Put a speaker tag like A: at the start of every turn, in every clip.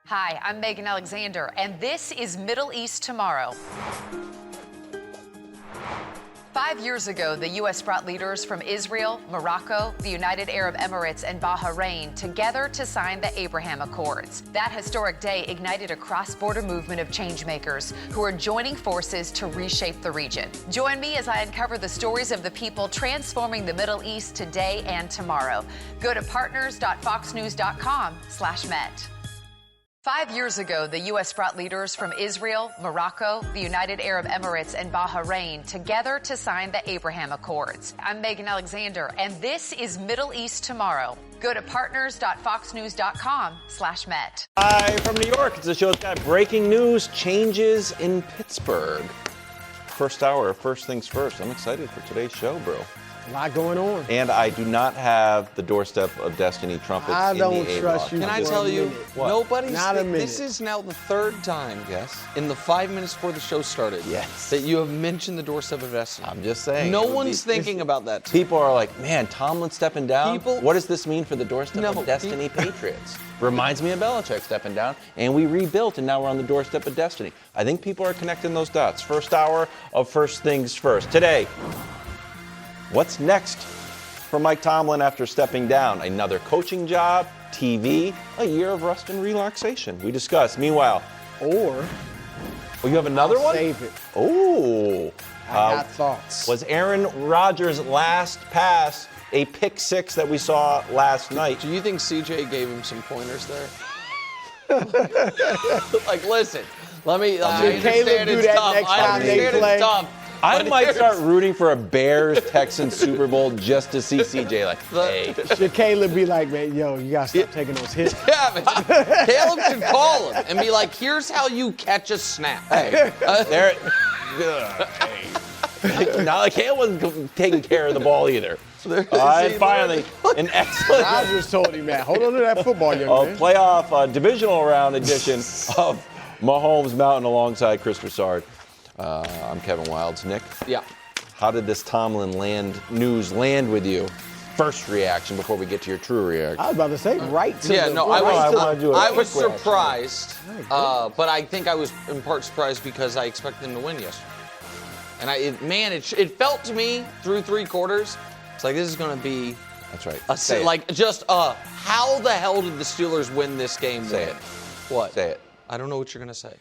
A: Hi, I'm Megan Alexander, and this is Middle East Tomorrow. 5 years ago, the U.S. brought leaders from Israel, Morocco, the United Arab Emirates, and Bahrain together to sign the Abraham Accords. That historic day ignited a cross-border movement of changemakers who are joining forces to reshape the region. Join me as I uncover the stories of the people transforming the Middle East today and tomorrow. Go to partners.foxnews.com/Met. 5 years ago, the U.S. brought leaders from Israel, Morocco, the United Arab Emirates, and Bahrain together to sign the Abraham Accords. I'm Megan Alexander, and this is Middle East Tomorrow. Go to partners.foxnews.com/Met.
B: Hi from New York. It's a show that's got breaking news, changes in Pittsburgh. First hour, first things first. I'm excited for today's show, bro.
C: A lot going on.
B: And I do not have the doorstep of destiny trumpets
C: I
B: in
C: don't
B: the
C: trust you.
D: Can I tell you,
B: What?
D: nobody's
C: Not a minute.
D: This is now the third time
B: Yes.
D: in the 5 minutes before the show started
B: Yes.
D: that you have mentioned the doorstep of destiny.
B: I'm just saying.
D: No
B: it would
D: one's
B: be-
D: thinking about that.
B: People are like, man, Tomlin stepping down?
D: People-
B: What does this mean for the doorstep
D: No,
B: of destiny Patriots? Reminds me of Belichick stepping down, and we rebuilt, and now we're on the doorstep of destiny. I think people are connecting those dots. First hour of first things first. Today, what's next for Mike Tomlin after stepping down? Another coaching job, TV, a year of rest and relaxation. We discuss. Meanwhile,
C: Or
B: you have another one?
C: save it.
B: Oh.
C: I got thoughts.
B: Was Aaron Rodgers' last pass a pick six that we saw last night?
D: Do you think CJ gave him some pointers there? Like, listen, let me. I
C: Caleb
D: understand
C: do
D: it's
C: that
D: tough.
C: next
D: I
C: time they
D: understand
C: play?
D: it's tough.
B: I
D: But
B: might
D: here's-
B: start rooting for a Bears-Texans Super Bowl just to see CJ like, hey.
C: Should Caleb be like, man, yo, you got to stop taking those hits?
D: Yeah, but Caleb should call him and be like, here's how you catch a snap.
B: Hey, there. Not like Caleb wasn't taking care of the ball either. And finally, an excellent
C: Rodgers told him, man, hold on to that football, young man.
B: playoff divisional round edition of Mahomes Mountain alongside Chris Broussard. I'm Kevin Wildes. Nick,
D: Yeah.
B: how did this Tomlin news land with you? First reaction before we get to your true reaction.
C: I was about to say, right to
D: Yeah,
C: the
D: no,
C: right
B: I
C: to
B: wanna
C: the-
B: do a
D: I was
B: quick reaction.
D: surprised, but I think I was in part surprised because I expected them to win yesterday. And it felt to me through three quarters, it's like this is going to be
B: That's right.
D: how the hell did the Steelers win this game?
B: Say
D: win?
B: it.
D: What?
B: Say it.
D: I don't know what you're going to say.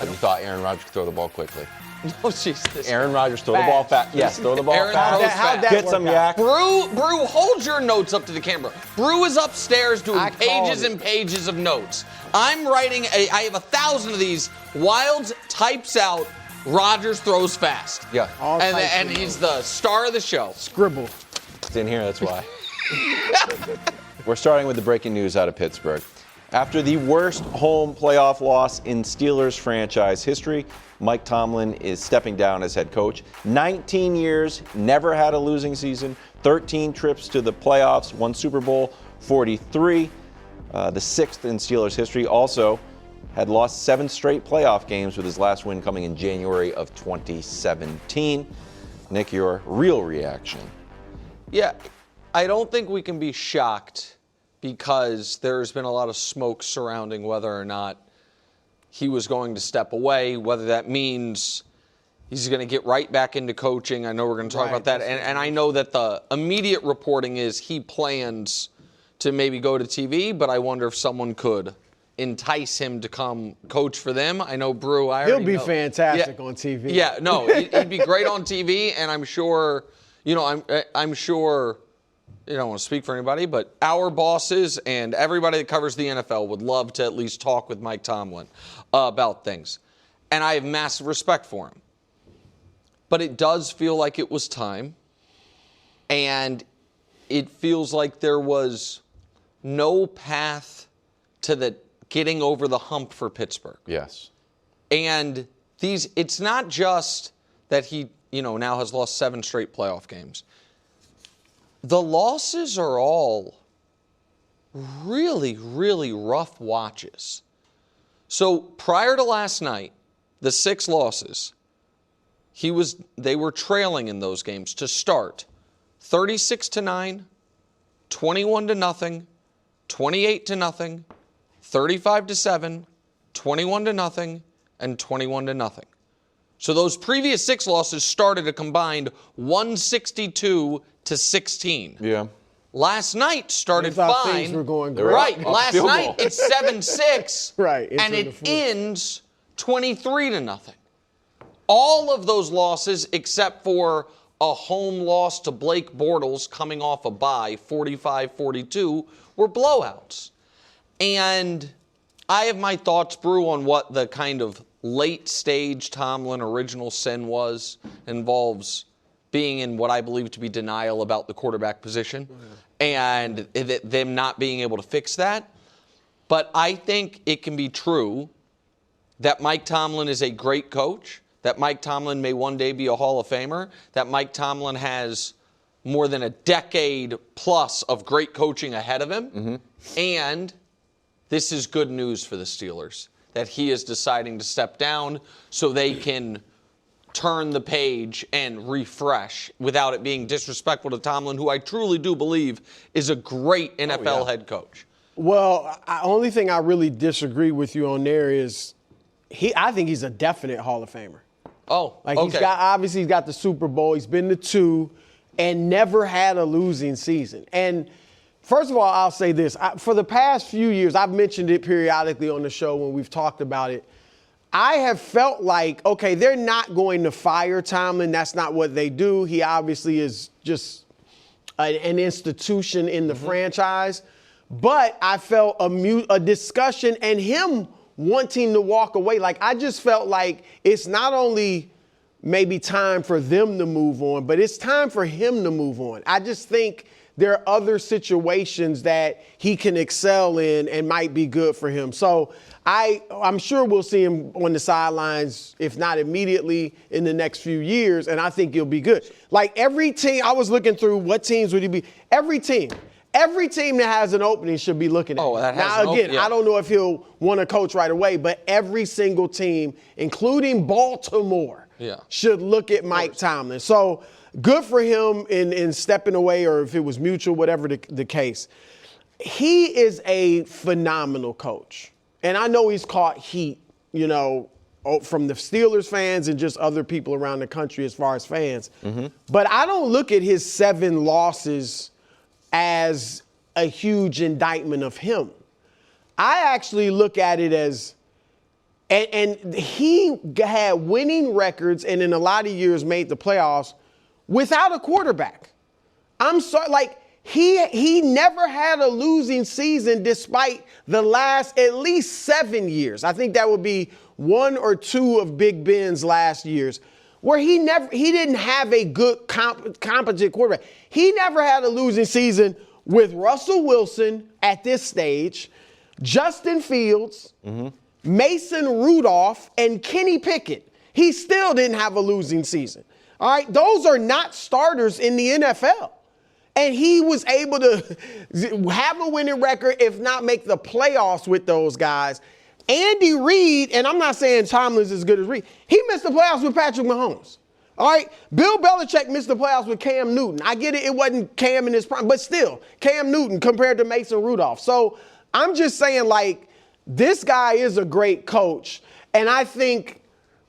B: You thought Aaron Rodgers could throw the ball quickly.
D: No, jeez.
B: Aaron Rodgers throw the ball fast. Yes, throw the ball
D: Aaron
B: fast.
D: throws
C: How'd that
B: Get
C: work
B: some
C: out?
B: yak.
D: Brew, hold your notes up to the camera. Brew is upstairs doing
C: I called
D: pages
C: it.
D: and pages of notes. I'm writing, I have 1,000 of these. Wildes types out, Rodgers throws fast.
B: Yeah,
C: All
D: And,
C: types
D: and
C: of
D: he's the star of the show.
C: scribble.
B: it's in here, that's why. We're starting with the breaking news out of Pittsburgh. After the worst home playoff loss in Steelers franchise history, Mike Tomlin is stepping down as head coach. 19 years, never had a losing season, 13 trips to the playoffs, one Super Bowl, 43, the sixth in Steelers history. Also had lost 7 straight playoff games with his last win coming in January of 2017. Nick, your real reaction?
D: Yeah, I don't think we can be shocked because there's been a lot of smoke surrounding whether or not he was going to step away, whether that means he's going to get right back into coaching. I know we're going to talk about that. And I know that the immediate reporting is he plans to maybe go to TV, but I wonder if someone could entice him to come coach for them. I know Brew,
C: He'll be fantastic on TV.
D: Yeah, no, he'd be great on TV, and I'm sure, I'm sure, you don't want to speak for anybody, but our bosses and everybody that covers the NFL would love to at least talk with Mike Tomlin about things. And I have massive respect for him. But it does feel like it was time. And it feels like there was no path to the getting over the hump for Pittsburgh.
B: Yes.
D: And it's not just that he, now has lost 7 straight playoff games. The losses are all really, really rough watches. So prior to last night, the 6 losses, they were trailing in those games to start 36-9, 21-0, 28-0, 35-7, 21-0, and 21-0. So those previous 6 losses started a combined 162-16.
B: Yeah.
D: Last night started
C: thought
D: fine.
C: things were going great.
D: Right.
B: Off
D: Last
B: field
D: night
B: goal.
D: it's 7-6.
C: Right, into
D: And
C: the
D: it
C: fourth.
D: ends 23-0. All of those losses, except for a home loss to Blake Bortles coming off a bye, 45-42, were blowouts. And I have my thoughts, Brew, on what the kind of late-stage Tomlin original sin was. Involves being in what I believe to be denial about the quarterback position and them not being able to fix that. But I think it can be true that Mike Tomlin is a great coach, that Mike Tomlin may one day be a Hall of Famer, that Mike Tomlin has more than a decade plus of great coaching ahead of him. And this is good news for the Steelers, that he is deciding to step down so they can turn the page and refresh without it being disrespectful to Tomlin, who I truly do believe is a great NFL head coach.
C: Well, only thing I really disagree with you on there is I think he's a definite Hall of Famer.
D: Oh,
C: Like
D: okay.
C: he's got the Super Bowl, he's been to 2 and never had a losing season. And first of all, I'll say this. For the past few years, I've mentioned it periodically on the show when we've talked about it. I have felt like, okay, they're not going to fire Tomlin. That's not what they do. He obviously is just an institution in the franchise. But I felt a discussion and him wanting to walk away. Like, I just felt like it's not only maybe time for them to move on, but it's time for him to move on. I just think there are other situations that he can excel in and might be good for him. So I'm sure we'll see him on the sidelines, if not immediately, in the next few years, and I think he'll be good. Like every team, I was looking through what teams would he be. Every team that has an opening should be looking at him.
D: That has
C: now,
D: an
C: again,
D: yeah.
C: I don't know if he'll want to coach right away, but every single team, including Baltimore, should look at Mike Tomlin. So good for him in stepping away, or if it was mutual, whatever the case. He is a phenomenal coach. And I know he's caught heat, from the Steelers fans and just other people around the country as far as fans. But I don't look at his 7 losses as a huge indictment of him. I actually look at it as, and he had winning records and in a lot of years made the playoffs without a quarterback. I'm sorry, like he never had a losing season despite the last at least 7 years. I think that would be 1 or 2 of Big Ben's last years where he didn't have a good competent quarterback. He never had a losing season with Russell Wilson at this stage, Justin Fields, Mason Rudolph, and Kenny Pickett. He still didn't have a losing season. All right, those are not starters in the NFL. And he was able to have a winning record, if not make the playoffs with those guys. Andy Reid, and I'm not saying Tomlin's as good as Reid, he missed the playoffs with Patrick Mahomes. All right, Bill Belichick missed the playoffs with Cam Newton. I get it wasn't Cam in his prime, but still, Cam Newton compared to Mason Rudolph. So I'm just saying, like, this guy is a great coach. And I think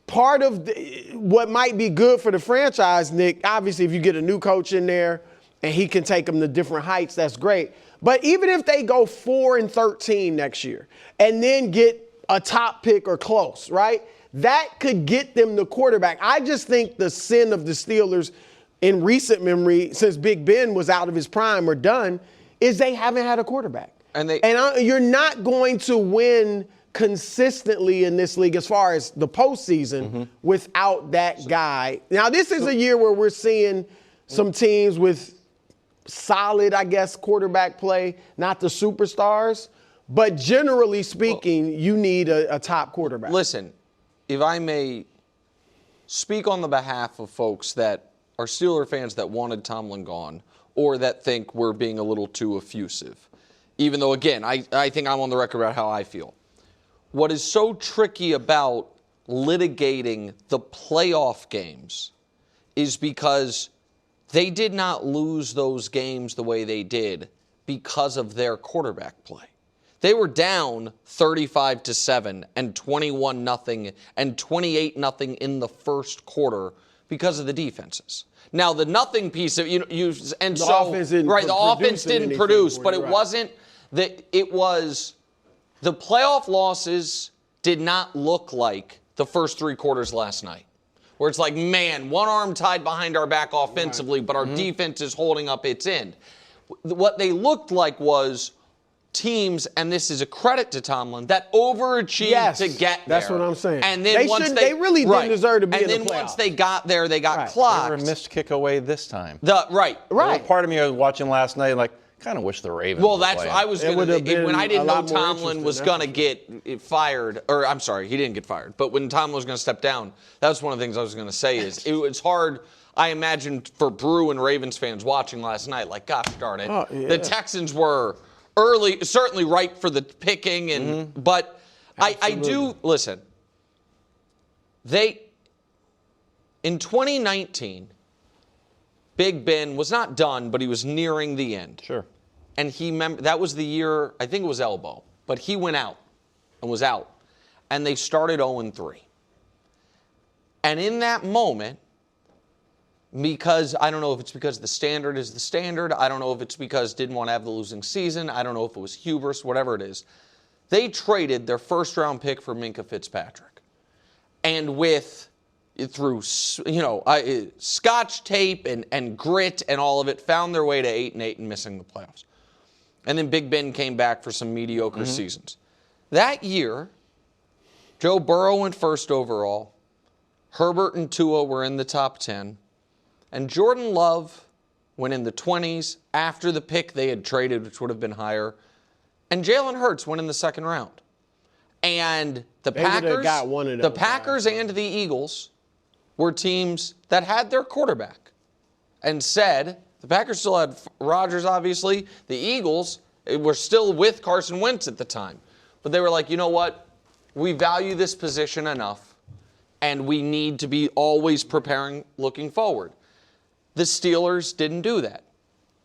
C: part of what might be good for the franchise, Nick, obviously if you get a new coach in there and he can take them to different heights, that's great. But even if they go 4-13 next year and then get a top pick or close, right? That could get them the quarterback. I just think the sin of the Steelers in recent memory, since Big Ben was out of his prime or done, is they haven't had a quarterback. You're not going to win consistently in this league as far as the postseason without that guy. Now, this is a year where we're seeing some teams with solid, I guess, quarterback play, not the superstars. But generally speaking, you need a top quarterback.
D: Listen, if I may speak on the behalf of folks that are Steeler fans that wanted Tomlin gone or that think we're being a little too effusive, even though, again, I think I'm on the record about how I feel. What is so tricky about litigating the playoff games is because they did not lose those games the way they did because of their quarterback play. They were down 35-7 and 21-0 and 28-0 in the first quarter because of the defenses. Now the nothing piece of the offense didn't produce, but it wasn't that it was the playoff losses did not look like the first 3 quarters last night. Where it's like, man, one arm tied behind our back offensively, but our defense is holding up its end. What they looked like was teams, and this is a credit to Tomlin, that overachieved to get there.
C: That's what I'm saying.
D: And then
C: they really didn't deserve to be in the playoffs.
D: And then once they got there, they got clocked.
B: They were a missed kick away this time.
D: Right.
B: Part of me was watching last night, like, kind of wish the Ravens.
D: Well, that's I was going to. When I didn't know Tomlin was going to get fired, or I'm sorry, he didn't get fired. But when Tomlin was going to step down, that was one of the things I was going to say. Is it was hard. I imagined for Brew and Ravens fans watching last night, like, gosh darn it, the Texans were early, certainly ripe for the picking, and but I do listen. In 2019, Big Ben was not done, but he was nearing the end.
B: Sure.
D: And that was the year, I think it was elbow, but he went out and was out. And they started 0-3. And in that moment, because I don't know if it's because the standard is the standard, I don't know if it's because didn't want to have the losing season, I don't know if it was hubris, whatever it is, they traded their first-round pick for Minkah Fitzpatrick. And through Scotch tape and grit and all of it, found their way to 8-8 and missing the playoffs. And then Big Ben came back for some mediocre seasons. That year, Joe Burrow went first overall. Herbert and Tua were in the top 10. And Jordan Love went in the 20s after the pick they had traded, which would have been higher. And Jalen Hurts went in the second round. And the Packers and the Eagles were teams that had their quarterback and said, the Packers still had Rodgers, obviously. The Eagles were still with Carson Wentz at the time. But they were like, you know what? We value this position enough, and we need to be always preparing looking forward. The Steelers didn't do that.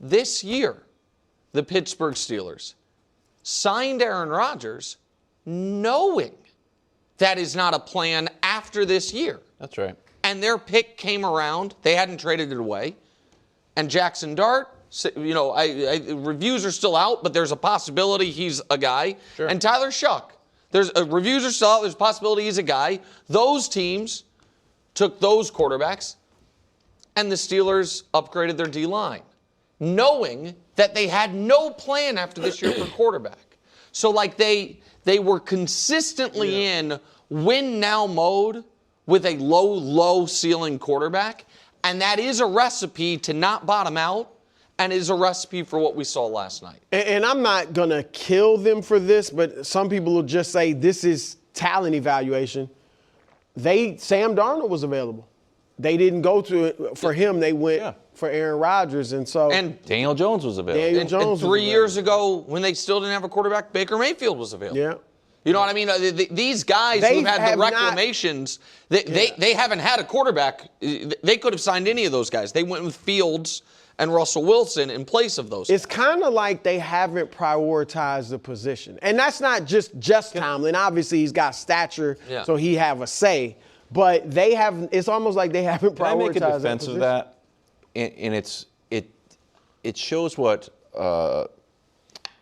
D: This year, the Pittsburgh Steelers signed Aaron Rodgers knowing that is not a plan after this year.
B: That's right.
D: And their pick came around. They hadn't traded it away. And Jackson Dart, reviews are still out, but there's a possibility he's a guy.
B: Sure.
D: And Tyler Shuck, reviews are still out. There's a possibility he's a guy. Those teams took those quarterbacks, and the Steelers upgraded their D-line, knowing that they had no plan after this year for quarterback. So, they were consistently in win-now mode with a low ceiling quarterback, and that is a recipe to not bottom out and is a recipe for what we saw last night.
C: And I'm not going to kill them for this, but some people will just say this is talent evaluation. Sam Darnold was available. They didn't go to it for him. They went for Aaron Rodgers. And
B: Daniel Jones was available.
D: And 3 years ago, when they still didn't have a quarterback, Baker Mayfield was available.
C: Yeah.
D: You know what I mean? These guys who've had the reclamations, they haven't had a quarterback. They could have signed any of those guys. They went with Fields and Russell Wilson in place of those.
C: It's kind of like they haven't prioritized the position. And that's not just Tomlin. Obviously, he's got stature, so he have a say. But it's almost like they haven't prioritized.
B: Can I make a defense of that? And it shows what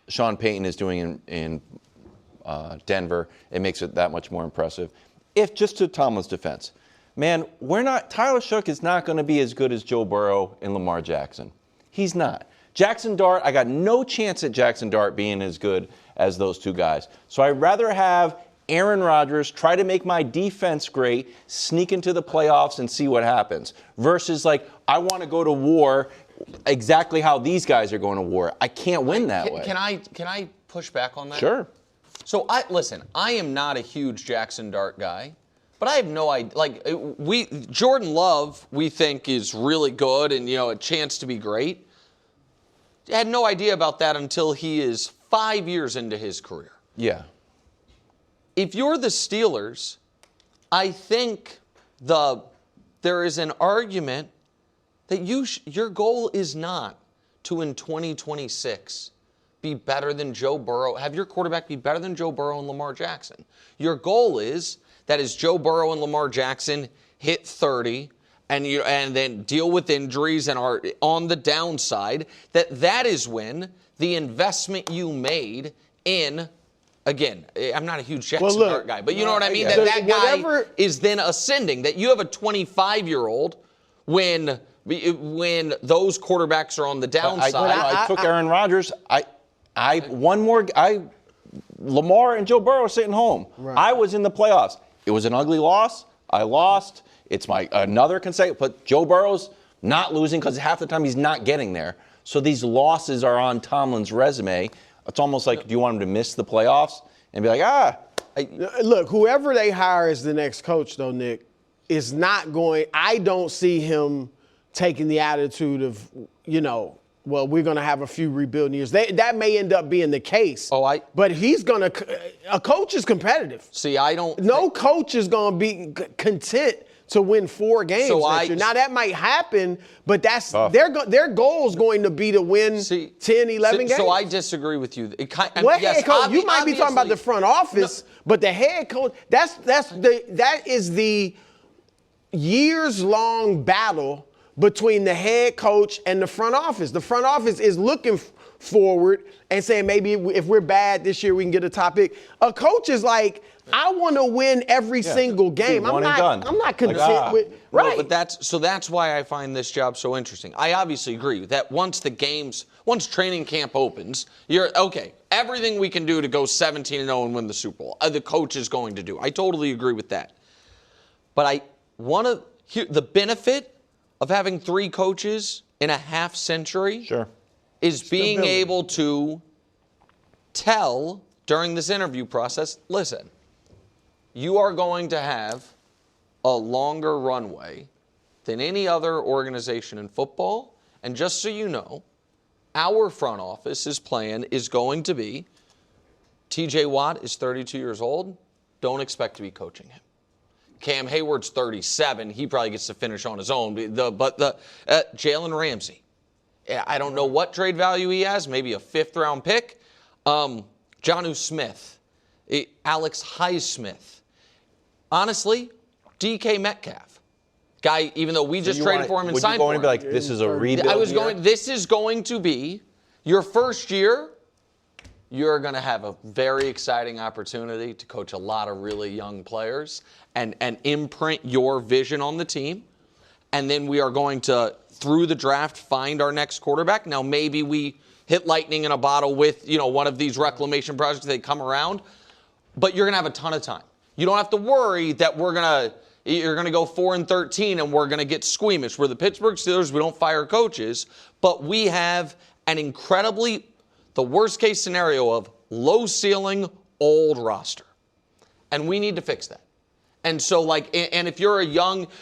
B: Sean Payton is doing in Denver. It makes it that much more impressive. If just to Tomlin's defense, man, Tyler Shuck is not going to be as good as Joe Burrow and Lamar Jackson. He's not. Jackson Dart, I got no chance at Jackson Dart being as good as those two guys. So I'd rather have Aaron Rodgers try to make my defense great, sneak into the playoffs and see what happens, versus I want to go to war exactly how these guys are going to war. I can't win that way.
D: Can I push back on that?
B: Sure.
D: So I am not a huge Jackson Dart guy, but I have no idea. Jordan Love, we think is really good and a chance to be great. I had no idea about that until he is 5 years into his career.
B: Yeah.
D: If you're the Steelers, I think there is an argument that your goal is not to in 2026 be better than Joe Burrow. Have your quarterback be better than Joe Burrow and Lamar Jackson. Your goal is that as Joe Burrow and Lamar Jackson hit 30 and then deal with injuries and are on the downside, that is when the investment you made in, again, I'm not a huge Jackson Dart guy, but you know what I mean? That guy is then ascending. That you have a 25-year-old when those quarterbacks are on the downside.
B: I took Aaron Rodgers. Lamar and Joe Burrow are sitting home. Right. I was in the playoffs. It was an ugly loss. I lost. It's another consecutive. But Joe Burrow's not losing because half the time he's not getting there. So these losses are on Tomlin's resume. It's almost like, do you want him to miss the playoffs and be like,
C: Look, whoever they hire as the next coach, though, Nick, is not going. I don't see him taking the attitude of, well, we're going to have a few rebuilding years. That may end up being the case. But he's going to – a coach is competitive.
D: See, I don't –
C: No coach is going to be content to win 4 games next year. Now, that might happen, but that's their goal is going to be to win 10, 11 games.
D: So I disagree with you.
C: Head coach, you might be talking about the front office, but the head coach – that is the years-long battle – between the head coach and the front office. The front office is looking forward and saying maybe if we're bad this year, we can get a top pick. A coach is like, I want to win every single game. I'm not content with right.
D: No, but that's why I find this job so interesting. I obviously agree that once training camp opens, you're okay. Everything we can do to go 17-0 and win the Super Bowl, the coach is going to do. I totally agree with that. But I want to hear the benefit of having 3 coaches in a half century is being able to tell during this interview process, listen, you are going to have a longer runway than any other organization in football. And just so you know, our front office's plan is going to be TJ Watt is 32 years old. Don't expect to be coaching him. Cam Hayward's 37. He probably gets to finish on his own. But Jalen Ramsey, I don't know what trade value he has, maybe a 5th-round pick. Jonnu Smith, Alex Highsmith. Honestly, DK Metcalf. Guy, even though we just traded for him and signed for him.
B: Would you going to be like, this is a rebuild
D: This is going to be your first year. You're going to have a very exciting opportunity to coach a lot of really young players and imprint your vision on the team. And then we are going to, through the draft, find our next quarterback. Now, maybe we hit lightning in a bottle with, one of these reclamation projects. They come around. But you're going to have a ton of time. You don't have to worry that you're going to go 4-13 and we're going to get squeamish. We're the Pittsburgh Steelers. We don't fire coaches. But we have an the worst case scenario of low ceiling, old roster. And we need to fix that. And so and if you're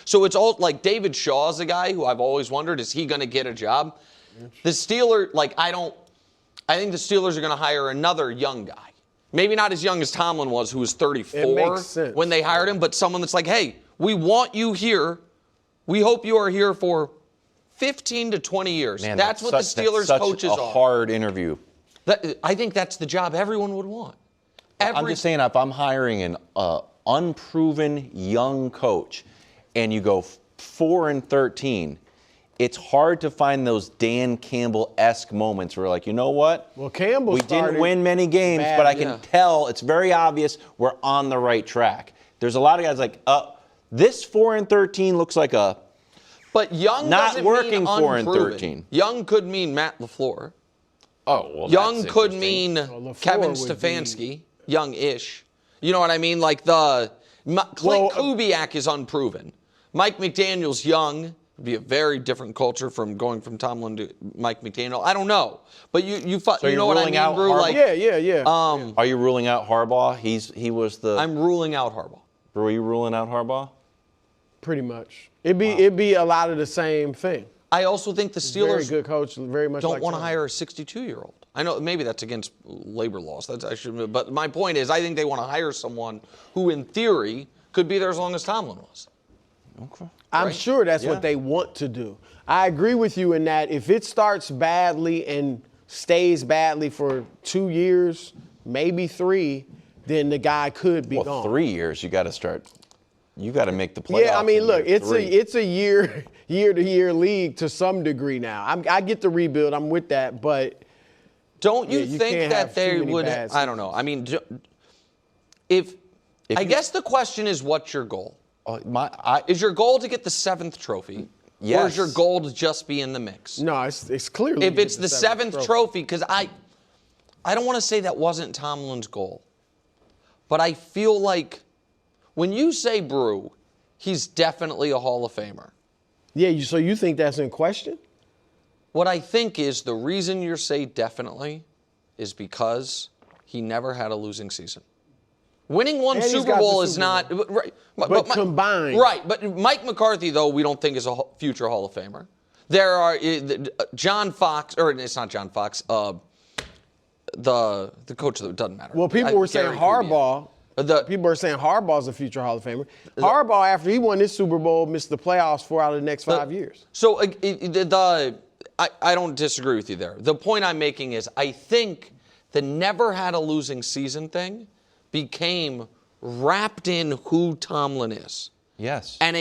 D: so it's all like David Shaw is a guy who I've always wondered, is he going to get a job? The Steelers, I think the Steelers are going to hire another young guy. Maybe not as young as Tomlin was, who was 34 when they hired him, but someone that's like, hey, we want you here. We hope you are here for 15 to 20 years. Man, that's what the Steelers coaches are.
B: That's a hard interview.
D: I think that's the job everyone would want.
B: I'm just saying, if I'm hiring an unproven young coach and you go 4-13, it's hard to find those Dan Campbell-esque moments where like, you know what?
C: Well, we
B: didn't win many games, but I can tell it's very obvious we're on the right track. There's a lot of guys like, this 4-13 looks like
D: but young
B: not working
D: mean
B: 4-13.
D: Young could mean Matt LaFleur.
B: Oh, well,
D: young could mean Kevin Stefanski, young-ish. You know what I mean? Like Clint Kubiak is unproven. Mike McDaniel's young. It'd be a very different culture from going from Tomlin to Mike McDaniel. I don't know, but you know what I mean, Brew?
C: Yeah.
B: Are you ruling out Harbaugh? He was the.
D: I'm ruling out Harbaugh.
B: Brew, are you ruling out Harbaugh?
C: Pretty much. It'd be a lot of the same thing.
D: I also think the Steelers
C: very good coach, very much
D: don't want to hire a 62-year-old. I know maybe that's against labor laws. But my point is, I think they want to hire someone who, in theory, could be there as long as Tomlin was.
B: Okay.
C: I'm sure that's what they want to do. I agree with you in that if it starts badly and stays badly for 2 years, maybe 3, then the guy could be gone.
B: 3 years, you got to start. You got to make the playoffs.
C: Yeah, I mean, look, it's a year-to-year league to some degree now. I get the rebuild. I'm with that, but
D: don't you think that they would? I don't know. I mean, I guess the question is, what's your goal? Is your goal to get the 7th trophy?
B: Yes.
D: Or is your goal to just be in the mix?
C: No, it's clearly.
D: If it's the 7th trophy, because I don't want to say that wasn't Tomlin's goal, but I feel like when you say Brew, he's definitely a Hall of Famer.
C: Yeah, so you think that's in question?
D: What I think is the reason you say definitely is because he never had a losing season. Winning one Super Bowl is not right,
C: but combined.
D: Right, but Mike McCarthy, though, we don't think is a future Hall of Famer. There are John Fox, or it's not John Fox, the coach that doesn't matter.
C: Well, people were saying Harbaugh. People are saying Harbaugh's a future Hall of Famer. Harbaugh, after he won this Super Bowl, missed the playoffs 4 out of the next 5 years.
D: So I don't disagree with you there. The point I'm making is I think the never had a losing season thing became wrapped in who Tomlin is.
B: Yes.
D: And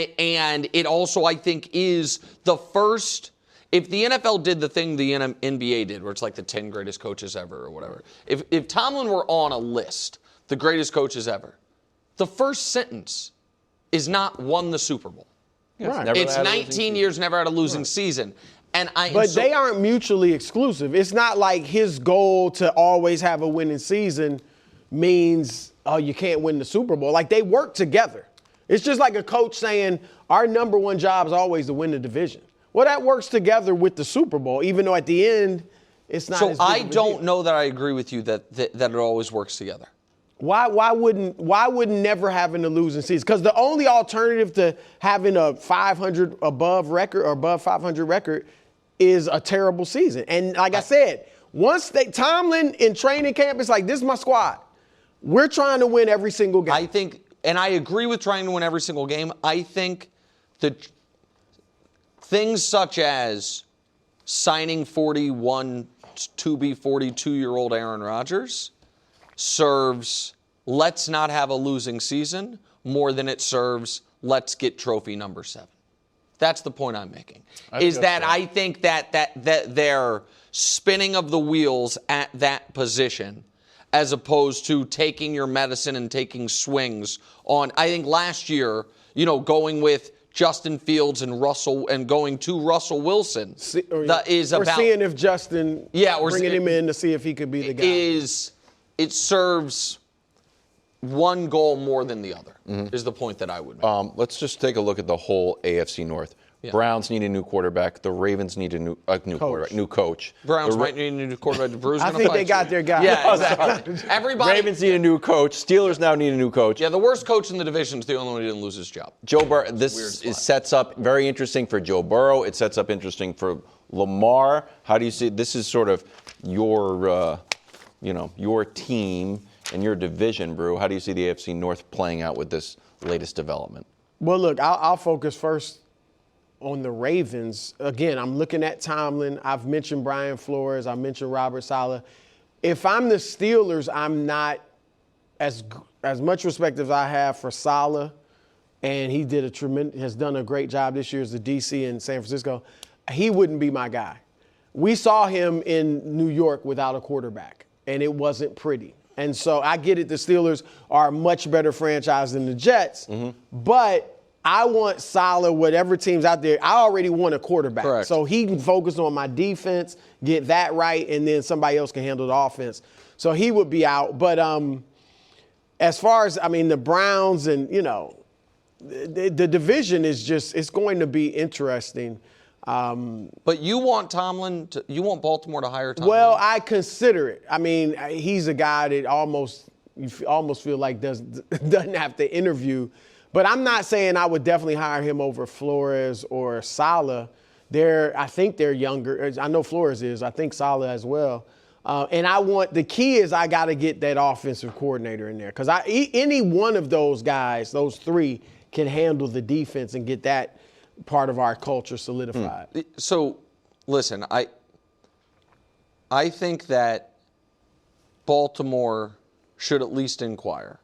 D: it also, I think, is the first. If the NFL did the thing the NBA did, where it's like the 10 greatest coaches ever or whatever, if Tomlin were on a list, the greatest coaches ever, the first sentence is not won the Super Bowl.
C: Right.
D: It's 19 years, never had a losing season.
C: But they aren't mutually exclusive. It's not like his goal to always have a winning season means, oh, you can't win the Super Bowl. Like, they work together. It's just like a coach saying, our number one job is always to win the division. Well, that works together with the Super Bowl, even though at the end, it's not as big
D: I
C: of a
D: don't
C: deal.
D: know that I agree with you that it always works together.
C: Why wouldn't never having a losing season? Because the only alternative to having a 500 above record or above 500 record is a terrible season. And like I said, once Tomlin in training camp is like, this is my squad. We're trying to win every single game.
D: I think, and I agree with trying to win every single game. I think that things such as signing 41 to be 42-year-old Aaron Rodgers serves let's not have a losing season more than it serves let's get trophy number 7. That's the point I'm making. I think that their spinning of the wheels at that position as opposed to taking your medicine and taking swings on, I think last year, going with Justin Fields and Russell and going to Russell Wilson
C: we're seeing if Justin, bringing him in to see if he could be the guy.
D: It serves one goal more than the other, is the point that I would make.
B: Let's just take a look at the whole AFC North. Yeah. Browns need a new quarterback. The Ravens need a new coach.
D: Browns might need a new quarterback. Drew's
C: I think they got their guy.
D: Yeah, exactly.
B: Ravens need a new coach. Steelers now need a new coach.
D: Yeah, the worst coach in the division is the only one who didn't lose his job.
B: Joe Burrow. This sets up very interesting for Joe Burrow. It sets up interesting for Lamar. How do you see this? Is sort of your team and your division, Brew. How do you see the AFC North playing out with this latest development?
C: Well, look, I'll focus first on the Ravens. Again, I'm looking at Tomlin. I've mentioned Brian Flores. I mentioned Robert Saleh. If I'm the Steelers, I'm not as much respect as I have for Saleh, and he has done a great job this year as the DC in San Francisco. He wouldn't be my guy. We saw him in New York without a quarterback, and it wasn't pretty. And so I get it. The Steelers are a much better franchise than the Jets, but I want Saleh, whatever team's out there. I already want a quarterback.
D: Correct.
C: So he can focus on my defense, get that right, and then somebody else can handle the offense. So he would be out. But as far as, the Browns and, the division is it's going to be interesting.
D: But you want you want Baltimore to hire Tomlin?
C: Well, I consider it. He's a guy that you almost feel like doesn't have to interview. But I'm not saying I would definitely hire him over Flores or Saleh. I think they're younger. I know Flores is. I think Saleh as well. And the key is I got to get that offensive coordinator in there. Because any one of those guys, those 3, can handle the defense and get that part of our culture solidified.
D: So, listen, I think that Baltimore should at least inquire.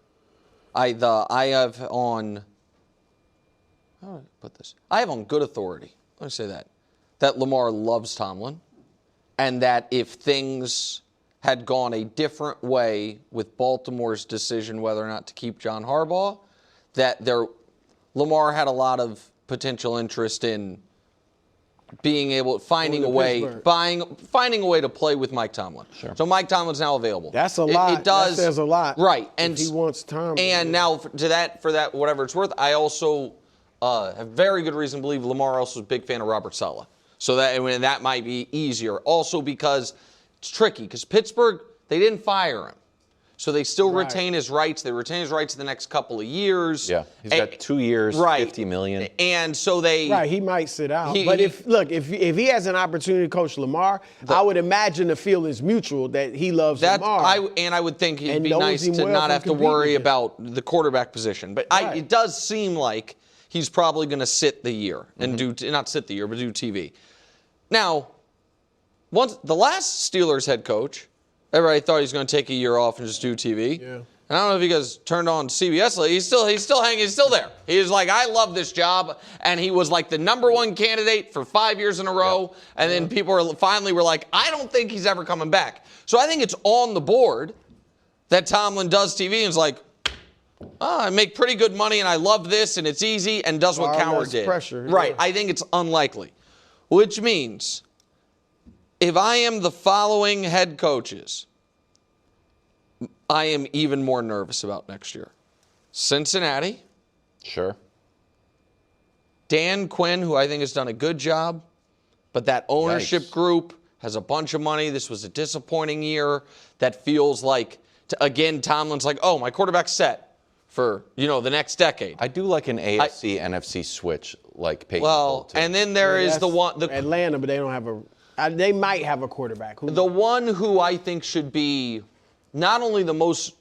D: I have on good authority. Let me say that Lamar loves Tomlin, and that if things had gone a different way with Baltimore's decision whether or not to keep John Harbaugh, that Lamar had a lot of potential interest in finding a way to play with Mike Tomlin.
B: Sure.
D: So Mike Tomlin's now available.
C: That's a lot.
D: It does.
C: That says a lot.
D: Right.
C: And he wants Tomlin.
D: And now for that, whatever it's worth, I also have very good reason to believe Lamar also is a big fan of Robert Saleh. So that might be easier. Also because it's tricky, because Pittsburgh, they didn't fire him. So they still retain his rights. They retain his rights the next couple of years.
B: Yeah, he's got 2 years, $50 million.
D: And so
C: he might sit out. But if he has an opportunity to coach Lamar, I would imagine the feeling's mutual that he loves Lamar.
D: I would think it'd be nice to not have to worry about the quarterback position. But it does seem like he's probably going to sit the year and not sit the year, but do TV. Now, once the last Steelers head coach, everybody thought he was going to take a year off and just do TV. Yeah. And I don't know if you guys turned on CBS lately. He's still hanging. He's still there. He's like, I love this job. And he was like the #1 candidate for 5 years in a row. Yep. And then people finally were like, I don't think he's ever coming back. So I think it's on the board that Tomlin does TV and is like, I make pretty good money and I love this and it's easy and does what Cowher did.
C: Pressure.
D: Right.
C: Yeah.
D: I think it's unlikely. Which means if I am the following head coaches, I am even more nervous about next year. Cincinnati.
B: Sure.
D: Dan Quinn, who I think has done a good job, but that ownership group has a bunch of money. This was a disappointing year. That feels like, again, Tomlin's like, oh, my quarterback's set for, the next decade.
B: I do like an AFC, NFC switch like Peyton. Well,
D: and then there is
C: Atlanta, but they don't have they might have a quarterback.
D: The one who I think should be not only the most,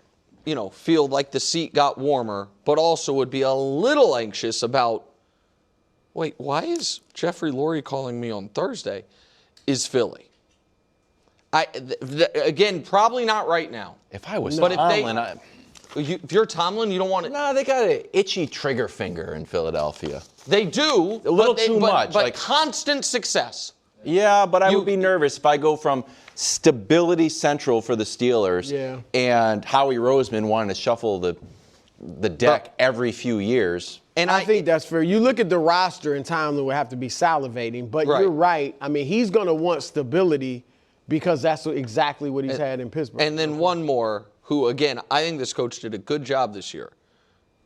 D: feel like the seat got warmer, but also would be a little anxious about, wait, why is Jeffrey Lurie calling me on Thursday, is Philly. Again, probably not right now.
B: If I was Tomlin,
D: if you're Tomlin, you don't want to.
B: No, they got an itchy trigger finger in Philadelphia.
D: They do.
B: A little too much.
D: But constant success.
B: Yeah, but I would be nervous if I go from stability central for the Steelers and Howie Roseman wanting to shuffle the deck every few years.
C: And I think that's fair. You look at the roster and Tomlin would have to be salivating, but you're right. I mean, he's going to want stability because that's exactly what he's had in Pittsburgh.
D: And then one more, who, again, I think this coach did a good job this year.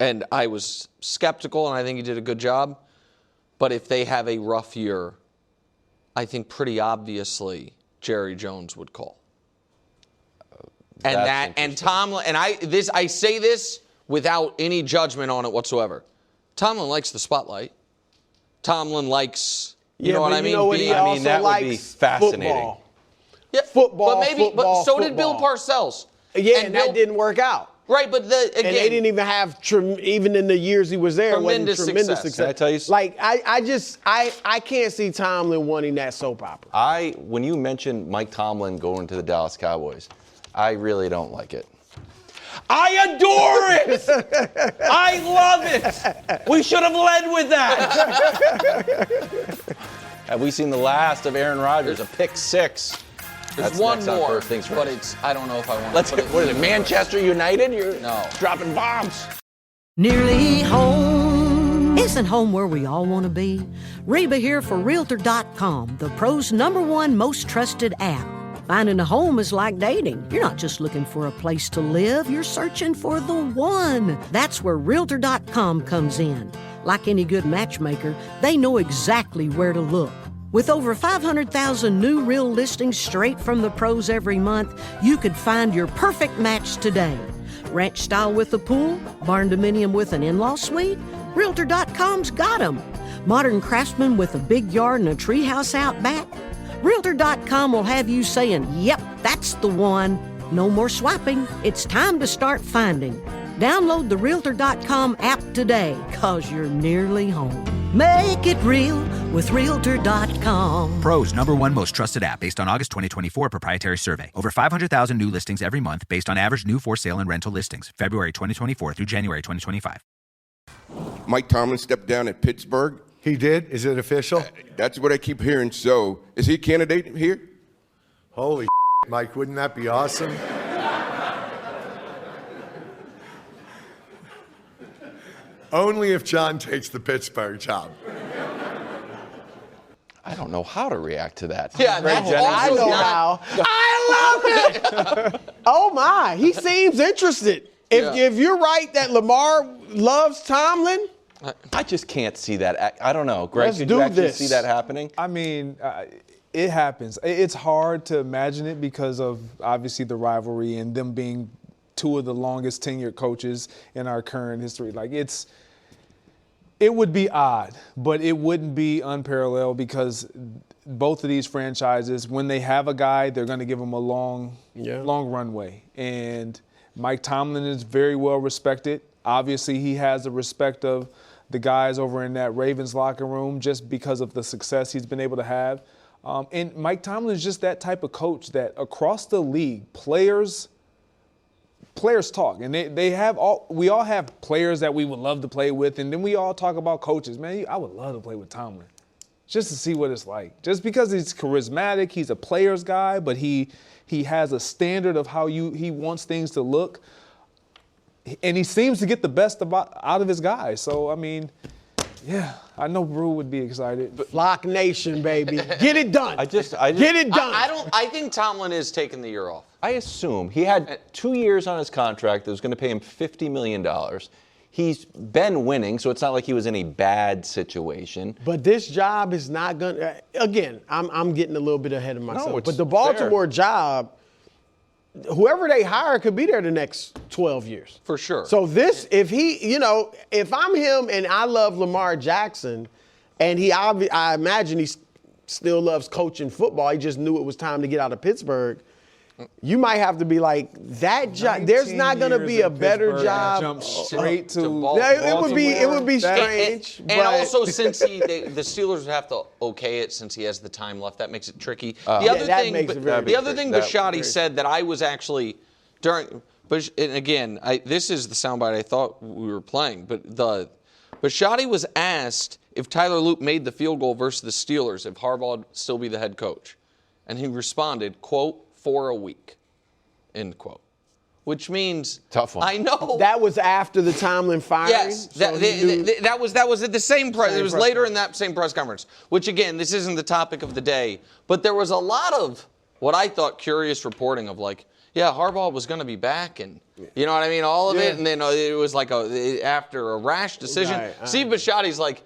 D: And I was skeptical, and I think he did a good job. But if they have a rough year, I think pretty obviously Jerry Jones would call. And Tomlin, and I say this without any judgment on it whatsoever. Tomlin likes the spotlight. Tomlin likes, you know what I mean?
B: That would be fascinating.
C: Football.
D: Yeah,
C: football,
D: but so did Bill Parcells.
C: Yeah, and that didn't work out.
D: Right, but again,
C: and they didn't even have even in the years he was there,
D: tremendous success.
B: Can I tell you?
C: Like I can't see Tomlin wanting that soap opera.
B: When you mentioned Mike Tomlin going to the Dallas Cowboys, I really don't like it. I adore it. I love it. We should have led with that. Have we seen the last of Aaron Rodgers? A pick 6.
D: There's one more, but I don't know if I want to put it.
B: What is it, Manchester United? You're dropping bombs.
E: Nearly home. Isn't home where we all want to be? Reba here for Realtor.com, the pros' #1 most trusted app. Finding a home is like dating. You're not just looking for a place to live, you're searching for the one. That's where Realtor.com comes in. Like any good matchmaker, they know exactly where to look. With over 500,000 new real listings straight from the pros every month, you could find your perfect match today. Ranch style with a pool, barn dominium with an in-law suite? Realtor.com's got 'em. Modern craftsman with a big yard and a treehouse out back? Realtor.com will have you saying, yep, that's the one. No more swiping. It's time to start finding. Download the Realtor.com app today, 'cause you're nearly home. Make it real with Realtor.com.
F: Pro's #1 most trusted app based on August 2024 proprietary survey. Over 500,000 new listings every month based on average new for sale and rental listings. February 2024 through January 2025.
G: Mike Tomlin stepped down at Pittsburgh.
H: He did? Is it official?
G: That's what I keep hearing. So, is he a candidate here?
H: Holy Mike, wouldn't that be awesome? Only if John takes the Pittsburgh job.
B: I don't know how to react to that.
D: Yeah, that's
C: I know how. I love it. Oh my, he seems interested. If you're right that Lamar loves Tomlin,
B: I just can't see that. I don't know. Greg,
C: Let's
B: did
C: do
B: you actually
C: this.
B: see that happening?
I: I mean, it happens. It's hard to imagine it because of obviously the rivalry and them being two of the longest tenured coaches in our current history. Like it would be odd, but it wouldn't be unparalleled because both of these franchises, when they have a guy, they're going to give him a long runway. And Mike Tomlin is very well respected. Obviously, he has the respect of the guys over in that Ravens locker room just because of the success he's been able to have. And Mike Tomlin is just that type of coach that across the league, players talk, and we all have players that we would love to play with, and then we all talk about coaches. Man, I would love to play with Tomlin just to see what it's like. Just because he's charismatic, he's a player's guy, but he has a standard of how he wants things to look, and he seems to get the best out of his guys. So, I mean, yeah, I know Brew would be excited. But
C: Flock Nation, baby. Get it done.
B: I just
C: Get it done.
D: I think Tomlin is taking the year off.
B: I assume he had 2 years on his contract that was going to pay him $50 million. He's been winning, so it's not like he was in a bad situation.
C: But this job is not going to, again, I'm getting a little bit ahead of myself.
B: it's
C: But the Baltimore
B: fair.
C: job, whoever they hire could be there the next 12 years.
D: For sure.
C: So if I'm him and I love Lamar Jackson, and I imagine he still loves coaching football, he just knew it was time to get out of Pittsburgh, you might have to be like, that job, there's not going to be a better job.
I: Jump straight to
C: Baltimore. It would be strange.
D: And also, since the Steelers would have to okay it since he has the time left, that makes it tricky. The other thing Bisciotti said that I was actually during, and again, this is the soundbite I thought we were playing, but Bisciotti was asked if Tyler Lupe made the field goal versus the Steelers, if Harbaugh would still be the head coach, and he responded, quote, for a week, end quote. Which means
B: tough one.
D: I know
C: that was after the Tomlin firing.
D: Yes, that was at the same press. It was later in that same press conference. Which again, this isn't the topic of the day, but there was a lot of what I thought curious reporting of like, yeah, Harbaugh was going to be back, and you know what I mean, all of it, and then it was like after a rash decision. Steve Bisciotti's like,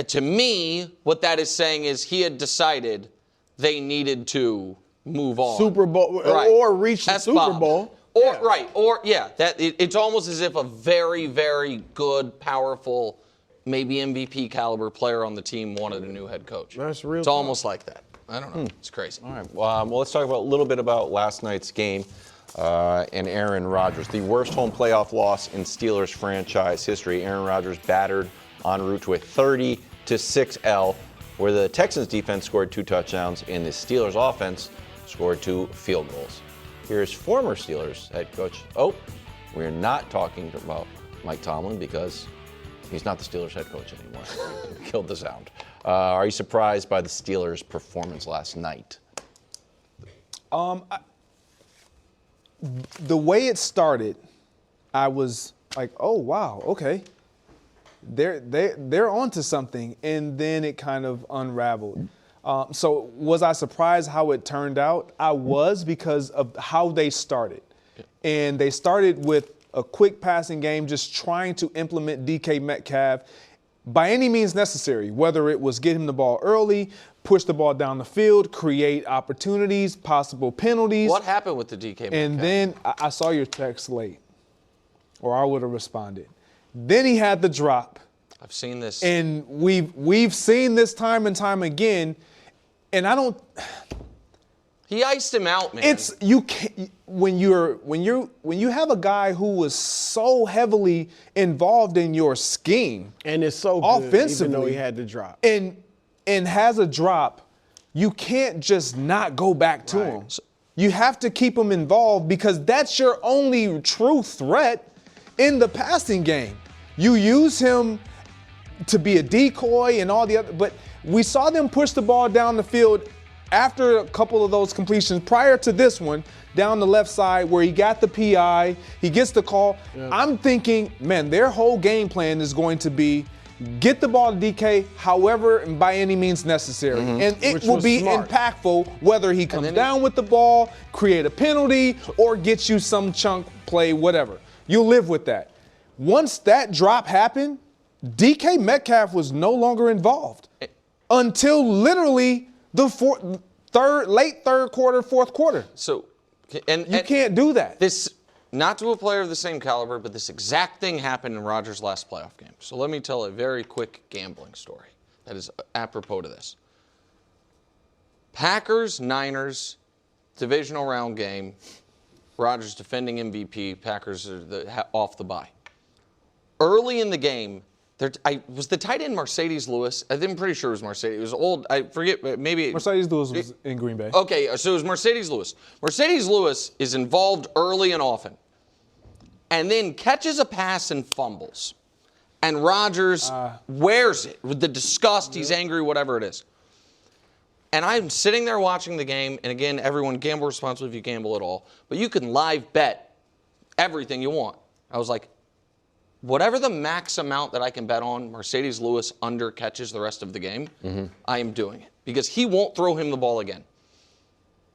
D: to me, what that is saying is he had decided they needed to move on.
C: Super Bowl, or reach the Super Bowl.
D: It's almost as if a very, very good, powerful, maybe MVP caliber player on the team wanted a new head coach.
C: That's real.
D: It's almost like that. I don't know. It's crazy.
B: All right. Well, let's talk a little bit about last night's game and Aaron Rodgers. The worst home playoff loss in Steelers franchise history. Aaron Rodgers battered en route to a 30-6 L, where the Texans defense scored 2 touchdowns and the Steelers offense scored 2 field goals. Here's former Steelers head coach. Oh, we're not talking about Mike Tomlin because he's not the Steelers head coach anymore. Killed the sound. Are you surprised by the Steelers' performance last night?
I: The way it started, I was like, oh, wow, okay. They're onto something, and then it kind of unraveled. So was I surprised how it turned out? I was, because of how they started. And they started with a quick passing game, just trying to implement DK Metcalf by any means necessary, whether it was get him the ball early, push the ball down the field, create opportunities, possible penalties.
D: What happened with the DK Metcalf?
I: And then I saw your text late, or I would have responded. Then he had the drop.
D: I've seen this.
I: And we've seen this time and time again. And
D: He iced him out, man.
I: It's you can't when you have a guy who was so heavily involved in your scheme
C: and it's so good,
I: offensively,
C: even though he had to drop
I: and has a drop, you can't just not go back to him. You have to keep him involved because that's your only true threat in the passing game. You use him to be a decoy and all the other, but we saw them push the ball down the field after a couple of those completions prior to this one, down the left side where he got the PI, he gets the call. Yeah. I'm thinking, man, their whole game plan is going to be get the ball to DK however and by any means necessary. Mm-hmm. And it will be impactful whether he comes down with the ball, create a penalty, or get you some chunk play, whatever. You'll live with that. Once that drop happened, DK Metcalf was no longer involved until literally the late third quarter, fourth quarter.
D: So,
I: you can't do that.
D: This, not to a player of the same caliber, but this exact thing happened in Rodgers' last playoff game. So let me tell a very quick gambling story that is apropos to this. Packers-Niners divisional round game. Rodgers defending MVP. Packers are off the bye. Early in the game, was the tight end Mercedes Lewis? I'm pretty sure it was Mercedes. It was old. I forget. Maybe
I: Mercedes Lewis was in Green Bay.
D: Okay, so it was Mercedes Lewis. Mercedes Lewis is involved early and often, and then catches a pass and fumbles, and Rodgers wears it with the disgust. He's angry, whatever it is. And I'm sitting there watching the game, and again, everyone gamble responsibly if you gamble at all, but you can live bet everything you want. I was like, whatever the max amount that I can bet on Mercedes Lewis under catches the rest of the game, I am doing it. Because he won't throw him the ball again.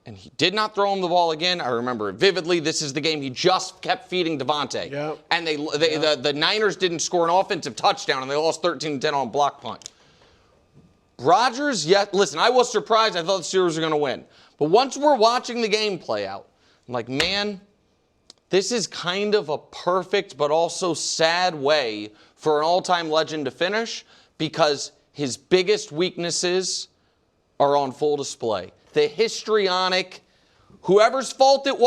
D: And he did not throw him the ball again. I remember it vividly. This is the game he just kept feeding Devontae. Yep. And the Niners didn't score an offensive touchdown, and they lost 13-10 on a block punt. Rodgers, listen, I was surprised. I thought the Steelers were going to win. But once we're watching the game play out, I'm like, man, this is kind of a perfect but also sad way for an all-time legend to finish because his biggest weaknesses are on full display. The histrionic, whoever's fault it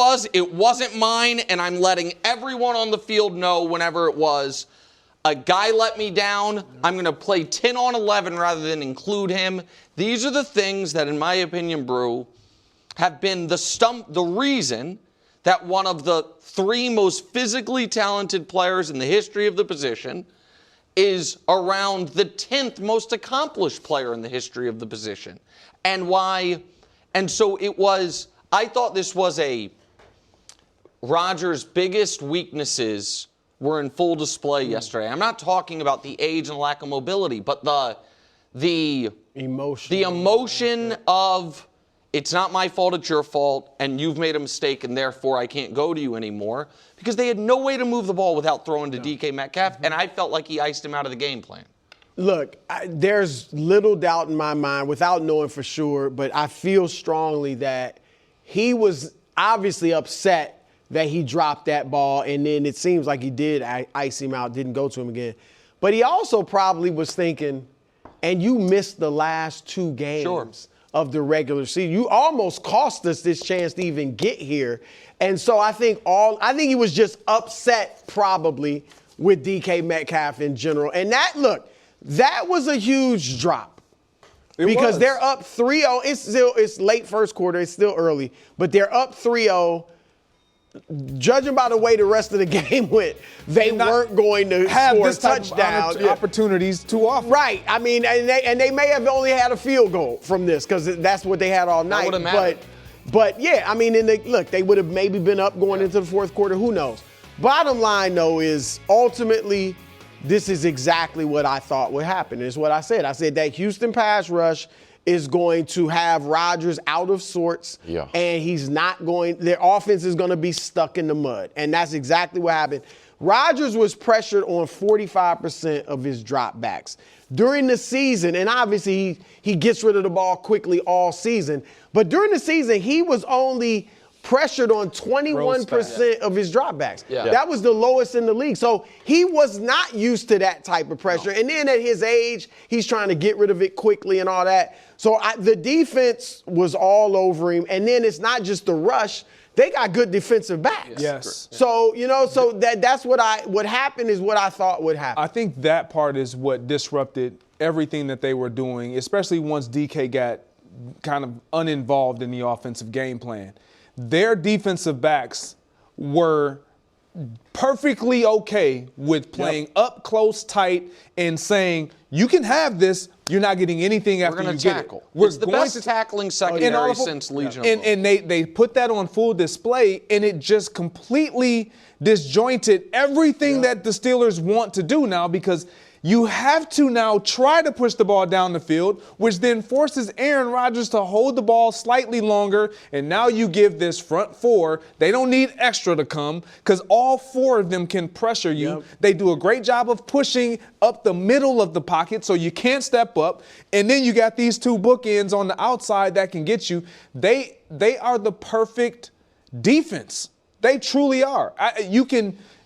D: wasn't mine, and I'm letting everyone on the field know whenever it was. A guy let me down. I'm going to play 10 on 11 rather than include him. These are the things that, in my opinion, Brew, have been the reason that one of the three most physically talented players in the history of the position is around the 10th most accomplished player in the history of the position. And why? And so I thought this was Rodgers' biggest weaknesses were in full display yesterday. I'm not talking about the age and lack of mobility, but the emotion of, it's not my fault, it's your fault, and you've made a mistake, and therefore I can't go to you anymore. Because they had no way to move the ball without throwing to DK Metcalf, and I felt like he iced him out of the game plan.
C: Look, there's little doubt in my mind, without knowing for sure, but I feel strongly that he was obviously upset that he dropped that ball, and then it seems like he did ice him out, didn't go to him again. But he also probably was thinking, and you missed the last two games of the regular season. You almost cost us this chance to even get here. And so I think he was just upset probably with DK Metcalf in general. And that was a huge drop. Because they're up 3-0. It's late first quarter. It's still early. But they're up 3-0. Judging by the way the rest of the game went, they weren't going to score touchdowns.
I: Opportunities too often.
C: Right. I mean, and they may have only had a field goal from this because that's what they had all night.
D: That would've mattered.
C: But yeah, I mean, they would have maybe been up going into the fourth quarter. Who knows? Bottom line, though, is ultimately this is exactly what I thought would happen. It's what I said. I said that Houston pass rush is going to have Rodgers out of sorts, and their offense is going to be stuck in the mud. And that's exactly what happened. Rodgers was pressured on 45% of his dropbacks during the season, and obviously he gets rid of the ball quickly all season. But during the season, he was only pressured on 21% of his dropbacks.
D: Yeah.
C: That was the lowest in the league. So he was not used to that type of pressure. And then at his age, he's trying to get rid of it quickly and all that. So the defense was all over him. And then it's not just the rush. They got good defensive backs.
I: Yes.
C: So, so that's what happened is what I thought would happen.
I: I think that part is what disrupted everything that they were doing, especially once DK got kind of uninvolved in the offensive game plan. Their defensive backs were perfectly okay with playing up close, tight, and saying, you can have this, you're not getting anything after you get it.
D: It's the best tackling secondary since Legion of Boom.
I: And they put that on full display, and it just completely disjointed everything that the Steelers want to do now, because you have to now try to push the ball down the field, which then forces Aaron Rodgers to hold the ball slightly longer. And now you give this front four, they don't need extra to come because all four of them can pressure you. Yep. They do a great job of pushing up the middle of the pocket so you can't step up. And then you got these two bookends on the outside that can get you. They are the perfect defense. They truly are.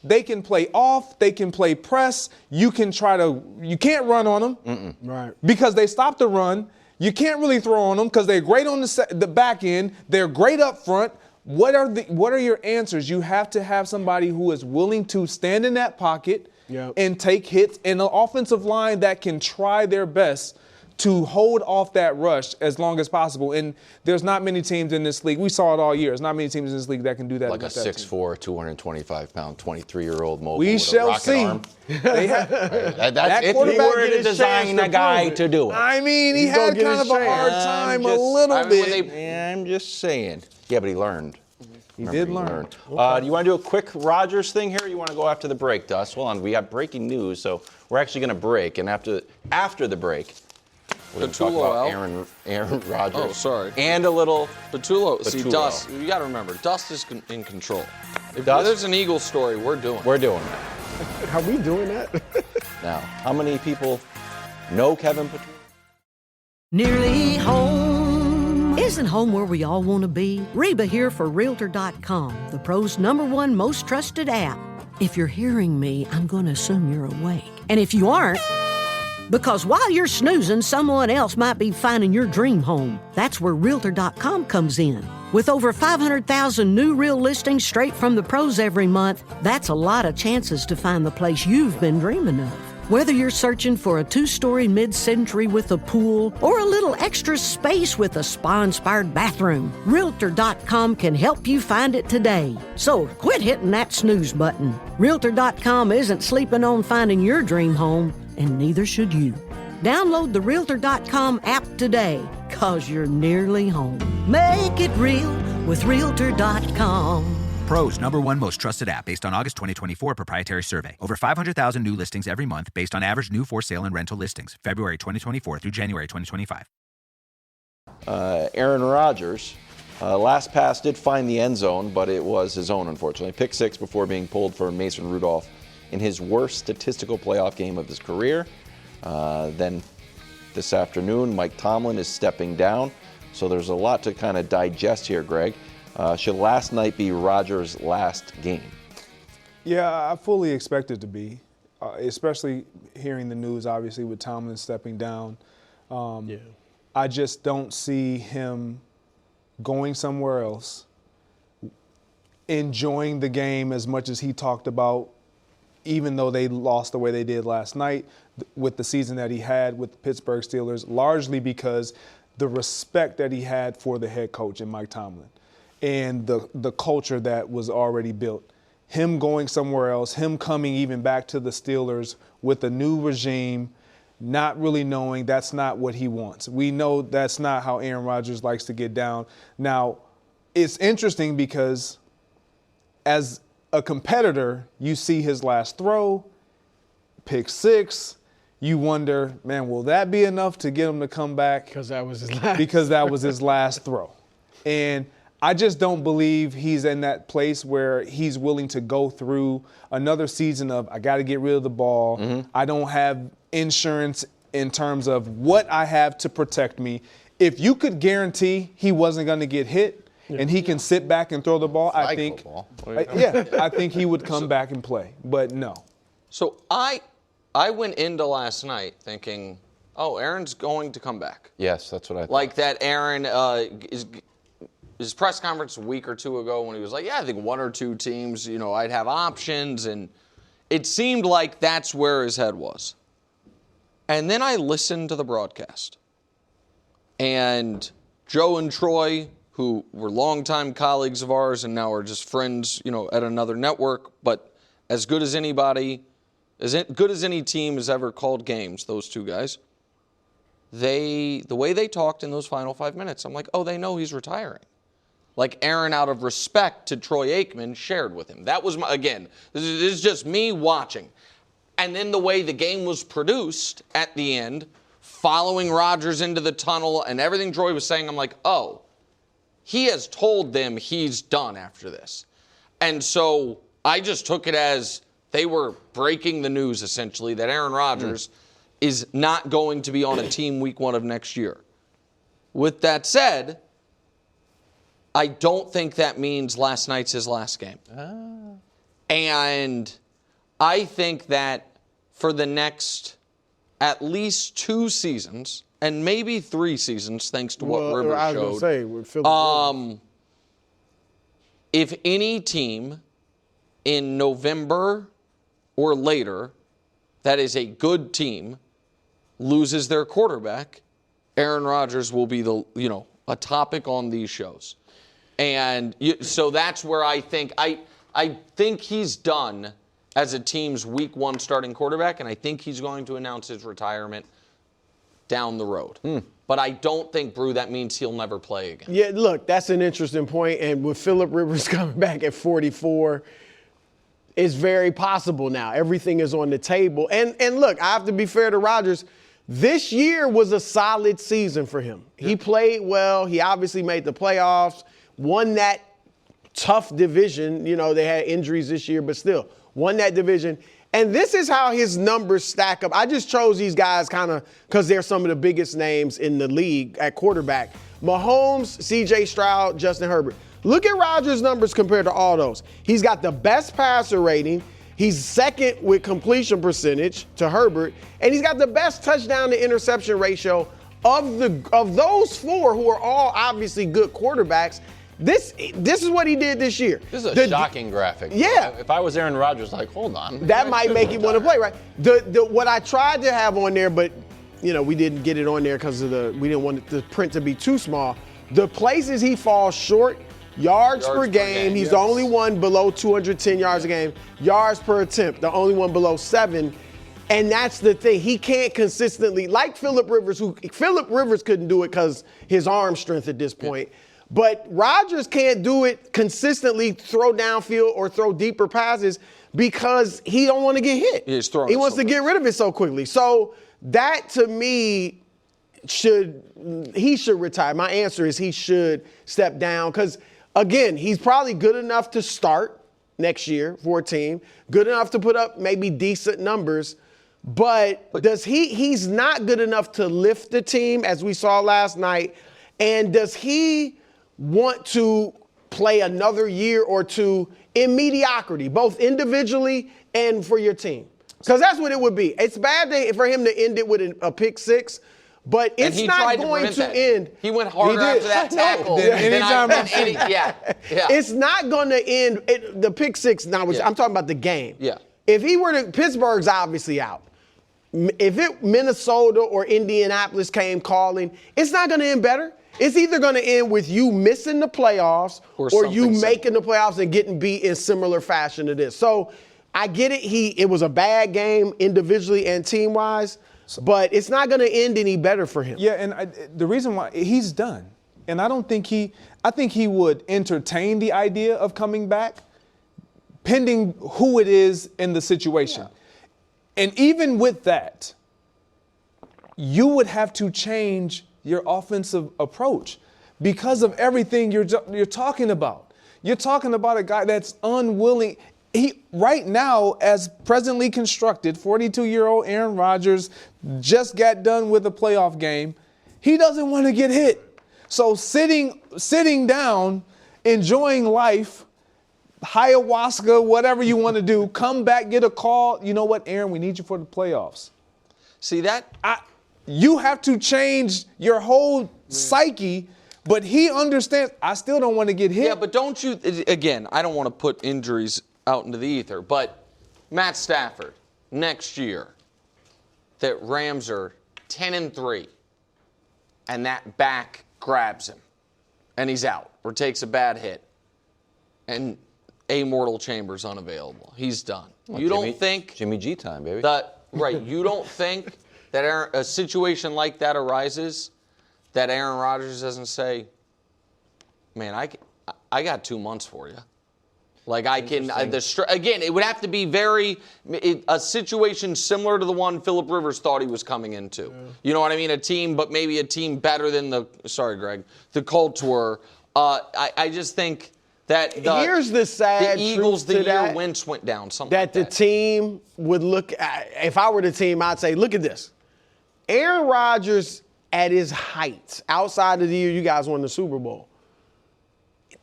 I: They can play off. They can play press. You can't run on them.
C: Right.
I: Because they stop the run. You can't really throw on them because they're great on the back end. They're great up front. What are your answers? You have to have somebody who is willing to stand in that pocket and take hits, and an offensive line that can try their best to hold off that rush as long as possible. And there's not many teams in this league. We saw it all year. There's not many teams in this league that can do that.
B: Like a 6'4", 225-pound, 23-year-old mobile
I: we
B: with
I: shall
B: a rocket
I: see.
B: arm.
G: That's if you were to design a guy to do it.
I: I mean, he had kind of a hard time a little bit.
B: I'm just saying. Yeah, but he learned.
I: He did learn.
B: Do you want to do a quick Rodgers thing here, or you want to go after the break, Dust? Hold on. We got breaking news, so we're actually going to break. And after the break, we're going to talk about Aaron Rodgers.
D: Oh, sorry.
B: And a little
D: Patullo. See, Dust, you got to remember, Dust is in control. If
B: Dust?
D: there's an Eagles story, we're doing it.
B: We're doing it.
C: Are we doing that?
B: Now, how many people know Kevin Patullo?
E: Nearly home. Isn't home where we all want to be? Reba here for Realtor.com, the pros' #1 most trusted app. If you're hearing me, I'm going to assume you're awake. And if you aren't, because while you're snoozing, someone else might be finding your dream home. That's where Realtor.com comes in. With over 500,000 new real listings straight from the pros every month, that's a lot of chances to find the place you've been dreaming of. Whether you're searching for a 2-story mid-century with a pool or a little extra space with a spa-inspired bathroom, Realtor.com can help you find it today. So quit hitting that snooze button. Realtor.com isn't sleeping on finding your dream home, and neither should you. Download the Realtor.com app today, 'cause you're nearly home. Make it real with Realtor.com.
F: Pros #1 most trusted app based on August 2024 proprietary survey. Over 500,000 new listings every month based on average new for sale and rental listings. February 2024 through January 2025.
B: Aaron Rodgers, last pass did find the end zone, but it was his own, unfortunately. Pick 6 before being pulled for Mason Rudolph in his worst statistical playoff game of his career. Then this afternoon, Mike Tomlin is stepping down. So there's a lot to kind of digest here, Greg. Should last night be Rodgers' last game?
I: Yeah, I fully expect it to be, especially hearing the news, obviously, with Tomlin stepping down. I just don't see him going somewhere else, enjoying the game as much as he talked about, even though they lost the way they did last night, with the season that he had with the Pittsburgh Steelers, largely because the respect that he had for the head coach and Mike Tomlin and the culture that was already built. Him going somewhere else, him coming even back to the Steelers with a new regime, not really knowing that's not what he wants. We know that's not how Aaron Rodgers likes to get down. Now, it's interesting because as a competitor, you see his last throw, pick 6. You wonder, man, will that be enough to get him to come back?
C: Because that was his last.
I: Because that was his last throw. And I just don't believe he's in that place where he's willing to go through another season of, I got to get rid of the ball. Mm-hmm. I don't have insurance in terms of what I have to protect me. If you could guarantee he wasn't going to get hit and he can sit back and throw the ball, I think he would come back and play. But no.
D: So I went into last night thinking, oh, Aaron's going to come back.
B: Yes, that's what I thought.
D: Like that Aaron, his press conference a week or two ago when he was like, yeah, I think one or two teams, I'd have options. And it seemed like that's where his head was. And then I listened to the broadcast. And Joe and Troy, who were longtime colleagues of ours and now are just friends, at another network, but as good as anybody, as good as any team has ever called games, those two guys, the way they talked in those final 5 minutes, I'm like, oh, they know he's retiring. Like Aaron, out of respect to Troy Aikman, shared with him. That was, again, this is just me watching. And then the way the game was produced at the end, following Rodgers into the tunnel and everything Troy was saying, I'm like, oh, he has told them he's done after this. And so I just took it as they were breaking the news, essentially, that Aaron Rodgers is not going to be on a team week 1 of next year. With that said, I don't think that means last night's his last game. And I think that for the next at least 2 seasons, and maybe 3 seasons, thanks to what Rivers
C: I was
D: showed.
C: Gonna say, with Philip
D: if any team in November or later that is a good team loses their quarterback, Aaron Rodgers will be a topic on these shows. And so that's where I think he's done as a team's week 1 starting quarterback, and I think he's going to announce his retirement down the road. But I don't think, Brew, that means he'll never play again.
C: Yeah, look, that's an interesting point. And with Philip Rivers coming back at 44, it's very possible now. Everything is on the table. And look, I have to be fair to Rodgers. This year was a solid season for him. Yeah. He played well. He obviously made the playoffs, won that tough division. They had injuries this year, but still won that division. And this is how his numbers stack up. I just chose these guys kind of because they're some of the biggest names in the league at quarterback. Mahomes, C.J. Stroud, Justin Herbert. Look at Rodgers' numbers compared to all those. He's got the best passer rating. He's second with completion percentage to Herbert. And he's got the best touchdown to interception ratio of those 4 who are all obviously good quarterbacks. This is what he did this year.
B: This is a shocking graphic.
C: Yeah.
B: If I was Aaron Rodgers, hold on.
C: That might make you want to play, right? What I tried to have on there, but we didn't get it on there because we didn't want the print to be too small. The places he falls short, yards per game. He's the only one below 210 yards a game. Yards per attempt, the only one below 7. And that's the thing. He can't consistently, like Philip Rivers, Philip Rivers couldn't do it because his arm strength at this point. Yeah. But Rodgers can't do it consistently, throw downfield or throw deeper passes because he don't want to get hit. He wants to get rid of it so quickly. So that, to me, he should retire. My answer is he should step down because, again, he's probably good enough to start next year for a team, good enough to put up maybe decent numbers. But he's not good enough to lift the team, as we saw last night. And does he want to play another year or 2 in mediocrity, both individually and for your team? Because that's what it would be. It's bad for him to end it with a pick 6, but it's not going to end.
D: He went harder after that tackle.
C: It's not going to end. The pick 6, now I'm talking about the game.
D: Yeah.
C: If he were to, Pittsburgh's obviously out. If Minnesota or Indianapolis came calling, it's not going to end better. It's either going to end with you missing the playoffs or you making the playoffs and getting beat in similar fashion to this. So I get it. It was a bad game individually and team-wise, but it's not going to end any better for him.
I: Yeah, and the reason why he's done, and I think he would entertain the idea of coming back, pending who it is in the situation. Yeah. And even with that, you would have to change your offensive approach because of everything you're talking about. You're talking about a guy that's unwilling. He right now, as presently constructed, 42-year-old Aaron Rodgers just got done with a playoff game. He doesn't want to get hit. So sitting down enjoying life, ayahuasca, whatever you want to do, come back, get a call. You know what, Aaron, we need you for the playoffs.
D: See that?
I: You have to change your whole psyche, but he understands. I still don't want to get hit.
D: Yeah, but don't you, again, I don't want to put injuries out into the ether, but Matt Stafford, next year, the Rams are 10-3, and that back grabs him, and he's out or takes a bad hit, and Mortal Chambers unavailable. He's done.
B: Well,
D: you don't think
B: Jimmy G time, baby.
D: Right. You don't think that a situation like that arises that Aaron Rodgers doesn't say, man, I got 2 months for you. Like I can, again, it would have to be a situation similar to the one Phillip Rivers thought he was coming into. Yeah. You know what I mean? A team, but maybe a team better than the Colts were. I just think that
C: here's the sad
D: the Eagles,
C: truth
D: the
C: to
D: year
C: that,
D: Wentz went down. Something
C: that
D: like
C: the team would look at, if I were the team, I'd say, look at this. Aaron Rodgers at his height, outside of the year you guys won the Super Bowl,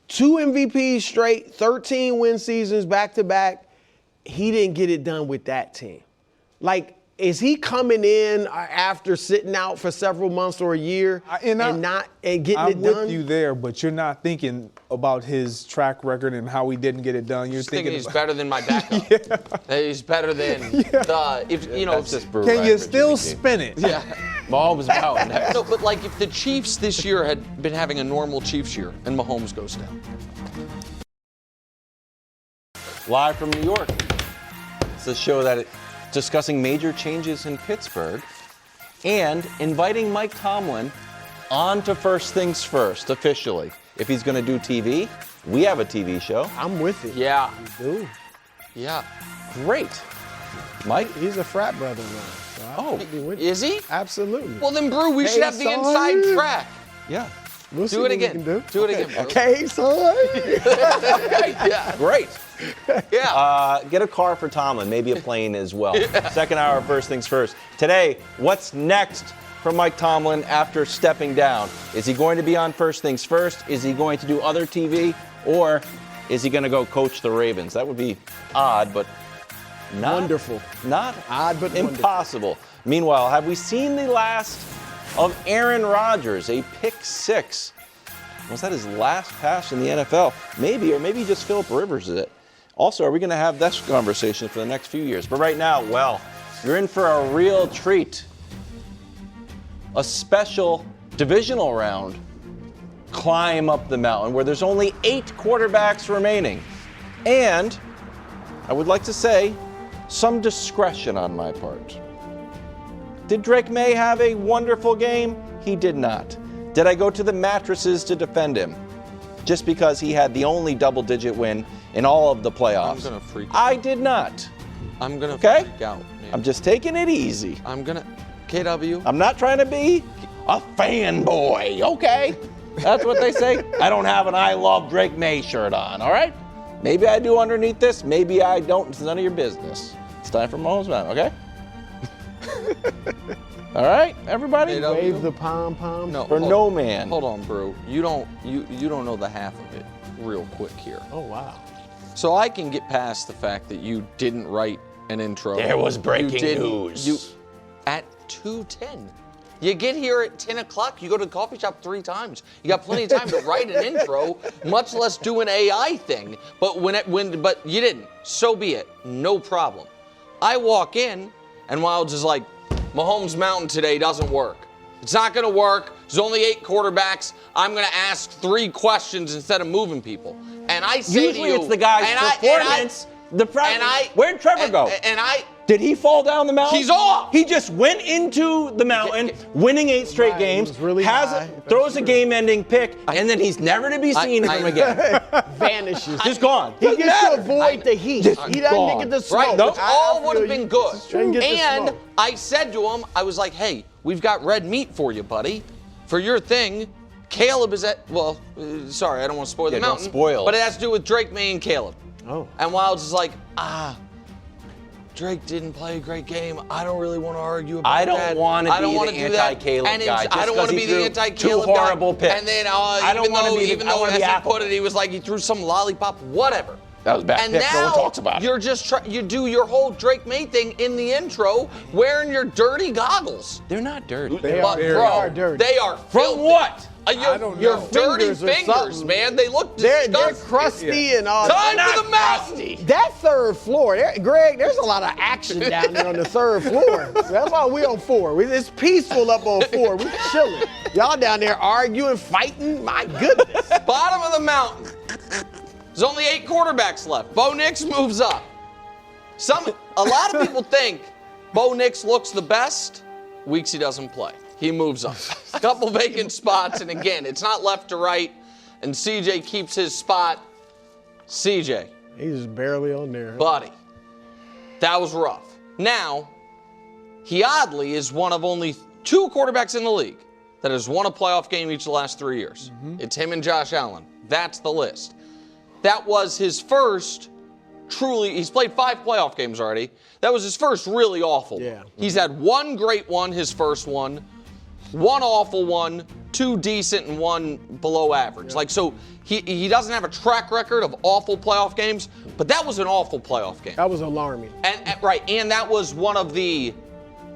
C: 2 MVPs straight, 13 win seasons back to back. He didn't get it done with that team. Like, is he coming in after sitting out for several months or a year and getting it done?
I: I'm with you there, but you're not thinking about his track record and how he didn't get it done. You're
D: thinking he's better than my backup. He's better than
I: Can you still spin it?
D: Yeah.
B: Mahomes Mountain.
D: No, but like if the Chiefs this year had been having a normal Chiefs year and Mahomes goes down.
B: Live from New York. It's a show that discussing major changes in Pittsburgh and inviting Mike Tomlin on to First Things First officially. If he's going to do TV, we have a TV show.
C: I'm with it.
D: Yeah.
C: You do.
D: Yeah.
B: Great. Mike?
C: He's a frat brother now. So
D: is he?
C: Absolutely.
D: Well, then, Brew, we should have the inside track.
B: Yeah.
C: We'll
D: do it again. Do it again, Brew.
C: Okay, son.
D: Yeah.
B: Great.
D: Yeah.
B: Get a car for Tomlin, maybe a plane as well. Second hour of First Things First. Today, what's next for Mike Tomlin after stepping down? Is he going to be on First Things First? Is he going to do other TV? Or is he going to go coach the Ravens? That would be odd, but not
C: wonderful.
B: Not
C: odd, but
B: impossible.
C: Wonderful.
B: Meanwhile, have we seen the last of Aaron Rodgers? A pick 6. Was that his last pass in the NFL? Maybe, or maybe just Phillip Rivers is it. Also, are we going to have this conversation for the next few years? But right now, well, you're in for a real treat. A special divisional round climb up the mountain where there's only 8 quarterbacks remaining. And I would like to say some discretion on my part. Did Drake May have a wonderful game? He did not. Did I go to the mattresses to defend him? Just because he had the only double-digit win in all of the playoffs.
D: I'm going to freak out.
B: I did not.
D: I'm going to freak out. Man.
B: I'm just taking it easy.
D: I'm going to... KW?
B: I'm not trying to be a fanboy, okay? That's what they say. I don't have an I Love Drake May shirt on, all right? Maybe I do underneath this. Maybe I don't. It's none of your business. It's time for Mahomes Mountain, okay? All right, everybody?
C: Wave the pom-pom.
D: No,
B: no man.
D: Hold on, bro. You don't know the half of it real quick here.
C: Oh, wow.
D: So I can get past the fact that you didn't write an intro.
B: There was breaking news.
D: At 2:10. You get here at 10 o'clock, you go to the coffee shop 3 times. You got plenty of time to write an intro, much less do an AI thing. But but you didn't. So be it. No problem. I walk in, and Wilds is like, Mahomes Mountain today doesn't work. It's not going to work. There's only 8 quarterbacks. I'm going to ask 3 questions instead of moving people. And I say
B: usually
D: to you,
B: it's the guy's performance. Where'd Trevor go? Did he fall down the mountain?
D: He's off.
B: He just went into the mountain, winning 8 straight games, throws a game-ending pick, and then he's never to be seen from again.
C: Vanishes.
B: Just gone.
C: He gets to avoid the heat. He doesn't get the smoke.
D: Right. Nope. All would have been good.
C: And
D: I said to him, I was like, hey, we've got red meat for you, buddy. For your thing, Caleb is at, sorry, I don't want to spoil the mountain.
B: Don't spoil.
D: But it has to do with Drake May and Caleb.
C: Oh.
D: And Wilds is like, Drake didn't play a great game. I don't really want to argue about that.
G: I don't want to be the anti-Caleb guy.
D: I don't want to be the anti-Caleb
G: guy. Two horrible picks.
D: And then even though as he put it, he was like, he threw some lollipop, whatever.
G: That was a bad pick. No one talks about it.
D: You're just you do your whole Drake May thing in the intro wearing your dirty goggles.
B: They're not dirty.
C: They are dirty.
D: They are
G: From
D: filthy.
G: what?
D: Your dirty fingers, man. They look disgusting.
C: They're crusty and all
D: Time to the mountain.
C: That third floor, Greg, there's a lot of action down there on the third floor. So that's why we on 4. It's peaceful up on 4. We chilling. Y'all down there arguing, fighting. My goodness.
D: Bottom of the mountain. There's only 8 quarterbacks left. Bo Nix moves up. A lot of people think Bo Nix looks the best weeks he doesn't play. He moves up. A couple vacant spots, and again, it's not left to right, and CJ keeps his spot. CJ.
C: He's just barely on there.
D: Buddy. That was rough. Now, he oddly is one of only 2 quarterbacks in the league that has won a playoff game each of the last 3 years. It's him and Josh Allen. That's the list. That was his first he's played 5 playoff games already. That was his first really awful one. He's had 1 great one, his first one, 1 awful one, 2 decent, and 1 below average. So he doesn't have a track record of awful playoff games, but that was an awful playoff game.
C: That was alarming.
D: And that was one of the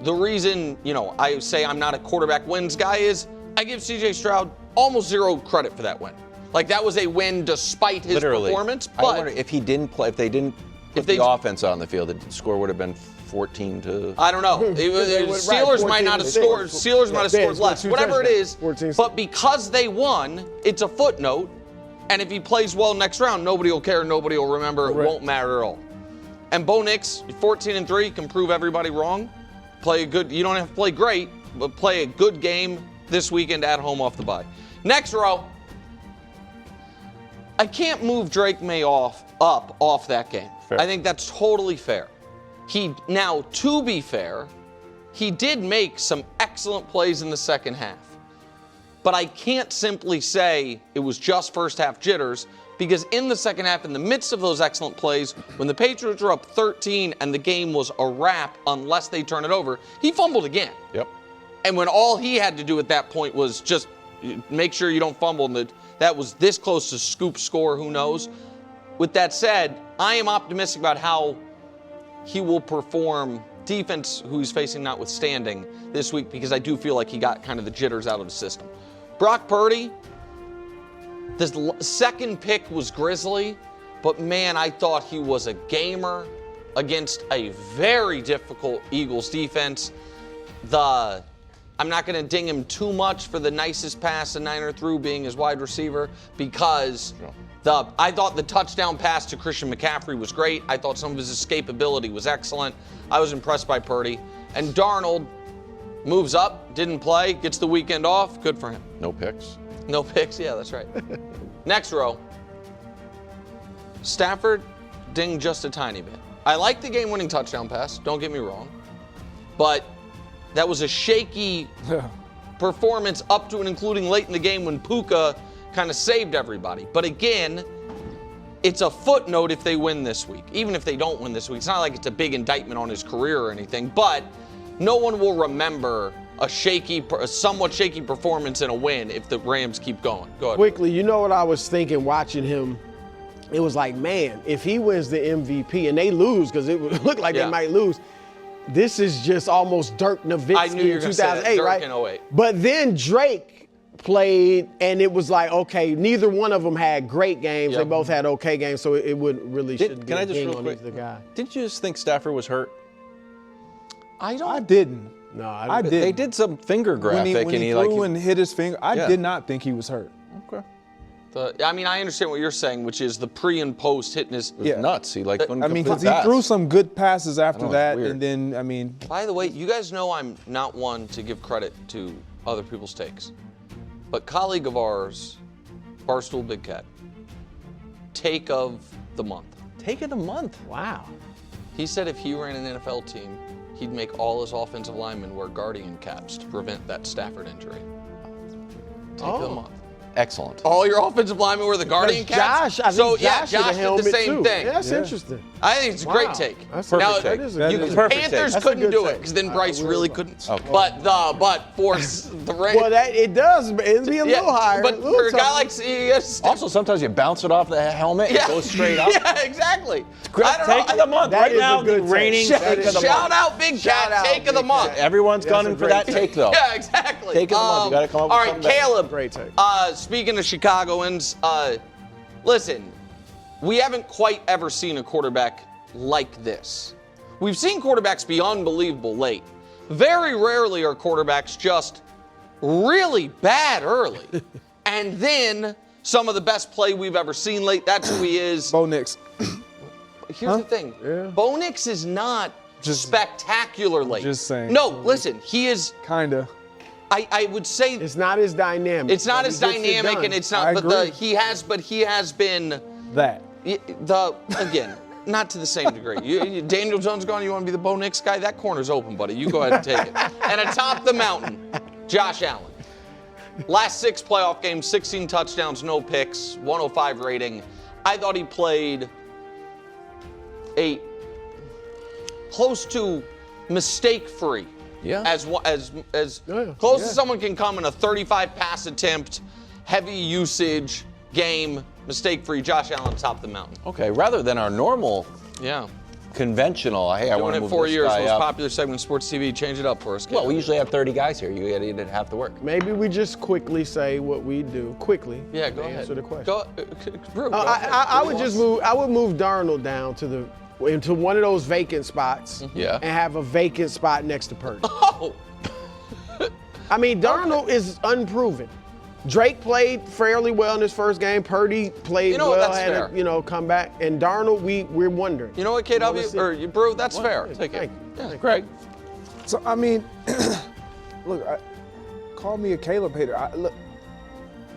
D: reason, I say I'm not a quarterback wins guy is I give CJ Stroud almost 0 credit for that win. That was a win despite his performance. But
B: I wonder if he didn't play, if they didn't put the offense on the field, the score would have been 14 to.
D: I don't know. Steelers might not have scored. Steelers might have scored less. Whatever it is. But because they won, it's a footnote. And if he plays well next round, nobody will care. Nobody will remember. It won't matter at all. And Bo Nix, 14-3, can prove everybody wrong. You don't have to play great, but play a good game this weekend at home off the bye. Next row. I can't move Drake May off that game.
B: Fair.
D: I think that's totally fair. Now, to be fair, he did make some excellent plays in the second half. But I can't simply say it was just first half jitters, because in the second half, in the midst of those excellent plays, when the Patriots were up 13 and the game was a wrap unless they turn it over, he fumbled again.
B: Yep.
D: And when all he had to do at that point was just make sure you don't fumble, and that was this close to scoop score, who knows. With that said, I am optimistic about how he will perform, defense who he's facing notwithstanding, this week, because I do feel like he got kind of the jitters out of the system. Brock Purdy, this second pick was grisly, but man, I thought he was a gamer against a very difficult Eagles defense. I'm not going to ding him too much for the nicest pass a Niner threw being his wide receiver, because I thought the touchdown pass to Christian McCaffrey was great. I thought some of his escapability was excellent. I was impressed by Purdy. And Darnold moves up, didn't play, gets the weekend off. Good for him.
B: No picks.
D: No picks? Yeah, that's right. Next row. Stafford dinged just a tiny bit. I like the game-winning touchdown pass, don't get me wrong. But that was a shaky performance up to and including late in the game when Puka kind of saved everybody. But again, it's a footnote if they win this week. Even if they don't win this week, it's not like it's a big indictment on his career or anything. But no one will remember a somewhat shaky performance in a win if the Rams keep going. Go ahead.
C: Quickly, you know what I was thinking watching him? It was like, man, if he wins the MVP and they lose, because it would look like they might lose, this is just almost Dirk Nowitzki in 2008,
D: Dirk
C: right?
D: in 08.
C: But then Drake played, and it was like, okay, neither one of them had great games. They both had okay games, so it shouldn't be
B: Can I just
C: a
B: real
C: on
B: quick?
C: either guy.
B: Didn't you just think Stafford was hurt?
I: I didn't.
C: No,
I: I didn't.
B: They did some finger graphic,
I: when he threw and hit his finger. I did not think he was hurt.
B: Okay.
D: I understand what you're saying, which is the pre and post hitting his.
B: It was nuts. He
I: because he threw some good passes after that, and then
D: By the way, you guys know I'm not one to give credit to other people's takes, but colleague of ours, Barstool Big Cat, take of the month.
B: Take of the month.
C: Wow.
D: He said if he ran an NFL team, he'd make all his offensive linemen wear guardian caps to prevent that Stafford injury. Take of the month.
B: Excellent.
D: All your offensive linemen wear the guardian caps?
C: Josh, I think Josh
D: did the same thing.
C: Yeah, that's interesting.
D: I think it's a great take.
C: That's
D: now,
B: take.
D: Panthers couldn't do it because then Bryce really couldn't. Okay. But for the Ravens.
C: Well, it does. It'd be a little higher.
D: But for a guy like
G: also, sometimes you bounce it off the helmet and it goes straight up.
D: Yeah, exactly.
G: Take of the month. Right now, the reigning take of the month.
D: Shout out Big Cat, take of the month.
B: Everyone's gunning for that take, though.
D: Yeah, exactly.
B: Take of the month. You got to come up with something.
D: All right, Caleb.
C: Great take.
D: Speaking of Chicagoans, listen, we haven't quite ever seen a quarterback like this. We've seen quarterbacks be unbelievable late. Very rarely are quarterbacks just really bad early. And then some of the best play we've ever seen late, that's who he is.
I: Bo Nix.
D: Here's the thing.
I: Yeah.
D: Bo Nix is not spectacular late.
I: Just saying.
D: No, listen, he is.
I: Kinda.
D: I would say
C: it's not as dynamic.
D: It's not as dynamic, and it's not. He has been
I: that.
D: Again, not to the same degree. Daniel Jones gone. You want to be the Bo Nix guy? That corner's open, buddy. You go ahead and take it. And atop the mountain, Josh Allen. Last 6 playoff games, 16 touchdowns, no picks, 105 rating. I thought he played a close to mistake-free.
B: Yeah.
D: As close as someone can come in a 35 pass attempt, heavy usage game, mistake-free. Josh Allen top the mountain.
B: Okay, rather than our normal, conventional. Hey, I want to move
D: 4
B: this
D: years,
B: guy
D: most
B: up.
D: popular segment in sports TV. Change it up for us.
B: Well, we usually have 30 guys here. You did half the work.
C: Maybe we just quickly say what we do. Quickly.
D: Yeah, go ahead.
C: Answer the question.
D: Go
C: I would just move. I would move Darnold down into one of those vacant spots.
B: Yeah.
C: And have a vacant spot next to Purdy.
D: Oh.
C: I mean, Darnold is unproven. Drake played fairly well in his first game. Purdy played well,
D: that's
C: had
D: fair.
C: a come back. And Darnold, we're wondering.
D: You know what, KW or Brew? That's fair. Take it.
C: Yeah,
B: Greg.
I: So I mean, look, call me a Caleb hater.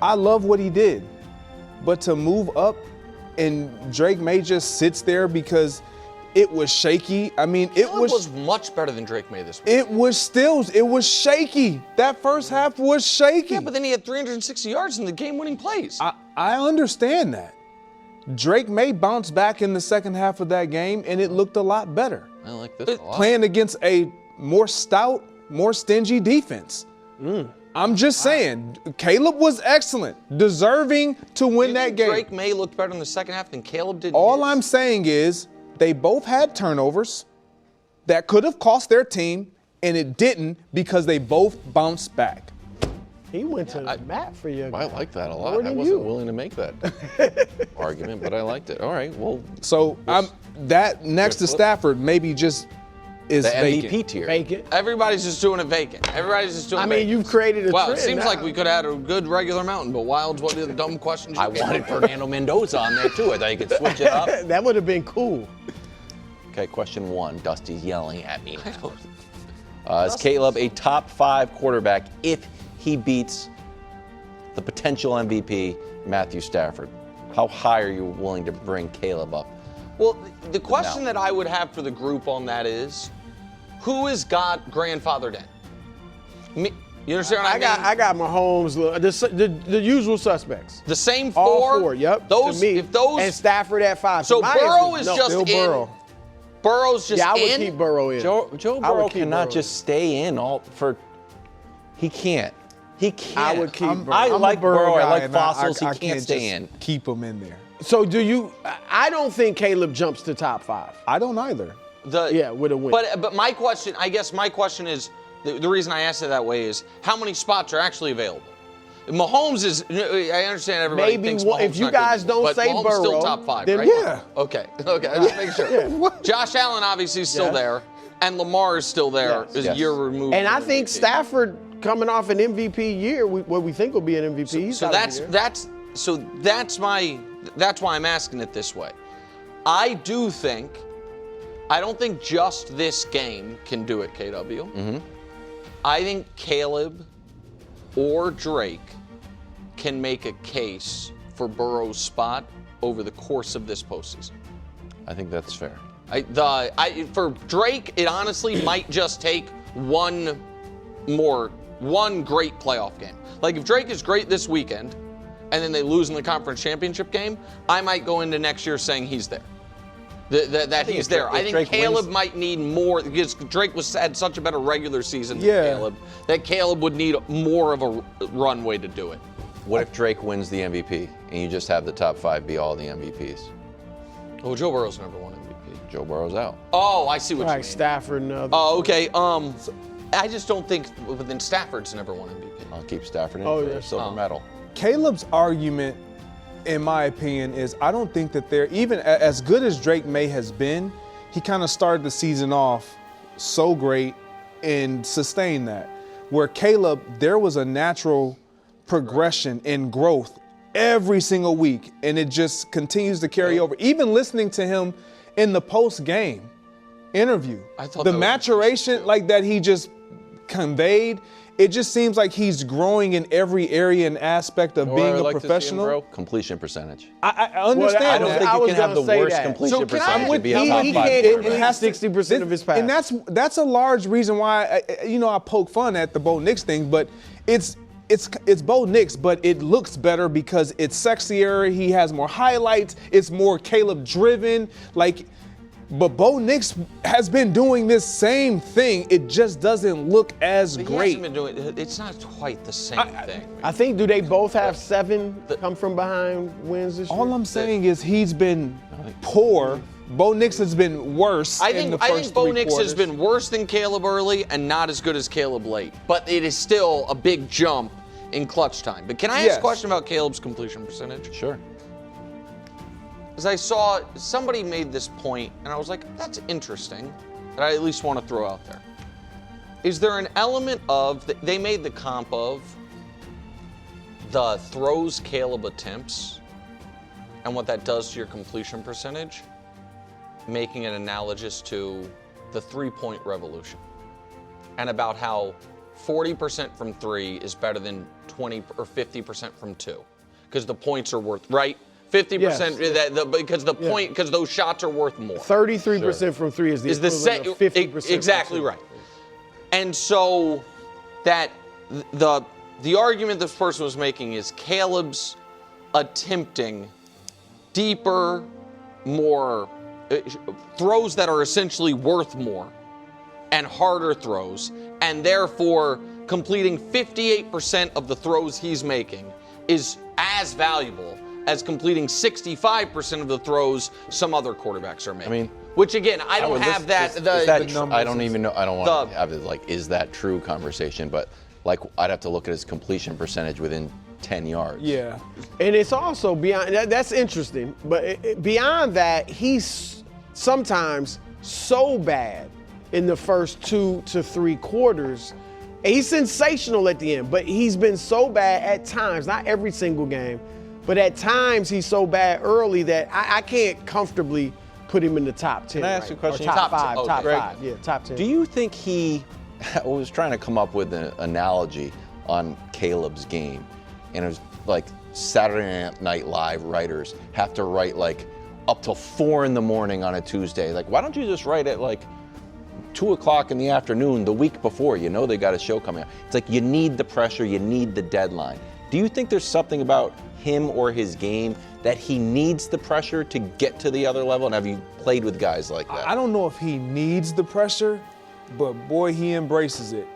I: I love what he did, but to move up and Drake May just sits there because it was shaky. I mean, it
D: was much better than Drake May this week.
I: It was shaky. That first half was shaky.
D: Yeah, but then he had 360 yards in the game-winning plays.
I: I understand that. Drake May bounced back in the second half of that game, and it looked a lot better.
B: I like this a lot.
I: Playing against a more stout, more stingy defense. I'm just saying, Caleb was excellent, deserving to win that game.
D: Drake May looked better in the second half than Caleb did.
I: All I'm saying is they both had turnovers that could have cost their team, and it didn't because they both bounced back.
C: He went to the mat for you.
B: I like that a lot. I wasn't willing to make that argument, but I liked it. All right, well.
I: So that next to Stafford maybe just is
B: the
I: vacant.
B: MVP tier.
C: Vacant.
D: Everybody's just doing it vacant. Everybody's just doing it vacant.
C: You've created a
D: Well,
C: trend
D: it seems
C: now.
D: like we could have had a good regular mountain, but Wild's one of the dumb questions.
B: I wanted Fernando Mendoza on there, too. I thought you could switch it up.
C: That would have been cool.
B: Okay, question 1. Dusty's yelling at me. Is Caleb a top 5 quarterback if he beats the potential MVP, Matthew Stafford? How high are you willing to bring Caleb up?
D: Well, the question that I would have for the group on that is, who has got grandfathered in? You understand what I mean?
C: I got Mahomes, the usual suspects.
D: The same
C: All
D: four?
C: four, yep.
D: Those,
C: to me,
D: if those,
C: and Stafford at 5.
D: So Burrow is
C: no.
D: just
I: Bill
D: in.
I: Burrow.
D: Burrow's just
C: I would
D: in.
C: keep Burrow in.
B: Joe Burrow cannot
C: Burrow
B: just stay in he can't. He can't.
C: I would keep Burrow.
B: I like Burrow. I like
I: and
B: fossils.
I: I
B: He can't stay in.
I: Keep him in there.
C: So I don't think Caleb jumps to top 5.
I: I don't either.
C: With a win.
D: But my question, is, the reason I asked it that way is, how many spots are actually available? Mahomes is, I understand everybody thinks Mahomes
C: if you
D: not
C: guys
D: good,
C: don't
D: but
C: say
D: Mahomes
C: Burrow,
D: still top 5,
C: then
D: right?
I: yeah.
D: Okay, just make sure. Josh Allen obviously is still there, and Lamar is still there, is a year removed.
C: And I
D: from
C: think
D: MVP.
C: Stafford coming off an MVP year, what we think will be an MVP.
D: That's why I'm asking it this way. I don't think just this game can do it, KW.
B: Mm-hmm.
D: I think Caleb or Drake can make a case for Burrow's spot over the course of this postseason.
B: I think that's fair.
D: For Drake, it honestly might just take one great playoff game. Like if Drake is great this weekend, and then they lose in the conference championship game, I might go into next year saying he's there. that he's there. I think Caleb might need more because Drake had such a better regular season than Caleb that Caleb would need more of a runway to do it.
B: What if Drake wins the MVP and you just have the top 5 be all the MVPs?
D: Oh, Joe Burrow's never won MVP.
B: Joe Burrow's out.
D: Oh, I see what you mean.
C: Stafford and others.
D: Oh, okay. I just don't think within Stafford's never won MVP.
B: I'll keep Stafford in for a silver medal.
I: Caleb's argument, in my opinion, is I don't think that they're even as good as Drake May has been. He kind of started the season off so great and sustained that. Where Caleb, there was a natural progression in growth every single week, and it just continues to carry over. Even listening to him in the post-game interview, the maturation like that he just conveyed, it just seems like he's growing in every area and aspect of being a professional.
B: Completion percentage.
I: I understand.
B: I don't think you can have the worst completion percentage to be a top 5 quarterback.
C: It has 60% of his passes.
I: And that's a large reason why I poke fun at the Bo Nix thing, but it's Bo Nix, but it looks better because it's sexier. He has more highlights. It's more Caleb driven. But Bo Nix has been doing this same thing. It just doesn't look as great.
D: He hasn't been doing it. It's not quite the same thing.
C: I think, do they both have 7 come from behind wins this year?
I: All I'm saying is he's been poor. Bo Nix has been worse.
D: I think Bo Nix has been worse than Caleb early and not as good as Caleb late. But it is still a big jump in clutch time. But can I ask a question about Caleb's completion percentage?
B: Sure.
D: Because I saw somebody made this point, and I was like, that's interesting, that I at least want to throw out there. Is there an element of, they made the comp of the throws Caleb attempts and what that does to your completion percentage, making it analogous to the three-point revolution, and about how 40% from 3 is better than 20 or 50% from 2, because the points are worth, right? 50% because those shots are worth more.
C: 33% from 3 is the equivalent of 50%.
D: Exactly right. And so that the argument this person was making is Caleb's attempting deeper, more throws that are essentially worth more and harder throws, and therefore completing 58% of the throws he's making is as valuable as completing 65% of the throws some other quarterbacks are making. I mean, which again, I don't have that.
B: I don't even know. I don't want to have it is that true conversation, but I'd have to look at his completion percentage within 10 yards.
I: Yeah.
C: And it's also beyond that's interesting, but beyond that, he's sometimes so bad in the first 2 to 3 quarters. He's sensational at the end, but he's been so bad at times, not every single game, but at times he's so bad early that I can't comfortably put him in the top 10.
B: Can I ask you a question?
C: Top 5. Yeah, top 10.
B: Do you think I was trying to come up with an analogy on Caleb's game, and it was like Saturday Night Live writers have to write up till 4 in the morning on a Tuesday. Why don't you just write at 2 o'clock in the afternoon the week before? They got a show coming out. It's you need the pressure, you need the deadline. Do you think there's something about him or his game that he needs the pressure to get to the other level? And have you played with guys like that?
I: I don't know if he needs the pressure, but boy, he embraces it.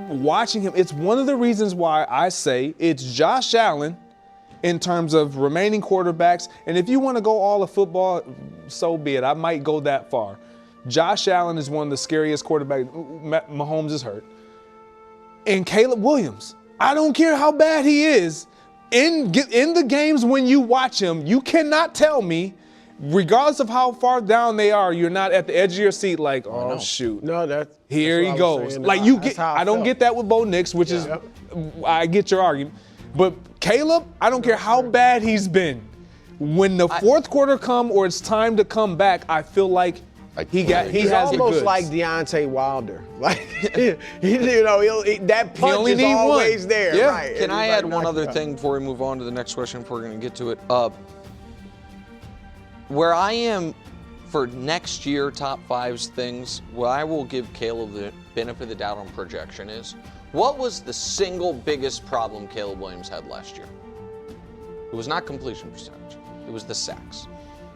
I: Watching him, it's one of the reasons why I say it's Josh Allen in terms of remaining quarterbacks. And if you want to go all of football, so be it. I might go that far. Josh Allen is one of the scariest quarterbacks. Mahomes is hurt. And Caleb Williams, I don't care how bad he is, in the games when you watch him, you cannot tell me, regardless of how far down they are, you're not at the edge of your seat shoot.
C: No,
I: here he goes. I don't get that with Bo Nix, which is, I get your argument. But Caleb, I don't care how bad he's been. When the fourth quarter come or it's time to come back, I feel like he's
C: almost like Deontay Wilder. That punch is always there.
I: Yeah.
C: Right.
D: Can I add one other thing before we move on to the next question, if we're going to get to it? Where I am for next year top 5s things, where I will give Caleb the benefit of the doubt on projection is, what was the single biggest problem Caleb Williams had last year? It was not completion percentage. It was the sacks.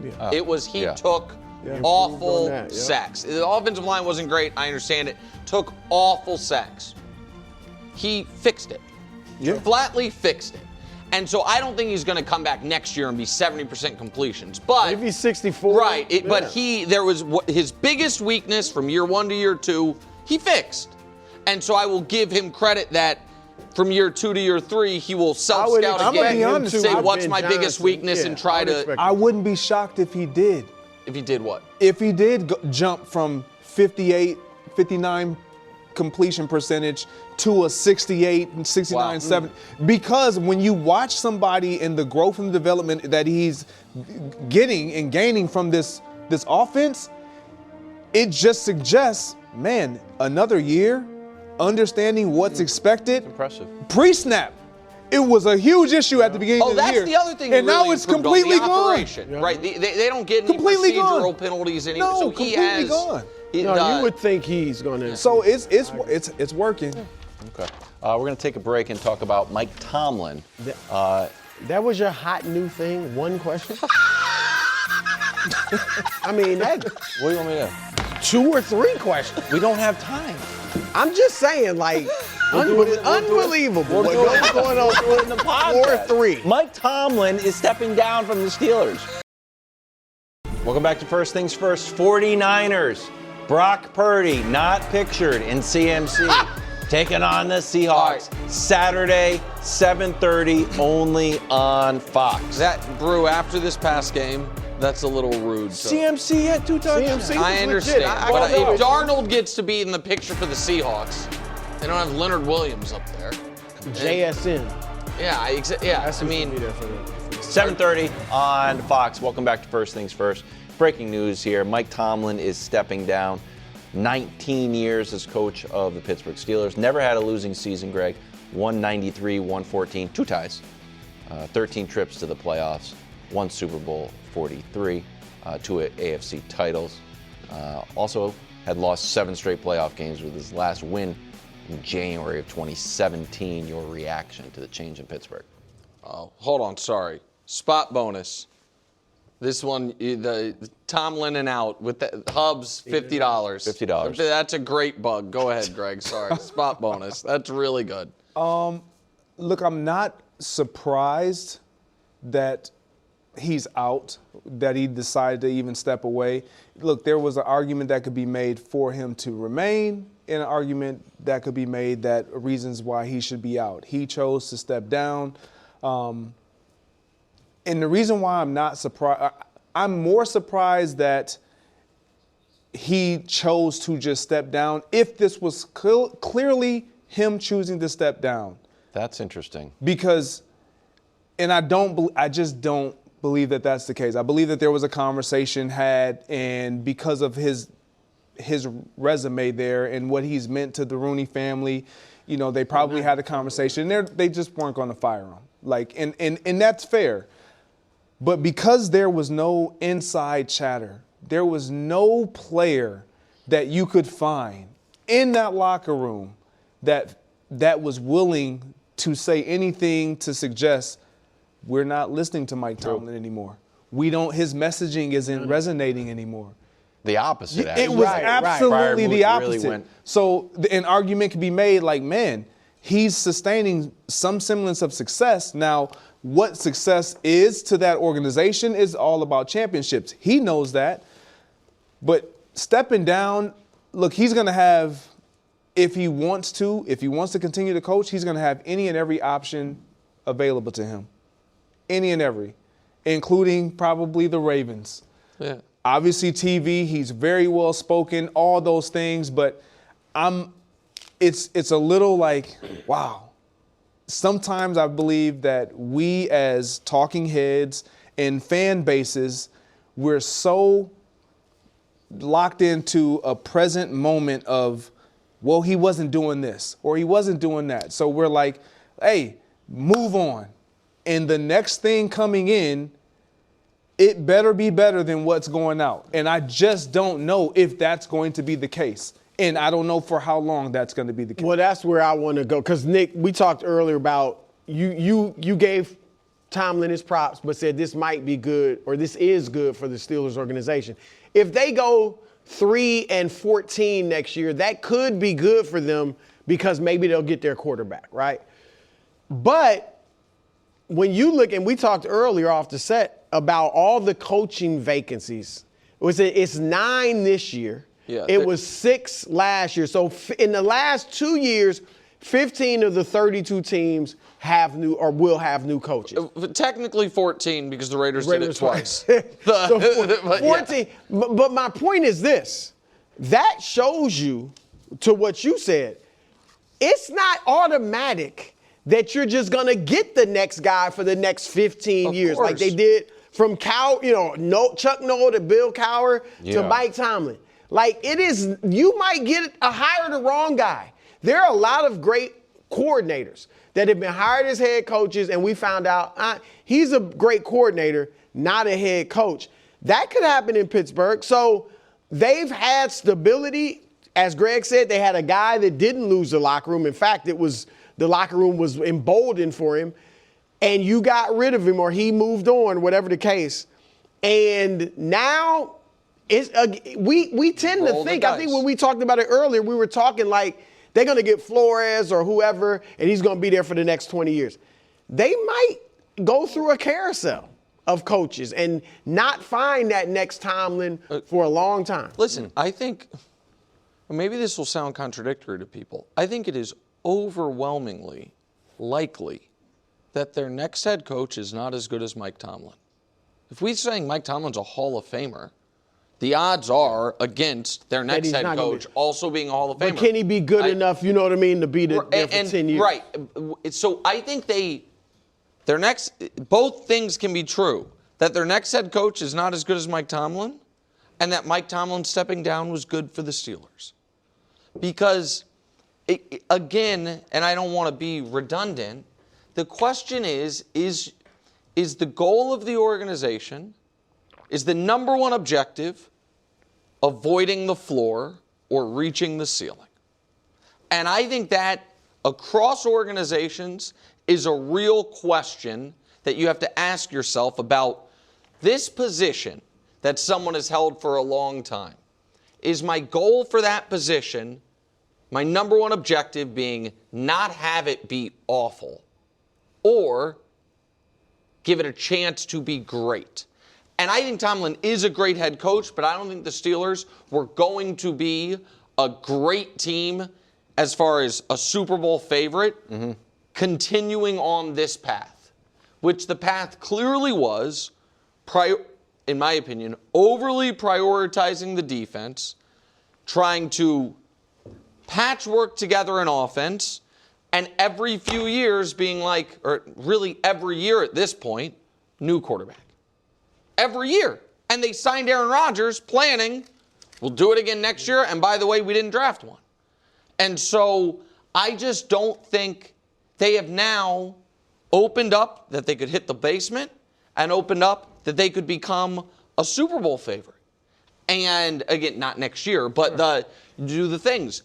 D: Yeah. It was he took Awful sacks. The offensive line wasn't great. I understand it. Took awful sacks. He fixed it. Flatly fixed it. And so I don't think he's going to come back next year and be 70% completions. But
C: if he's 64,
D: right? But there was his biggest weakness from year 1 to year 2. He fixed, and so I will give him credit that from year 2 to year 3 he will self-scout again and say what's my biggest weakness and try to.
I: I wouldn't be shocked if he did.
D: If he did what?
I: If he did jump from 58, 59 completion percentage to a 68 and 69, 70. Because when you watch somebody in the growth and development that he's getting and gaining from this offense, it just suggests, man, another year, understanding what's expected.
B: Impressive.
I: Pre-snap. It was a huge issue at the beginning of the year.
D: Oh, that's the other thing.
I: And
D: really
I: now it's completely gone.
D: Right. They don't get any
I: completely
D: procedural penalties anymore.
I: No,
D: so
I: completely gone.
C: You would think he's going to.
I: So it's working.
B: Okay. We're going to take a break and talk about Mike Tomlin.
C: That was your hot new thing? One question? I mean,
B: what do you want me to do?
C: 2 or 3 questions.
B: We don't have time.
C: I'm just saying, like, unbelievable. What's going on
B: in the podcast?
C: 4 or 3.
B: Mike Tomlin is stepping down from the Steelers. Welcome back to First Things First. 49ers. Brock Purdy, not pictured in CMC. Taking on the Seahawks. Saturday, 7:30, only on Fox.
D: That Brew after this past game. That's a little rude. So.
B: CMC had 2 touchdowns.
D: I understand. But if Darnold gets to be in the picture for the Seahawks, they don't have Leonard Williams up there.
C: JSN.
D: Yeah, I mean,
B: 7:30 on Fox. Welcome back to First Things First. Breaking news here. Mike Tomlin is stepping down. 19 years as coach of the Pittsburgh Steelers. Never had a losing season, Greg. 193, 114, 2 ties. 13 trips to the playoffs. 1 Super Bowl 43. 2 AFC titles. Also had lost 7 straight playoff games with his last win in January of 2017. Your reaction to the change in Pittsburgh?
D: Oh, hold on. Sorry. Spot bonus. This one, the Tomlin and out with the Hubs, $50.
B: $50.
D: That's a great bug. Go ahead, Greg. Sorry. Spot bonus. That's really good.
I: Look, I'm not surprised that he's out, that he decided to even step away. Look, there was an argument that could be made for him to remain and an argument that could be made that reasons why he should be out. He chose to step down. And the reason why I'm not surprised, I'm more surprised that he chose to just step down if this was clearly him choosing to step down.
B: That's interesting.
I: Because, and I just don't believe that that's the case. I believe that there was a conversation had, and because of his resume there and what he's meant to the Rooney family, you know, they probably had a conversation. They just weren't going to fire him. Like, and that's fair. But because there was no inside chatter, there was no player that you could find in that locker room that was willing to say anything to suggest we're not listening to Mike Tomlin anymore. His messaging isn't resonating anymore.
B: The opposite, actually.
I: It was absolutely the opposite.
B: Really
I: so an argument could be made like, man, he's sustaining some semblance of success. Now, what success is to that organization is all about championships. He knows that. But stepping down, look, he's going to have, if he wants to continue to coach, he's going to have any and every option available to him. Any and every, including probably the Ravens.
D: Yeah.
I: Obviously, TV, he's very well spoken, all those things, but it's a little like, wow. Sometimes I believe that we as talking heads and fan bases, we're so locked into a present moment of, well, he wasn't doing this or he wasn't doing that. So we're like, hey, move on. And the next thing coming in, it better be better than what's going out. And I just don't know if that's going to be the case. And I don't know for how long that's going to be the case.
C: Well, that's where I want to go. Because, Nick, we talked earlier about you gave Tomlin his props but said this might be good or this is good for the Steelers organization. if they go 3-14 next year, that could be good for them because maybe they'll get their quarterback, right? But when you look, and we talked earlier off the set about all the coaching vacancies, it's 9 this year.
D: Yeah,
C: it was 6 last year. So in the last 2 years, 15 of the 32 teams have new or will have new coaches.
D: Technically 14 because the Raiders did it twice.
C: So 14. Yeah. But my point is this. That shows you, to what you said, it's not automatic that you're just going to get the next guy for the next 15 years like they did from Chuck Noll to Bill Cowher to Mike Tomlin. Like, it is, you might hire the wrong guy. There are a lot of great coordinators that have been hired as head coaches, and we found out he's a great coordinator, not a head coach. That could happen in Pittsburgh. So they've had stability. As Greg said, they had a guy that didn't lose the locker room. In fact, the locker room was emboldened for him, and you got rid of him or he moved on, whatever the case. And now we tend to think, I think when we talked about it earlier, we were talking like they're going to get Flores or whoever, and he's going to be there for the next 20 years. They might go through a carousel of coaches and not find that next Tomlin for a long time.
D: Listen, I think, maybe this will sound contradictory to people, I think it is overwhelmingly likely that their next head coach is not as good as Mike Tomlin. If we're saying Mike Tomlin's a Hall of Famer, the odds are against their next head coach also being a Hall of Famer.
C: But can he be good enough, you know what I mean, to be there for 10 years?
D: Right. So I think both things can be true. That their next head coach is not as good as Mike Tomlin, and that Mike Tomlin stepping down was good for the Steelers. Because, again, and I don't want to be redundant, the question is the goal of the organization, is the number one objective avoiding the floor or reaching the ceiling? And I think that across organizations is a real question that you have to ask yourself about this position that someone has held for a long time. Is my goal for that position, my number one objective being not have it be awful or give it a chance to be great? And I think Tomlin is a great head coach, but I don't think the Steelers were going to be a great team as far as a Super Bowl favorite continuing on this path, which the path clearly was, in my opinion, overly prioritizing the defense, trying to patchwork together an offense, and every few years being like, or really every year at this point, new quarterback. Every year. And they signed Aaron Rodgers planning, we'll do it again next year, and by the way, we didn't draft one. And so I just don't think they have now opened up that they could hit the basement and opened up that they could become a Super Bowl favorite. And again, not next year, but do the things.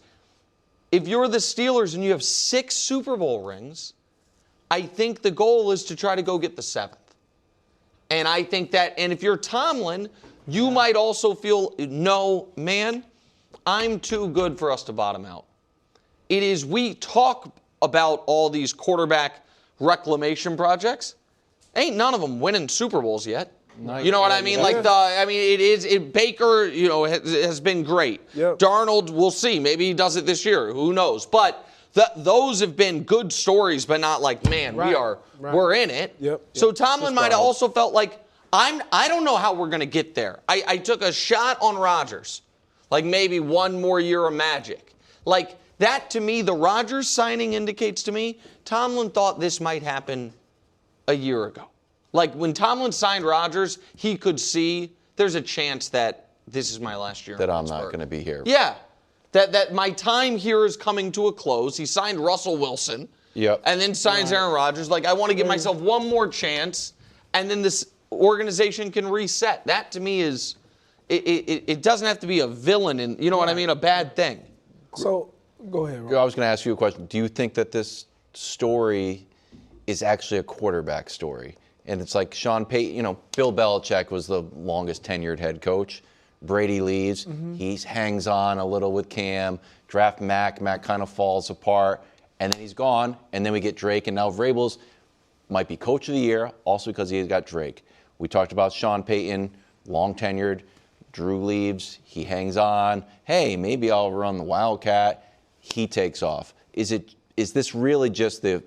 D: If you're the Steelers and you have 6 Super Bowl rings, I think the goal is to try to go get the 7th. And I think that, and if you're Tomlin, you might also feel, no, man, I'm too good for us to bottom out. It is, we talk about all these quarterback reclamation projects. Ain't none of them winning Super Bowls yet. You know what I mean? Baker, has been great. Yep. Darnold, we'll see. Maybe he does it this year. Who knows? But those have been good stories, but not like, man, we're in it. Yep. So Tomlin might have also felt like, I don't know how we're going to get there. I took a shot on Rodgers, like maybe one more year of magic. Like that to me, the Rodgers signing indicates to me, Tomlin thought this might happen a year ago. Like when Tomlin signed Rodgers, he could see there's a chance that this is my last year.
B: That I'm not going to be here.
D: Yeah. That my time here is coming to a close. He signed Russell Wilson.
B: Yep.
D: And then signs Aaron Rodgers. Like, I want to give myself one more chance, and then this organization can reset. That, to me, is it doesn't have to be a villain and, you know what I mean, a bad thing.
I: So, go ahead, Rob.
B: I was going to ask you a question. Do you think that this story is actually a quarterback story? And it's like Sean Payton, Bill Belichick was the longest tenured head coach, Brady leaves. He hangs on a little with Cam. Draft Mac. Mac kind of falls apart. And then he's gone. And then we get Drake. And now Vrabel's might be coach of the year, also because he's got Drake. We talked about Sean Payton, long tenured. Drew leaves. He hangs on. Hey, maybe I'll run the Wildcat. He takes off. Is this really just the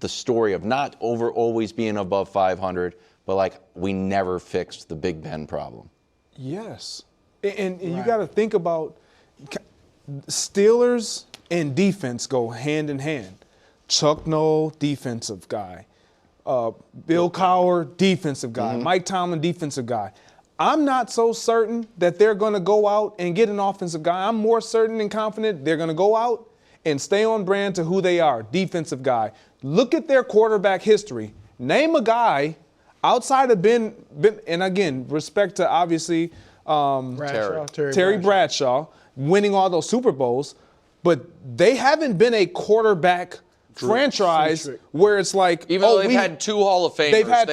B: story of not always being above 500, but like we never fixed the Big Ben problem?
I: Yes. And you got to think about Steelers and defense go hand in hand. Chuck Noll, defensive guy. Bill Cowher, defensive guy. Mike Tomlin, defensive guy. I'm not so certain that they're going to go out and get an offensive guy. I'm more certain and confident they're going to go out and stay on brand to who they are, defensive guy. Look at their quarterback history. Name a guy outside of Ben and again, respect to obviously Terry Bradshaw winning all those Super Bowls, but they haven't been a quarterback franchise where it's like,
D: even though they've had 2 Hall of Famers.
I: They've had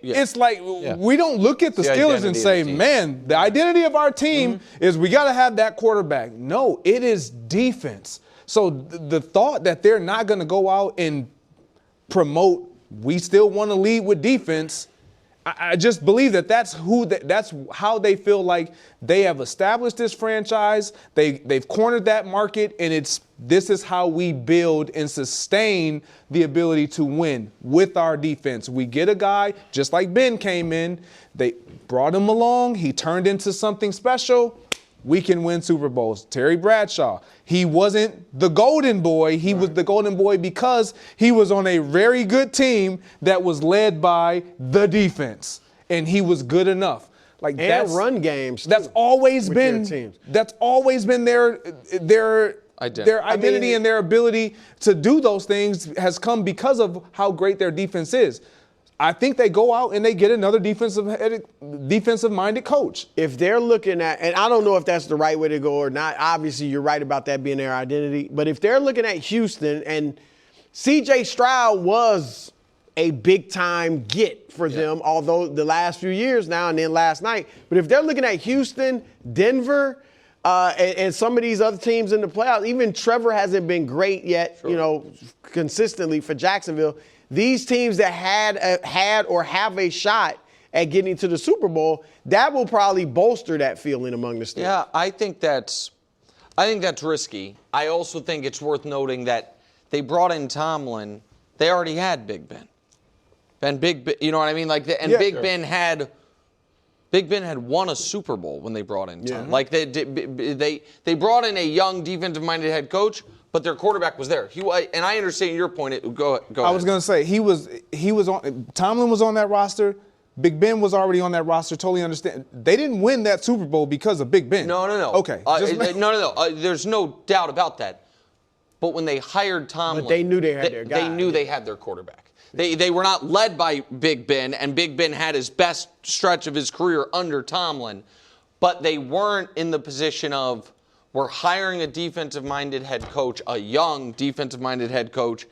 I: It's like we don't look at the Steelers and say, man, the identity of our team is we got to have that quarterback. No, it is defense. So the thought that they're not going to go out and promote, we still want to lead with defense, I just believe that's how they feel like they have established this franchise. They've cornered that market, and this is how we build and sustain the ability to win with our defense. We get a guy just like Ben came in. They brought him along. He turned into something special. We can win Super Bowls. Terry Bradshaw, he wasn't the golden boy. He was the golden boy because he was on a very good team that was led by the defense, and he was good enough. Like
C: and run games.
I: That's always been their identity and their ability to do those things has come because of how great their defense is. I think they go out and they get another defensive-minded coach.
C: If they're looking at, and I don't know if that's the right way to go or not. Obviously, you're right about that being their identity. But if they're looking at Houston, and C.J. Stroud was a big-time get for them, although the last few years now and then last night. But if they're looking at Houston, Denver, and some of these other teams in the playoffs, even Trevor hasn't been great yet, consistently for Jacksonville. These teams that had or have a shot at getting to the Super Bowl, that will probably bolster that feeling among the Steelers.
D: Yeah, I think that's risky. I also think it's worth noting that they brought in Tomlin. They already had Big Ben. Big Ben, you know what I mean? Ben had won a Super Bowl when they brought in Tomlin. Like they brought in a young defensive-minded head coach. But their quarterback was there. And I understand your point. Go ahead.
I: I was going to say he was on. Tomlin was on that roster. Big Ben was already on that roster. Totally understand. They didn't win that Super Bowl because of Big Ben.
D: No.
I: Okay.
D: No. There's no doubt about that. But when they hired Tomlin,
C: but they knew they had their guy.
D: They knew they had their quarterback. They were not led by Big Ben, and Big Ben had his best stretch of his career under Tomlin. But they weren't in the position of, we're hiring a defensive-minded head coach, a young defensive-minded head coach,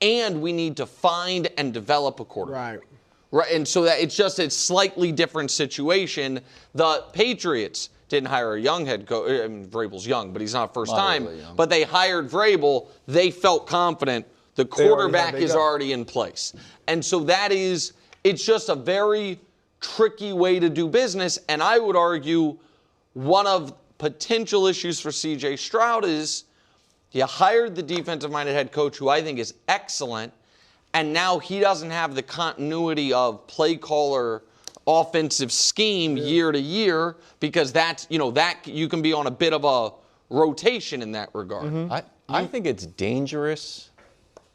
D: and we need to find and develop a quarterback. Right. And so that it's just a slightly different situation. The Patriots didn't hire a young head coach. I mean, Vrabel's young, but he's not first time. But they hired Vrabel. They felt confident. The quarterback is already in place. And so it's just a very tricky way to do business. And I would argue one of potential issues for C.J. Stroud is you hired the defensive-minded head coach, who I think is excellent, and now he doesn't have the continuity of play caller offensive scheme year to year, because that you can be on a bit of a rotation in that regard.
B: I think it's dangerous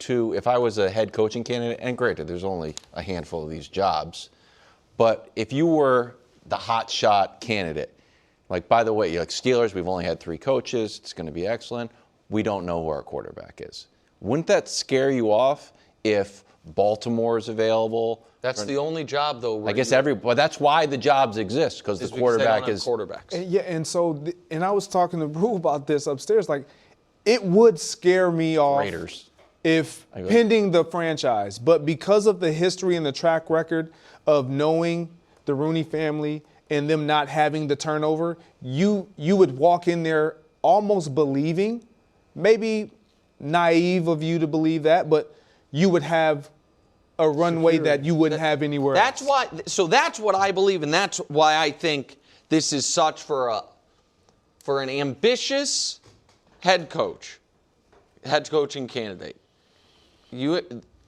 B: if I was a head coaching candidate, and granted, there's only a handful of these jobs, but if you were the hot shot candidate, like, by the way, like Steelers, we've only had 3 coaches. It's going to be excellent. We don't know who our quarterback is. Wouldn't that scare you off if Baltimore is available?
D: That's the only job, though.
B: I guess but that's why the jobs exist, because the quarterback is
D: quarterbacks.
I: And I was talking to Brew about this upstairs. Like, it would scare me off
B: Raiders
I: if pending the franchise, but because of the history and the track record of knowing the Rooney family and them not having the turnover, you would walk in there almost believing, maybe naive of you to believe that, but you would have a runway that you wouldn't have anywhere else.
D: That's what I believe, and that's why I think this is such for an ambitious head coaching candidate. You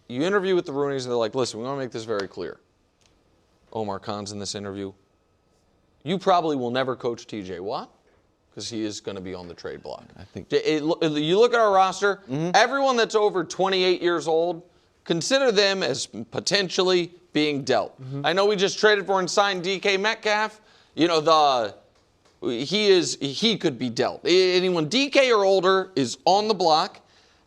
D: interview with the Rooneys, and they're like, listen, we want to make this very clear. Omar Khan's in this interview. You probably will never coach TJ Watt because he is going to be on the trade block. I think you look at our roster, everyone that's over 28 years old, consider them as potentially being dealt. I know we just traded for and signed DK Metcalf. You know, he could be dealt. Anyone DK or older is on the block,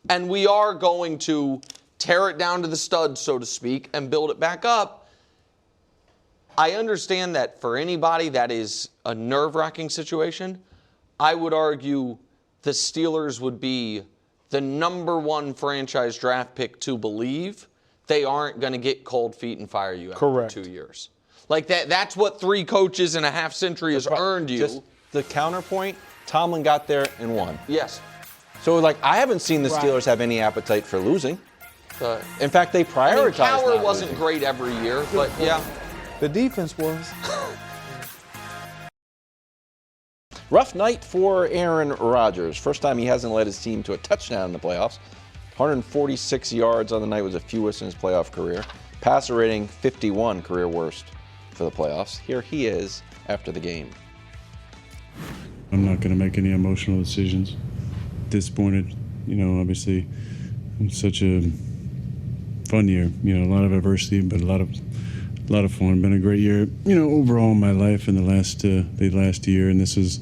D: and we are going to tear it down to the studs, so to speak, and build it back up. I understand that for anybody that is a nerve-wracking situation. I would argue the Steelers would be the number one franchise draft pick to believe they aren't going to get cold feet and fire you after 2 years. Like that's what 3 coaches in a half century has earned you.
B: Just the counterpoint, Tomlin got there and won.
D: Yes.
B: So, I haven't seen the Steelers have any appetite for losing. In fact, they prioritized
D: Cowher wasn't great every year, but yeah.
I: The defense was.
B: Rough night for Aaron Rodgers. First time he hasn't led his team to a touchdown in the playoffs. 146 yards on the night was the fewest in his playoff career. Passer rating, 51, career worst for the playoffs. Here he is after the game.
J: I'm not going to make any emotional decisions. Disappointed, obviously, it's such a fun year. A lot of adversity, but a lot of fun. Been a great year, overall in my life in the last year, and this is,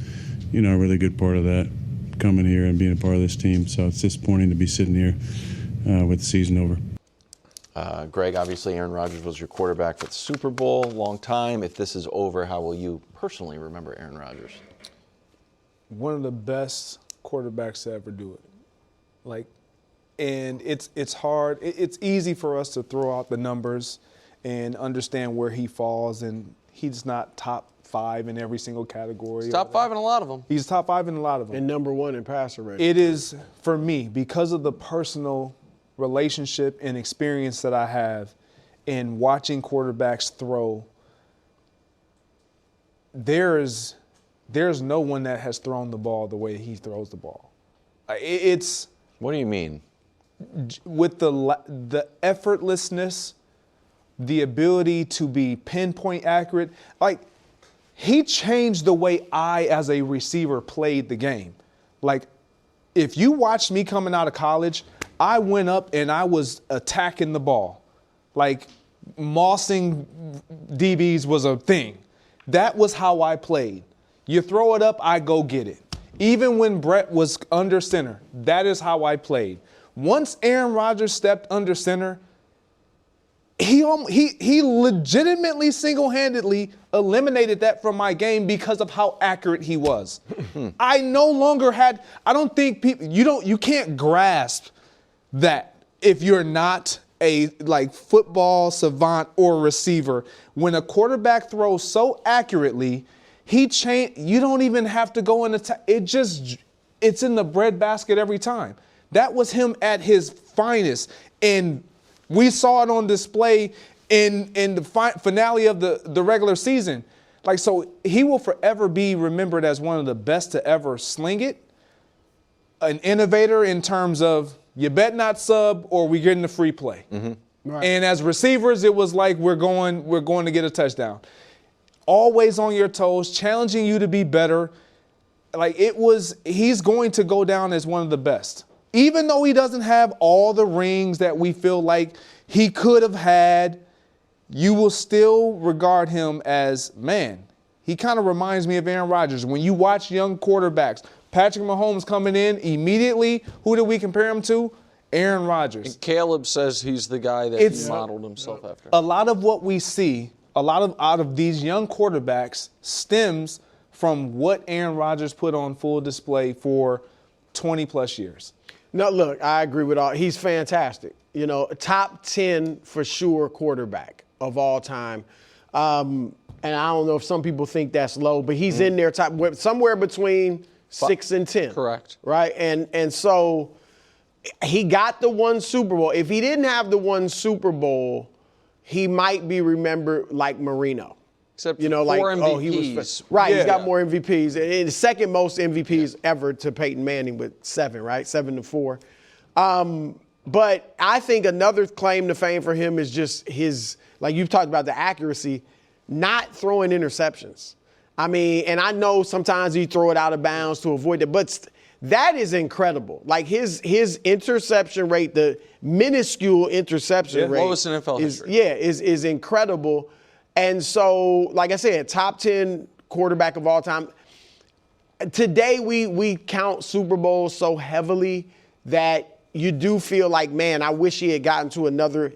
J: a really good part of that, coming here and being a part of this team. So it's disappointing to be sitting here with the season over.
B: Greg, obviously Aaron Rodgers was your quarterback for the Super Bowl, long time. If this is over, how will you personally remember Aaron Rodgers?
I: One of the best quarterbacks to ever do it. And it's hard. It's easy for us to throw out the numbers and understand where he falls, and he's not top 5 in every single category.
D: He's top 5 in a lot of them.
I: He's top 5 in a lot of them.
C: And number 1 in passer rating.
I: It is, for me, because of the personal relationship and experience that I have in watching quarterbacks throw, there's no one that has thrown the ball the way he throws the ball. It's.
B: What do you mean?
I: With the effortlessness, the ability to be pinpoint accurate, he changed the way I, as a receiver, played the game. If you watched me coming out of college, I went up and I was attacking the ball. Mossing DBs was a thing. That was how I played. You throw it up, I go get it. Even when Brett was under center, that is how I played. Once Aaron Rodgers stepped under center, he legitimately single-handedly eliminated that from my game because of how accurate he was. I no longer had, I don't think people, you can't grasp that if you're not a football savant or receiver. When a quarterback throws so accurately, you don't even have to go in attack. It's in the breadbasket every time. That was him at his finest. And we saw it on display in the finale of the regular season. So he will forever be remembered as one of the best to ever sling it. An innovator in terms of you bet not sub or we getting a free play. Right. And as receivers, it was we're going to get a touchdown. Always on your toes, challenging you to be better. He's going to go down as one of the best. Even though he doesn't have all the rings that we feel like he could have had, you will still regard him as, man, he kind of reminds me of Aaron Rodgers. When you watch young quarterbacks, Patrick Mahomes coming in immediately, who do we compare him to? Aaron Rodgers.
D: And Caleb says he's the guy that he modeled himself after.
I: A lot of what we see, out of these young quarterbacks stems from what Aaron Rodgers put on full display for 20-plus years.
C: No, look, I agree with all. He's fantastic. Top 10 for sure quarterback of all time. And I don't know if some people think that's low, but he's in there somewhere between 6 and 10.
D: Correct.
C: Right? And so he got the one Super Bowl. If he didn't have the one Super Bowl, he might be remembered like Marino.
D: Except
C: you know, like,
D: MVPs.
C: oh, he was right. He's got more MVPs. And the second most MVPs ever to Peyton Manning with 7, right? 7-4. But I think another claim to fame for him is just his, like you've talked about the accuracy, not throwing interceptions. I mean, and I know sometimes he throw it out of bounds to avoid it, but that is incredible. Like his interception rate, the minuscule interception rate,
D: lowest in NFL history.
C: is incredible. And so, like I said, top 10 quarterback of all time. Today we count Super Bowls so heavily that you do feel like, man, I wish he had gotten to another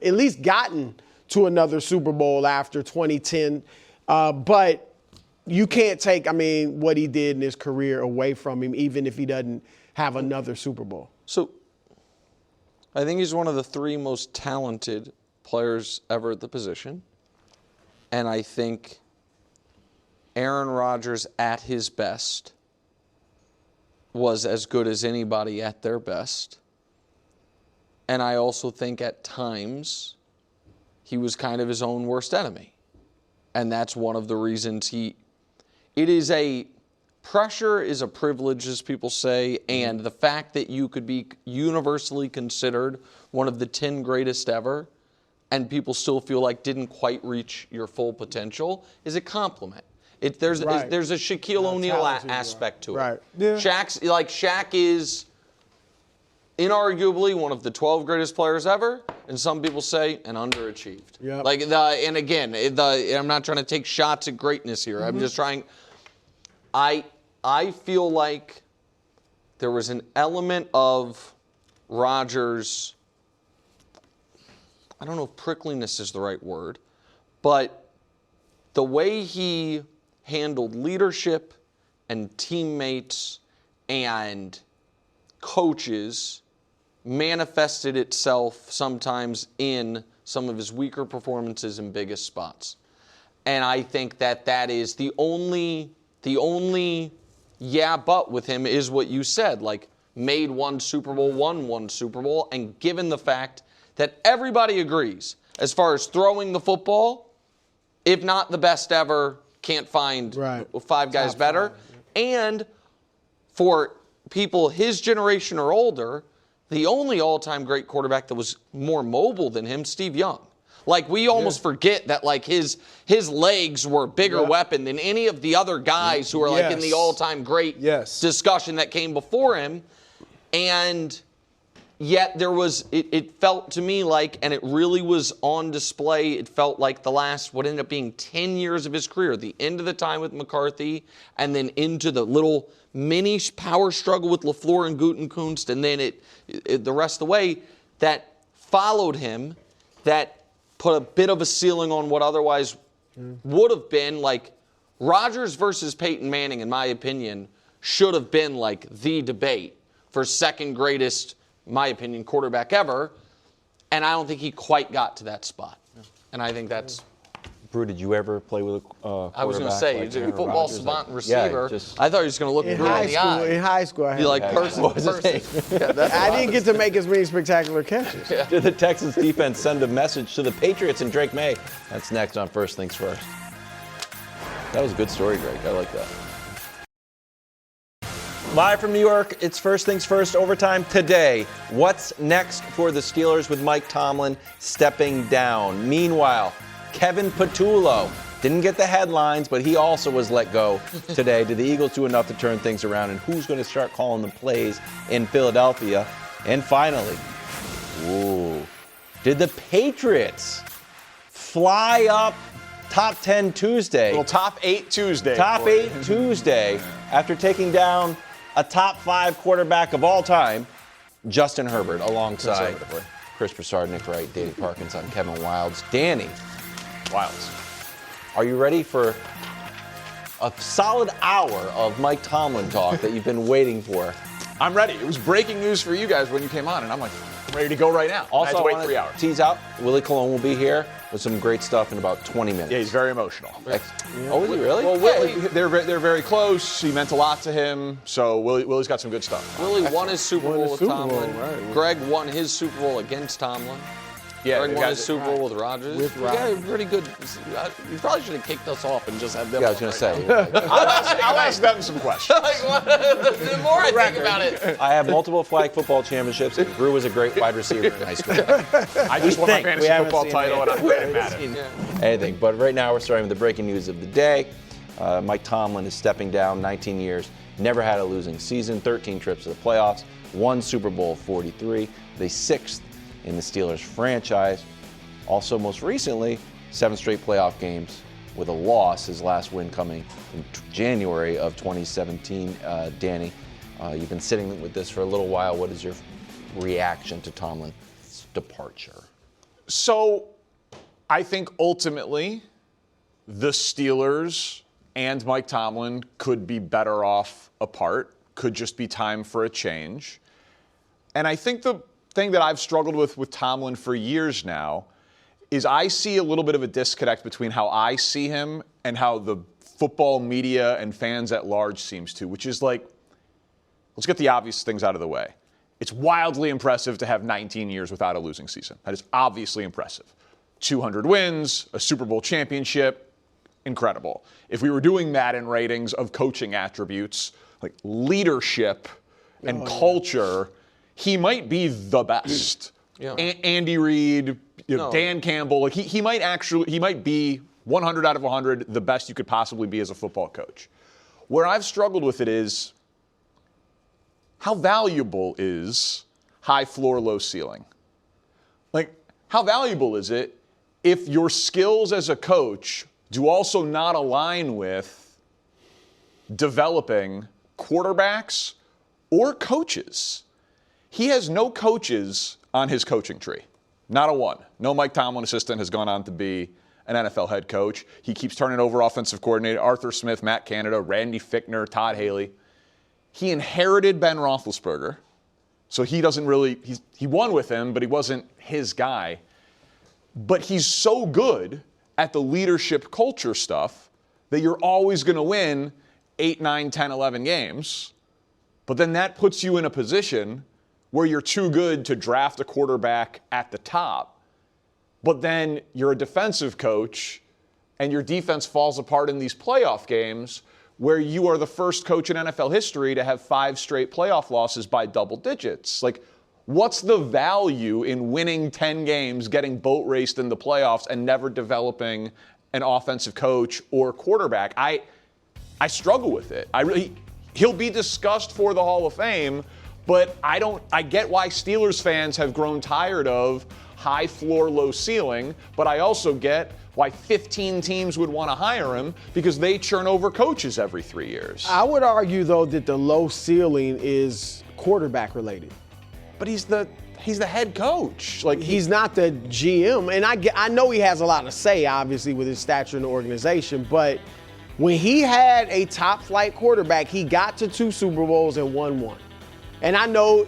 C: Super Bowl after 2010. But you can't take, what he did in his career away from him, even if he doesn't have another Super Bowl.
D: So I think he's one of the 3 most talented players ever at the position. And I think Aaron Rodgers at his best was as good as anybody at their best. And I also think at times he was kind of his own worst enemy. And that's one of the reasons pressure is a privilege, as people say, and the fact that you could be universally considered one of the 10 greatest ever and people still feel like didn't quite reach your full potential is a compliment. There's a Shaquille O'Neal aspect to it.
C: Right.
D: Yeah. Shaq is inarguably one of the 12 greatest players ever, and some people say an underachieved.
C: Yep.
D: I'm not trying to take shots at greatness here. I'm just trying. I feel like there was an element of Rodgers. I don't know if prickliness is the right word, but the way he handled leadership and teammates and coaches manifested itself sometimes in some of his weaker performances in biggest spots. And I think that is the only but with him is what you said, like made one Super Bowl, won one Super Bowl, and given the fact that everybody agrees as far as throwing the football, if not the best ever, can't find 5 guys better. And for people his generation or older, the only all-time great quarterback that was more mobile than him, Steve Young. Like, we almost forget that, like, his legs were a bigger weapon than any of the other guys who are, like, in the all-time great discussion that came before him. And yet there was, it felt to me like, and it really was on display, it felt like the last, what ended up being 10 years of his career, the end of the time with McCarthy, and then into the little mini power struggle with LaFleur and Gutekunst, and then the rest of the way, that followed him, that put a bit of a ceiling on what otherwise would have been, like, Rodgers versus Peyton Manning, in my opinion, should have been, like, the debate for second greatest, in my opinion, quarterback ever. And I don't think he quite got to that spot. And I think that's...
B: Brew, did you ever play with a quarterback?
D: I was going to say, like football savant receiver. I thought he was going to look
C: in
D: Brew in the eye.
C: In high school, I had
D: I
C: didn't get to make as many spectacular catches.
B: Did the Texans defense send a message to the Patriots and Drake May? That's next on First Things First. That was a good story, Drake. I like that. Live from New York, it's First Things First overtime today. What's next for the Steelers with Mike Tomlin stepping down? Meanwhile, Kevin Patullo didn't get the headlines, but he also was let go today. Did the Eagles do enough to turn things around? And who's going to start calling the plays in Philadelphia? And finally, did the Patriots fly up Top 10 Tuesday?
G: Well, Top 8 Tuesday.
B: Top 8 Tuesday after taking down a top 5 quarterback of all time, Justin Herbert, alongside Chris Broussard, Nick Wright, Danny Parkinson, Kevin Wilds. Danny Wilds, are you ready for a solid hour of Mike Tomlin talk that you've been waiting for?
G: I'm ready. It was breaking news for you guys when you came on, and I'm like,
K: I'm ready to go right now.
B: Also,
K: I have to
B: I
K: wait 3 hours.
B: Tease out, Willie Colon will be here with some great stuff in about 20 minutes.
K: Yeah, he's very emotional.
B: Oh, is he really?
K: Well, Willie, they're very close. He meant a lot to him. So Willie's got some good stuff.
D: Willie won his Super Bowl with Tomlin.
C: Right.
D: Greg won his Super Bowl against Tomlin.
K: Yeah,
D: Greg won his Super Bowl with Rodgers. Yeah, pretty good. You probably should have kicked us off and just had them.
B: Yeah, I was going to say.
K: I'll ask them some questions.
D: The more I think about it.
B: I have multiple flag football championships, and Drew was a great wide receiver in high school.
K: I just won my fantasy football title, and I'm great at it.
B: Anything. But right now, we're starting with the breaking news of the day. Mike Tomlin is stepping down, 19 years, never had a losing season, 13 trips to the playoffs, won Super Bowl 43, the 6th in the Steelers franchise. Also, most recently, 7 straight playoff games with a loss, his last win coming in January of 2017. Danny, you've been sitting with this for a little while. What is your reaction to Tomlin's departure?
K: So, I think ultimately the Steelers and Mike Tomlin could be better off apart, could just be time for a change. And I think the thing that I've struggled with Tomlin for years now is I see a little bit of a disconnect between how I see him and how the football media and fans at large seems to, which is like, let's get the obvious things out of the way. It's wildly impressive to have 19 years without a losing season. That is obviously impressive. 200 wins, a Super Bowl championship, incredible. If we were doing Madden ratings of coaching attributes, like leadership and culture, he might be the best. Yeah. Andy Reid, Dan Campbell, like he might be 100 out of 100 the best you could possibly be as a football coach. Where I've struggled with it is, how valuable is high floor, low ceiling? Like, how valuable is it if your skills as a coach do also not align with developing quarterbacks or coaches? He has no coaches on his coaching tree. Not a one. No Mike Tomlin assistant has gone on to be an NFL head coach. He keeps turning over offensive coordinator, Arthur Smith, Matt Canada, Randy Fichtner, Todd Haley. He inherited Ben Roethlisberger, so he doesn't really, he won with him, but he wasn't his guy. But he's so good at the leadership culture stuff that you're always going to win 8, 9, 10, 11 games. But then that puts you in a position where you're too good to draft a quarterback at the top. But then you're a defensive coach and your defense falls apart in these playoff games where you are the first coach in NFL history to have 5 straight playoff losses by double digits. Like, what's the value in winning 10 games, getting boat raced in the playoffs, and never developing an offensive coach or quarterback? I struggle with it. He'll be discussed for the Hall of Fame, but I get why Steelers fans have grown tired of high floor, low ceiling, but I also get why 15 teams would want to hire him because they churn over coaches every 3 years.
C: I would argue, though, that the low ceiling is quarterback related.
K: But he's the head coach. Like,
C: he's not the GM, and I know he has a lot to say, obviously, with his stature in the organization, but when he had a top-flight quarterback, he got to 2 Super Bowls and won 1. And I know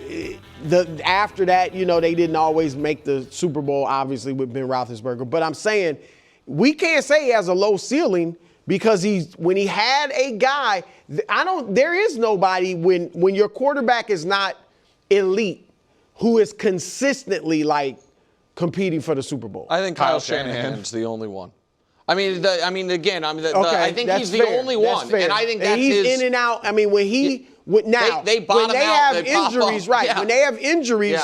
C: after that, they didn't always make the Super Bowl, obviously, with Ben Roethlisberger. But I'm saying we can't say he has a low ceiling because when he had a guy, there is nobody when your quarterback is not elite who is consistently competing for the Super Bowl.
D: I think Kyle Shanahan's the only one. I think he's the only one,
C: fair.
D: And I think
C: that's
D: he's
C: in and out. I mean, when they have injuries, right? Yeah. When they have injuries,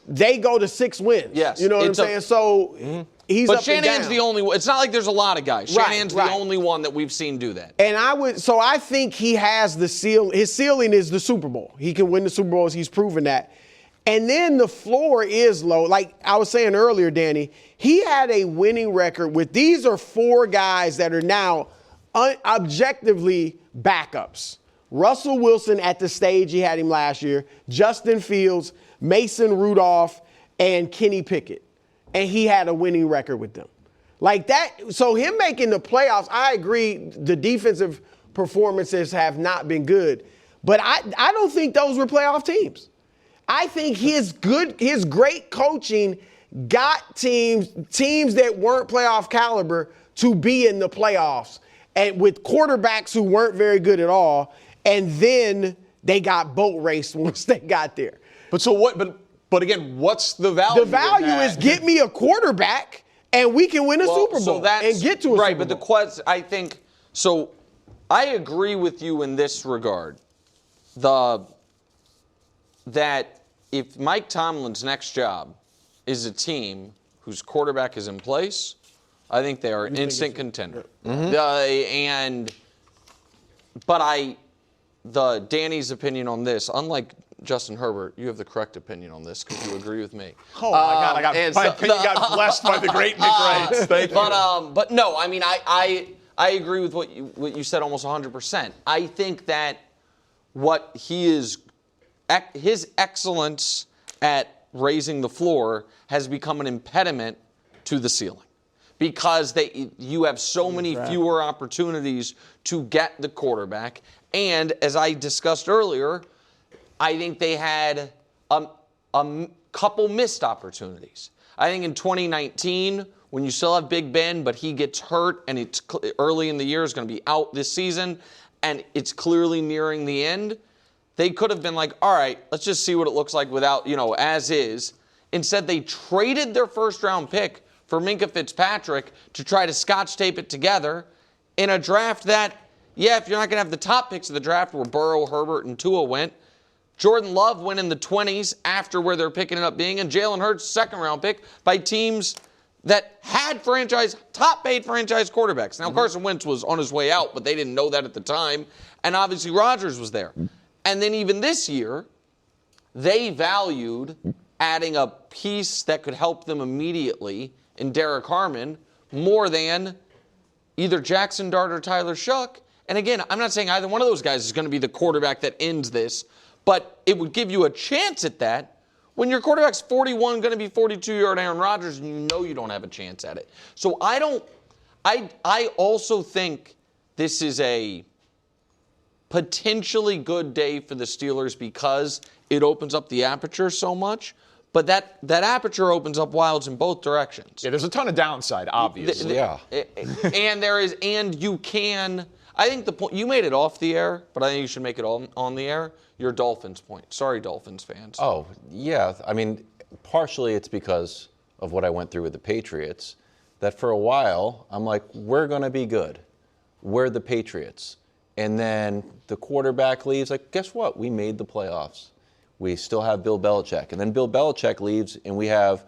C: they go to 6 wins.
D: Yes,
C: you know what I'm saying. So he's
D: but
C: up
D: Shanahan's
C: and down.
D: the only one. It's not like there's a lot of guys. Shanahan's
C: right.
D: the only one that we've seen do that.
C: And I think he has the ceiling. His ceiling is the Super Bowl. He can win the Super Bowls. He's proven that. And then the floor is low. Like I was saying earlier, Danny, he had a winning record with these are 4 guys that are now objectively backups. Russell Wilson at the stage he had him last year, Justin Fields, Mason Rudolph, and Kenny Pickett. And he had a winning record with them. Like that, so him making the playoffs, I agree, the defensive performances have not been good. But I don't think those were playoff teams. I think his great coaching got teams that weren't playoff caliber to be in the playoffs, and with quarterbacks who weren't very good at all, and then they got boat raced once they got there.
K: But again, what's the value?
C: The value is get me a quarterback and we can win a Super Bowl and get to a Super Bowl.
D: Right, but the question, I think, so I agree with you in this regard. That if Mike Tomlin's next job is a team whose quarterback is in place, I think they are an instant contender. Mm-hmm. Danny's opinion on this, unlike Justin Herbert, you have the correct opinion on this because you agree with me.
K: Oh my God! My opinion got blessed by the great Nick Wright. Thank you.
D: But no, I mean I agree with what you said almost 100%. I think that his excellence at raising the floor has become an impediment to the ceiling because you have so many fewer opportunities to get the quarterback. And as I discussed earlier, I think they had a couple missed opportunities. I think in 2019, when you still have Big Ben, but he gets hurt and it's early in the year, is going to be out this season, and it's clearly nearing the end, they could have been like, all right, let's just see what it looks like without, as is. Instead, they traded their first-round pick for Minkah Fitzpatrick to try to scotch tape it together in a draft that, if you're not going to have the top picks of the draft where Burrow, Herbert, and Tua went, Jordan Love went in the 20s after where they're picking it up being, and Jalen Hurts, second-round pick by teams that had top-paid franchise quarterbacks. Now, Carson Wentz was on his way out, but they didn't know that at the time, and obviously Rodgers was there. And then even this year, they valued adding a piece that could help them immediately in Derek Harmon more than either Jackson Dart or Tyler Shuck. And again, I'm not saying either one of those guys is going to be the quarterback that ends this, but it would give you a chance at that when your quarterback's 41, going to be 42-yard Aaron Rodgers, and you know you don't have a chance at it. So I also think this is a potentially good day for the Steelers because it opens up the aperture so much. But that aperture opens up wilds in both directions.
K: Yeah, there's a ton of downside, obviously.
D: And you can. I think the point you made it off the air, but I think you should make it on the air. Your Dolphins point. Sorry, Dolphins fans.
B: Oh yeah, I mean, partially it's because of what I went through with the Patriots. That for a while I'm like, we're gonna be good. We're the Patriots, and then the quarterback leaves. Like, guess what? We made the playoffs. We still have Bill Belichick. And then Bill Belichick leaves, and we have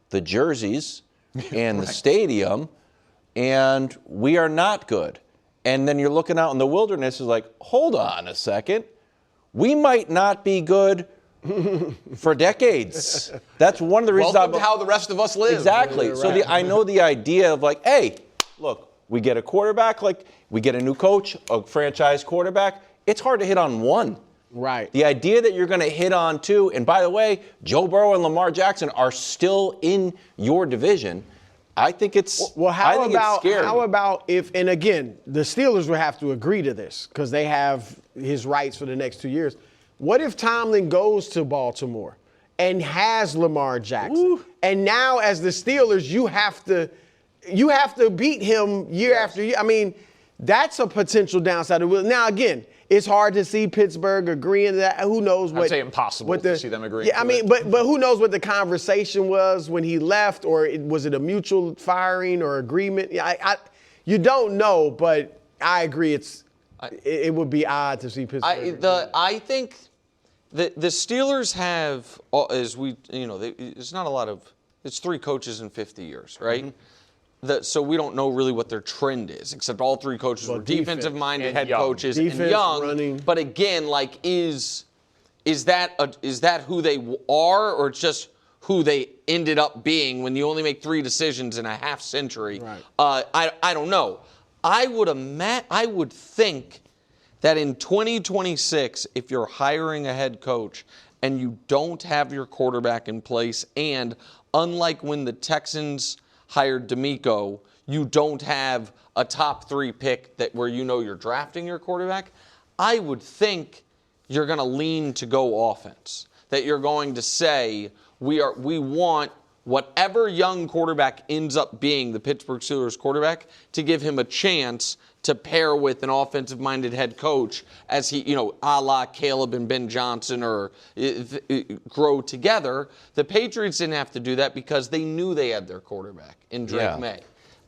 B: the jerseys and the stadium, and we are not good. And then you're looking out in the wilderness, is like, hold on a second. We might not be good for decades. That's one of the reasons.
K: Welcome to how the rest of us live.
B: Exactly. So I know the idea of like, hey, look, we get a quarterback, like we get a new coach, a franchise quarterback. It's hard to hit on one.
C: Right.
B: The idea that you're going to hit on two, and by the way, Joe Burrow and Lamar Jackson are still in your division. I think it's it's scary.
C: How about if, and again, the Steelers would have to agree to this because they have his rights for the next 2 years. What if Tomlin goes to Baltimore and has Lamar Jackson? Ooh. And now as the Steelers, you have to beat him year after year. I mean, that's a potential downside. Now, again, it's hard to see Pittsburgh agreeing to that. Who knows what?
K: I'd say impossible to see them agreeing.
C: Yeah, I mean, but who knows what the conversation was when he left, or was it a mutual firing or agreement? Yeah, you don't know, but I agree. It would be odd to see Pittsburgh.
D: I think the Steelers have, it's not a lot of. It's 3 coaches in 50 years, right? Mm-hmm. So we don't know really what their trend is, except all 3 coaches were defensive-minded head coaches and young. Running. But again, like, is that who they are, or it's just who they ended up being when you only make 3 decisions in a half century?
C: Right.
D: I don't know. I would think that in 2026, if you're hiring a head coach and you don't have your quarterback in place, and unlike when the Texans hired D'Amico, you don't have a top 3 pick where you're drafting your quarterback, I would think you're going to lean to go offense. that you're going to say we want whatever young quarterback ends up being the Pittsburgh Steelers quarterback to give him a chance to pair with an offensive-minded head coach as he, a la Caleb and Ben Johnson or grow together. The Patriots didn't have to do that because they knew they had their quarterback in Drake May.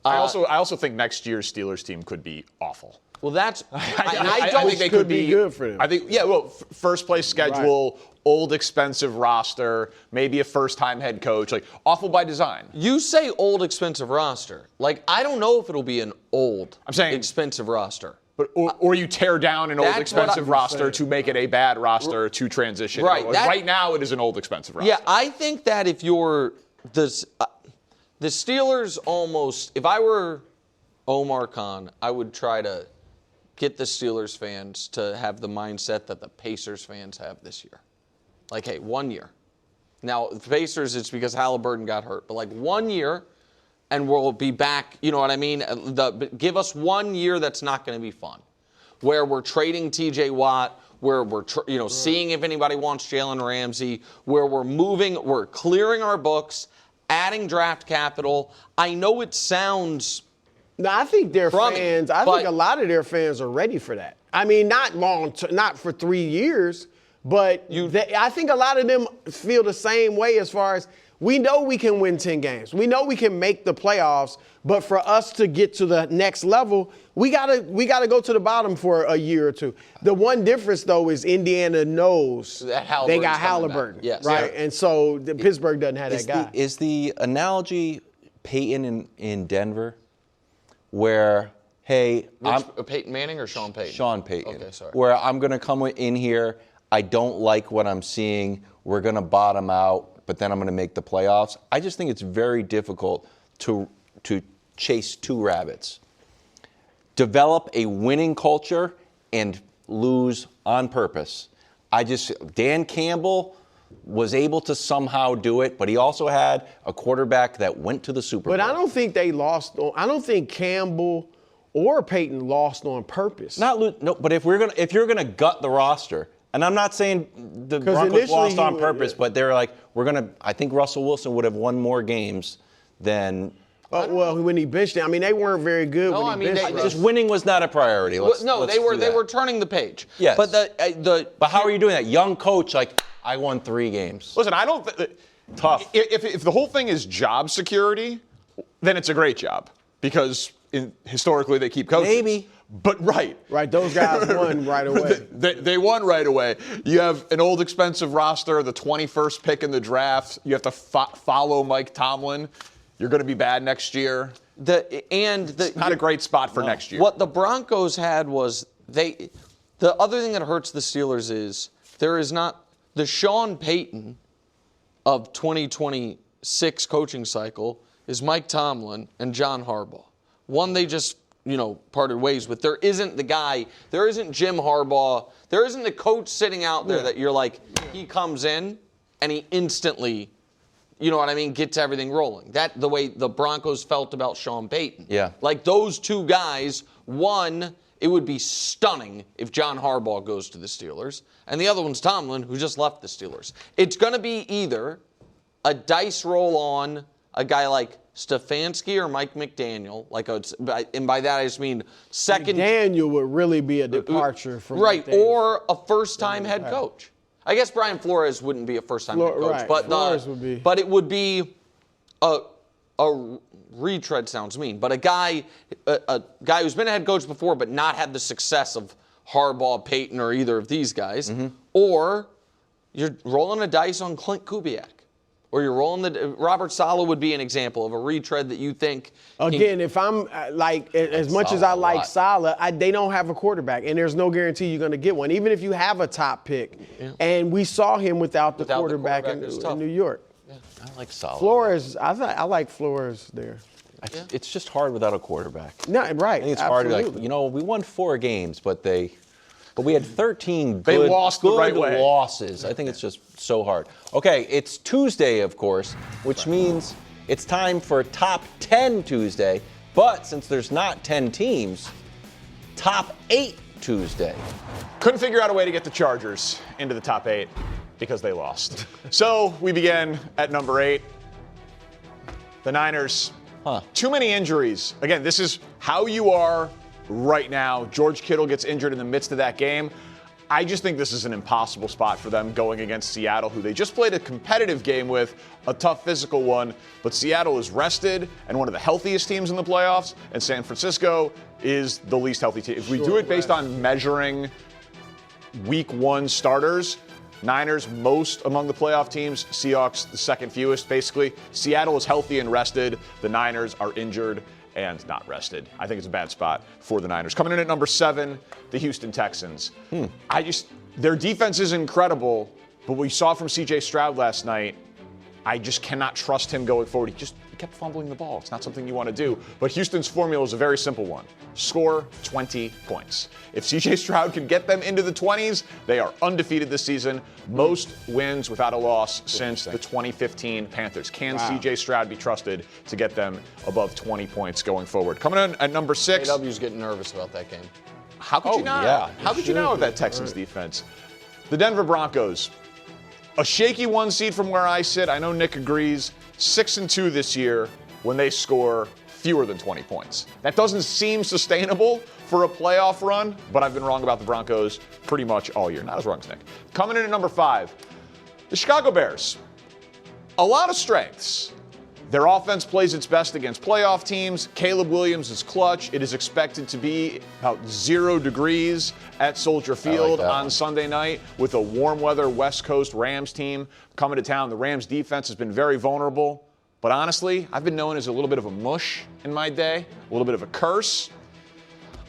K: I also think next year's Steelers team could be awful.
D: Well, that's
K: I don't think they could be
C: good for them.
K: I think first place schedule, old expensive roster, maybe a first-time head coach, like awful by design.
D: You say old expensive roster. Like I don't know if it'll be an old expensive roster.
K: But or you tear down an old expensive roster to make it a bad roster to transition.
D: Right.
K: Right now it is an old expensive roster.
D: Yeah, I think that if you're the Steelers almost, if I were Omar Khan, I would try to get the Steelers fans to have the mindset that the Pacers fans have this year. Like, hey, 1 year. Now, the Pacers, it's because Halliburton got hurt. But, like, 1 year, and we'll be back, you know what I mean? Give us 1 year that's not going to be fun, where we're trading T.J. Watt, where we're seeing if anybody wants Jalen Ramsey, where we're clearing our books, adding draft capital. I know it sounds...
C: No, I think their fans. I think a lot of their fans are ready for that. I mean, not for 3 years, but I think a lot of them feel the same way as far as we know we can win 10 games. We know we can make the playoffs, but for us to get to the next level, we gotta go to the bottom for a year or two. The one difference though is Indiana knows they got Halliburton,
D: yes.
C: right? Yeah. And so Pittsburgh doesn't have that guy.
B: Is the analogy Peyton in Denver? Where, hey,
D: Peyton Manning or Sean Payton?
B: Sean Payton.
D: Okay, sorry.
B: Where I'm going to come in here, I don't like what I'm seeing, we're going to bottom out, but then I'm going to make the playoffs. I just think it's very difficult to chase two rabbits. Develop a winning culture and lose on purpose. Dan Campbell was able to somehow do it, but he also had a quarterback that went to the Super Bowl.
C: But I don't think they lost. I don't think Campbell or Peyton lost on purpose.
B: But if you're gonna gut the roster, and I'm not saying the Broncos lost on purpose, but they're like, I think Russell Wilson would have won more games than.
C: When he benched him, I mean, they weren't very good.
B: Just winning was not a priority.
D: They were turning the page.
B: Yes.
D: But
B: how are you doing that? Young coach, like, I won 3 games.
K: Listen, I don't.
B: Tough.
K: If the whole thing is job security, then it's a great job because historically they keep coaches.
B: Maybe.
K: But right,
C: those guys won right away.
K: They won right away. You have an old expensive roster, the 21st pick in the draft. You have to follow Mike Tomlin. You're going to be bad next year. It's not a great spot for next year.
D: What the Broncos had was the other thing that hurts the Steelers is there is not the Sean Payton of 2026 coaching cycle is Mike Tomlin and John Harbaugh. One they just parted ways with. There isn't the guy. There isn't Jim Harbaugh. There isn't the coach sitting out there that you're like he comes in and he instantly. You know what I mean? Gets everything rolling. The way the Broncos felt about Sean Payton.
B: Yeah.
D: Like those two guys, one, it would be stunning if John Harbaugh goes to the Steelers, and the other one's Tomlin, who just left the Steelers. It's going to be either a dice roll on a guy like Stefanski or Mike McDaniel, and by that I just mean second.
C: McDaniel would really be a departure from McDaniel.
D: Or a first-time head coach. I guess Brian Flores wouldn't be a first-time head coach, but
C: Flores would be.
D: But it would be a retread sounds mean, but a guy who's been a head coach before but not had the success of Harbaugh, Payton, or either of these guys, or you're rolling a dice on Clint Kubiak, or you're rolling Robert Saleh would be an example of a retread that you think.
C: Again, if I'm as much as I like Saleh, they don't have a quarterback, and there's no guarantee you're going to get one, even if you have a top pick. Yeah. And we saw him without the quarterback in New York.
B: Yeah. I like Saleh.
C: Flores, I like Flores there.
B: It's just hard without a quarterback.
C: No, right.
B: I think it's hard to we won 4 games, but we had 13
K: they lost the right way.
B: Losses. I think it's just so hard. Okay, it's Tuesday, of course, which means it's time for Top 10 Tuesday. But since there's not 10 teams, Top 8 Tuesday.
K: Couldn't figure out a way to get the Chargers into the top 8. because they lost. So we began at number 8. The Niners. Too many injuries. Again, this is how you are right now. George Kittle gets injured in the midst of that game. I just think this is an impossible spot for them going against Seattle, who they just played a competitive game with, a tough physical one. But Seattle is rested and one of the healthiest teams in the playoffs, and San Francisco is the least healthy team. If we do it based on measuring week 1 starters, Niners most among the playoff teams, Seahawks the second fewest. Basically, Seattle is healthy and rested. The Niners are injured and not rested. I think it's a bad spot for the Niners. Coming in at number 7, the Houston Texans. Their defense is incredible, but what we saw from C.J. Stroud last night, I just cannot trust him going forward. He kept fumbling the ball. It's not something you want to do. But Houston's formula is a very simple one. Score 20 points. If C.J. Stroud can get them into the 20s, they are undefeated this season. Most wins without a loss since the 2015 Panthers. Can C.J. Stroud be trusted to get them above 20 points going forward? Coming in at number 6.
D: AW's getting nervous about that game.
K: How could you not?
B: Yeah,
K: How could you not with that Texans defense? The Denver Broncos. A shaky 1 seed from where I sit. I know Nick agrees. 6-2 this year when they score fewer than 20 points. That doesn't seem sustainable for a playoff run, but I've been wrong about the Broncos pretty much all year. Not as wrong as Nick. Coming in at number 5, the Chicago Bears. A lot of strengths. Their offense plays its best against playoff teams. Caleb Williams is clutch. It is expected to be about 0 degrees at Soldier Field on Sunday night with a warm weather West Coast Rams team coming to town. The Rams defense has been very vulnerable. But honestly, I've been known as a little bit of a mush in my day, a little bit of a curse.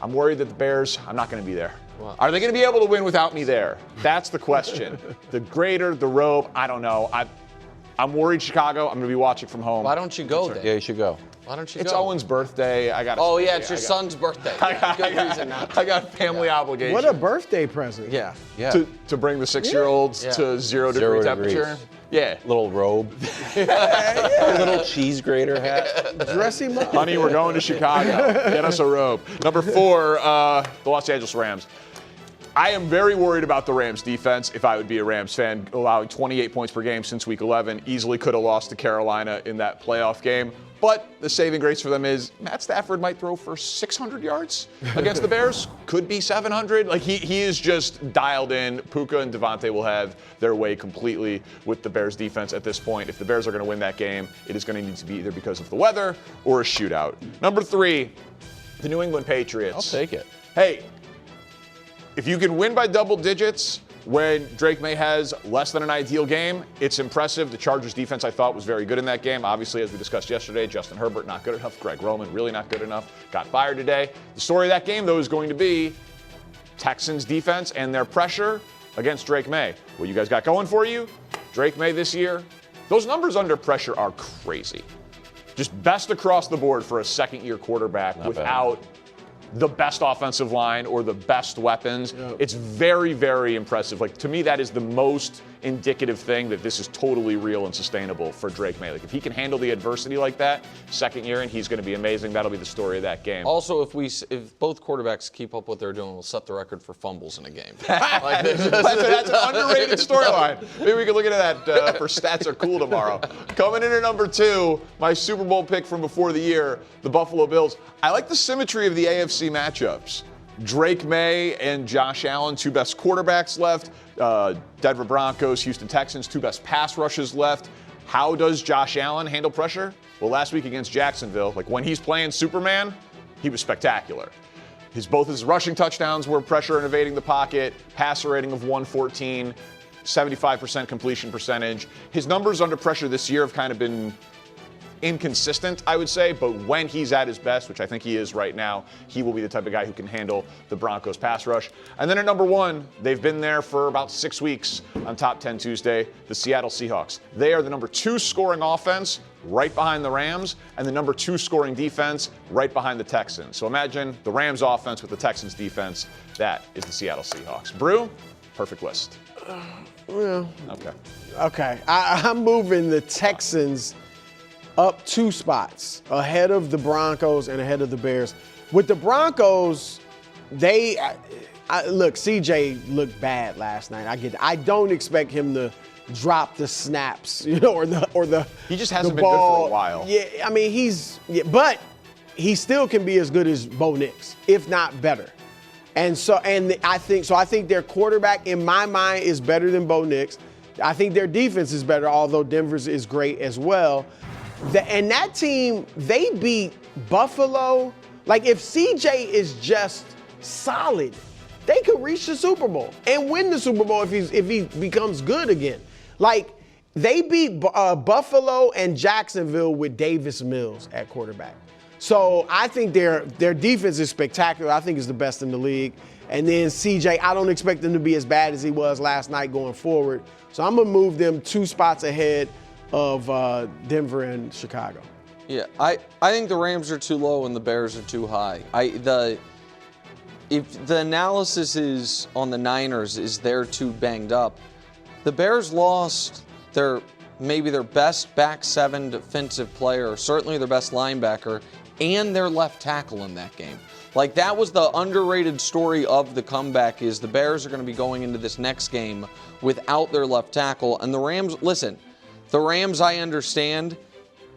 K: I'm worried that the Bears, I'm not going to be there. Wow. Are they going to be able to win without me there? That's the question. The grader, the robe, I don't know. I'm worried, Chicago. I'm going to be watching from home.
D: Why don't you go then?
B: Yeah, you should go.
D: Why don't you
K: It's
D: go?
K: Owen's birthday.
D: It's your son's birthday. Good reason not to.
K: I got family obligations.
C: What a birthday present.
D: Yeah.
K: To bring the 6-year-olds to 0 degree temperature. Yeah.
B: Little robe. Little cheese grater hat.
C: Dress him up.
K: Honey, we're going to Chicago. Get us a robe. Number 4, the Los Angeles Rams. I am very worried about the Rams defense if I would be a Rams fan, allowing 28 points per game since week 11. Easily could have lost to Carolina in that playoff game. But the saving grace for them is Matt Stafford might throw for 600 yards against the Bears. Could be 700. Like he is just dialed in. Puka and Devontae will have their way completely with the Bears defense at this point. If the Bears are going to win that game, it is going to need to be either because of the weather or a shootout. Number 3, the New England Patriots.
B: I'll take it.
K: Hey, if you can win by double digits when Drake May has less than an ideal game, it's impressive. The Chargers defense, I thought, was very good in that game. Obviously, as we discussed yesterday, Justin Herbert not good enough. Greg Roman really not good enough. Got fired today. The story of that game, though, is going to be Texans defense and their pressure against Drake May. What you guys got going for you? Drake May this year. Those numbers under pressure are crazy. Just best across the board for a second-year quarterback without the best offensive line or the best weapons. Yep. It's very, very impressive. Like, to me, that is the most indicative thing that this is totally real and sustainable for Drake May. Like, if he can handle the adversity like that, second year, and he's going to be amazing. That'll be the story of that game.
D: Also, if both quarterbacks keep up what they're doing, we'll set the record for fumbles in a game.
K: That's an underrated storyline. Maybe we can look at that for Stats Are Cool tomorrow. Coming in at number 2, my Super Bowl pick from before the year, the Buffalo Bills. I like the symmetry of the AFC matchups. Drake May and Josh Allen, 2 best quarterbacks left. Denver Broncos, Houston Texans, 2 best pass rushes left. How does Josh Allen handle pressure? Well, last week against Jacksonville, like when he's playing Superman, he was spectacular. Both his rushing touchdowns were pressure and evading the pocket, passer rating of 114, 75% completion percentage. His numbers under pressure this year have kind of been inconsistent, I would say, but when he's at his best, which I think he is right now, he will be the type of guy who can handle the Broncos pass rush. And then at number 1, they've been there for about 6 weeks on Top 10 Tuesday, the Seattle Seahawks. They are the number 2 scoring offense, right behind the Rams, and the number 2 scoring defense, right behind the Texans. So imagine the Rams offense with the Texans defense. That is the Seattle Seahawks. Brew, perfect list.
C: Okay. I'm moving the Texans up 2 spots ahead of the Broncos and ahead of the Bears. With the Broncos, Look, CJ looked bad last night. I get it. I don't expect him to drop the snaps, or the
K: He just hasn't
C: the
K: been
C: ball.
K: good for a while.
C: Yeah, I mean, but he still can be as good as Bo Nix, if not better. I think their quarterback, in my mind, is better than Bo Nix. I think their defense is better, although Denver's is great as well. And that team, they beat Buffalo. Like, if CJ is just solid, they could reach the Super Bowl and win the Super Bowl if he becomes good again. Like, they beat Buffalo and Jacksonville with Davis Mills at quarterback. So I think their defense is spectacular. I think it's the best in the league. And then CJ, I don't expect them to be as bad as he was last night going forward. So I'm going to move them 2 spots ahead of Denver and Chicago.
D: Yeah, I think the Rams are too low and the Bears are too high. If the analysis is on the Niners is they're too banged up, the Bears lost maybe their best back 7 defensive player, certainly their best linebacker, and their left tackle in that game. Like, that was the underrated story of the comeback, is the Bears are going to be going into this next game without their left tackle. And the Rams, listen, the Rams, I understand,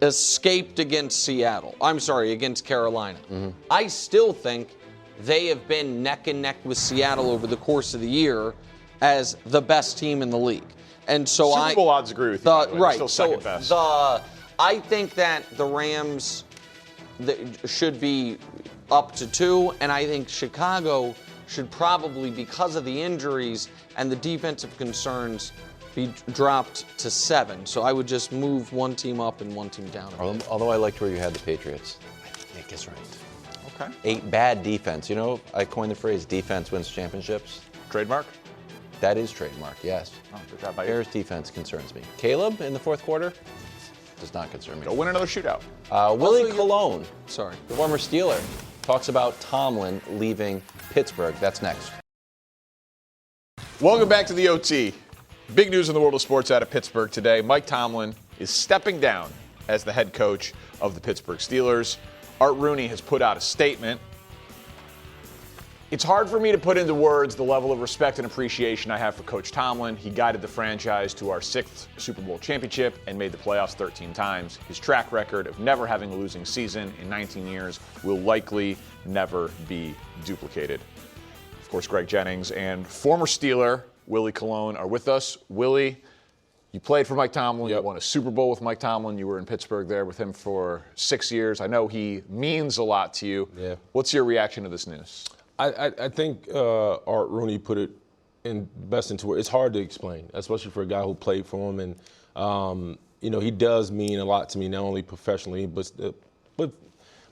D: escaped against Carolina. Mm-hmm. I still think they have been neck and neck with Seattle over the course of the year as the best team in the league. And so
K: Super Bowl odds agree with you.
D: Right.
K: Still second best.
D: I think that the Rams should be up to 2, and I think Chicago should probably, because of the injuries and the defensive concerns, be dropped to 7. So I would just move one team up and one team down.
B: Although I liked where you had the Patriots. I think Nick is right.
K: Okay.
B: 8 bad defense. You know, I coined the phrase defense wins championships.
K: Trademark?
B: That is trademark, yes.
K: Oh, good job by you.
B: Bears defense concerns me. Caleb in the 4th quarter does not concern me.
K: Go win another shootout.
B: Willie Colon,
D: the
B: former Steeler, talks about Tomlin leaving Pittsburgh. That's next.
K: Welcome back to the OT. Big news in the world of sports out of Pittsburgh today. Mike Tomlin is stepping down as the head coach of the Pittsburgh Steelers. Art Rooney has put out a statement. It's hard for me to put into words the level of respect and appreciation I have for Coach Tomlin. He guided the franchise to our 6th Super Bowl championship and made the playoffs 13 times. His track record of never having a losing season in 19 years will likely never be duplicated. Of course, Greg Jennings and former Steeler Willie Colon are with us. Willie, you played for Mike Tomlin. Yep. You won a Super Bowl with Mike Tomlin. You were in Pittsburgh there with him for 6 years. I know he means a lot to you.
L: Yeah.
K: What's your reaction to this news?
L: I think Art Rooney put it best into it. It's hard to explain, especially for a guy who played for him. And, he does mean a lot to me, not only professionally, but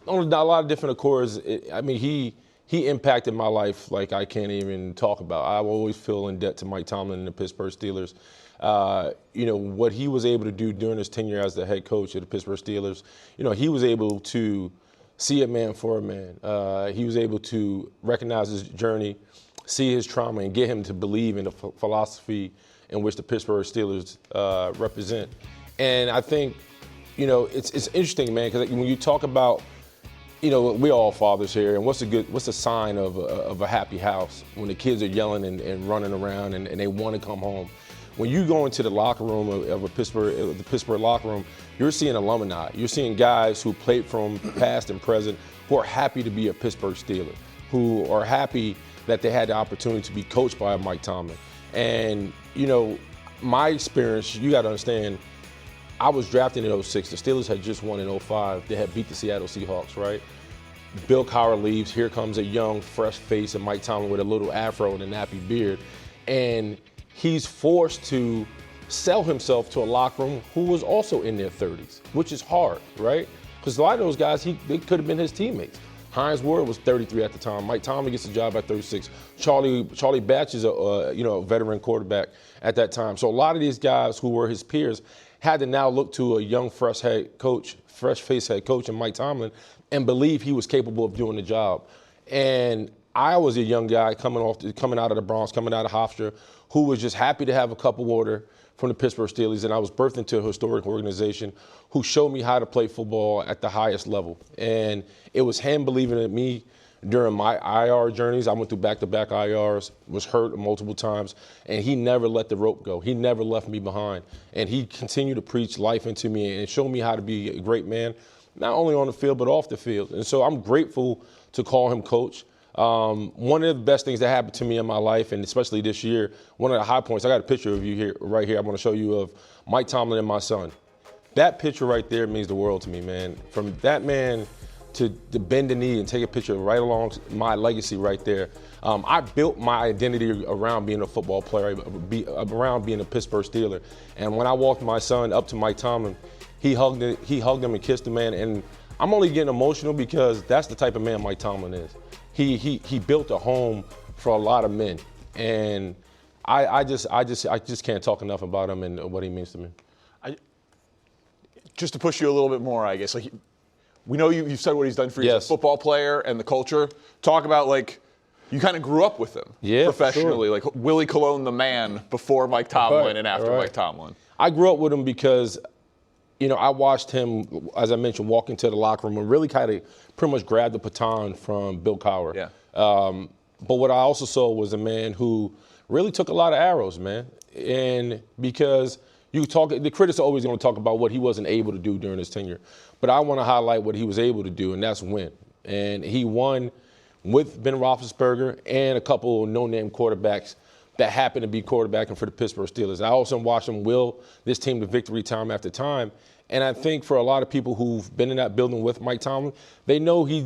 L: on a lot of different accords. He impacted my life like I can't even talk about. I will always feel in debt to Mike Tomlin and the Pittsburgh Steelers. What he was able to do during his tenure as the head coach of the Pittsburgh Steelers, he was able to see a man for a man. He was able to recognize his journey, see his trauma, and get him to believe in the philosophy in which the Pittsburgh Steelers represent. And I think, it's interesting, man, because when you talk about, we're all fathers here, and what's the sign of a happy house when the kids are yelling and running around and they want to come home? When you go into the locker room of the Pittsburgh locker room, you're seeing alumni. You're seeing guys who played from past and present who are happy to be a Pittsburgh Steeler, who are happy that they had the opportunity to be coached by Mike Tomlin. And, my experience, you got to understand, I was drafted in 06. The Steelers had just won in 05. They had beat the Seattle Seahawks, right? Bill Cowher leaves. Here comes a young, fresh face of Mike Tomlin with a little afro and a nappy beard. And he's forced to sell himself to a locker room who was also in their 30s, which is hard, right? Because a lot of those guys, they could have been his teammates. Hines Ward was 33 at the time. Mike Tomlin gets the job at 36. Charlie Batch is a veteran quarterback at that time. So a lot of these guys who were his peers had to now look to a young, fresh face head coach in Mike Tomlin and believe he was capable of doing the job. And I was a young guy coming out of the Bronx, coming out of Hofstra, who was just happy to have a cup of water from the Pittsburgh Steelers, and I was birthed into a historic organization who showed me how to play football at the highest level. And it was him believing in me, during my IR journeys. I went through back-to-back IRs, was hurt multiple times, and he never let the rope go. He never left me behind. And he continued to preach life into me and show me how to be a great man, not only on the field, but off the field. And so I'm grateful to call him coach. One of the best things that happened to me in my life, and especially this year, one of the high points, I got a picture of you here, right here. I want to show you of Mike Tomlin and my son. That picture right there means the world to me, man. From that man to bend the knee and take a picture right along my legacy right there. I built my identity around being a football player, around being a Pittsburgh Steeler. And when I walked my son up to Mike Tomlin, he hugged him and kissed the man. And I'm only getting emotional because that's the type of man Mike Tomlin is. He built a home for a lot of men. And I just can't talk enough about him and what he means to me.
K: Just to push you a little bit more, I guess, like, we know you've said what he's done for you as a football player and the culture. Talk about, like, you kind of grew up with him professionally, like Willie Colon, the man, before Mike Tomlin and after Mike Tomlin.
L: I grew up with him because, I watched him, as I mentioned, walk into the locker room and really kind of pretty much grab the baton from Bill Cowher.
K: Yeah.
L: But what I also saw was a man who really took a lot of arrows, man. And because the critics are always going to talk about what he wasn't able to do during his tenure. But I want to highlight what he was able to do, and that's win. And he won with Ben Roethlisberger and a couple of no-name quarterbacks that happened to be quarterbacking for the Pittsburgh Steelers. I also watched him will this team to victory time after time. And I think for a lot of people who've been in that building with Mike Tomlin, they know he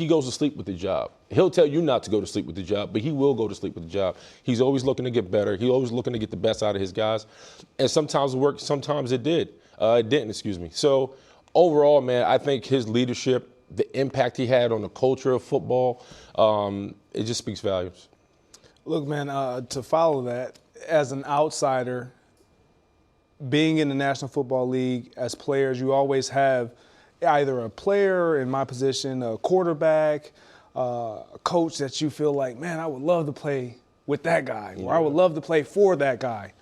L: goes to sleep with the job. He'll tell you not to go to sleep with the job, but he will go to sleep with the job. He's always looking to get better. He's always looking to get the best out of his guys. And sometimes it worked, sometimes it did. It didn't, excuse me. So overall, man, I think his leadership, the impact he had on the culture of football, it just speaks volumes.
I: Look, man, to follow that, as an outsider, being in the National Football League, as players, you always have either a player in my position, a quarterback, a coach that you feel like, man, I would love to play with that guy, or I would love to play for that guy.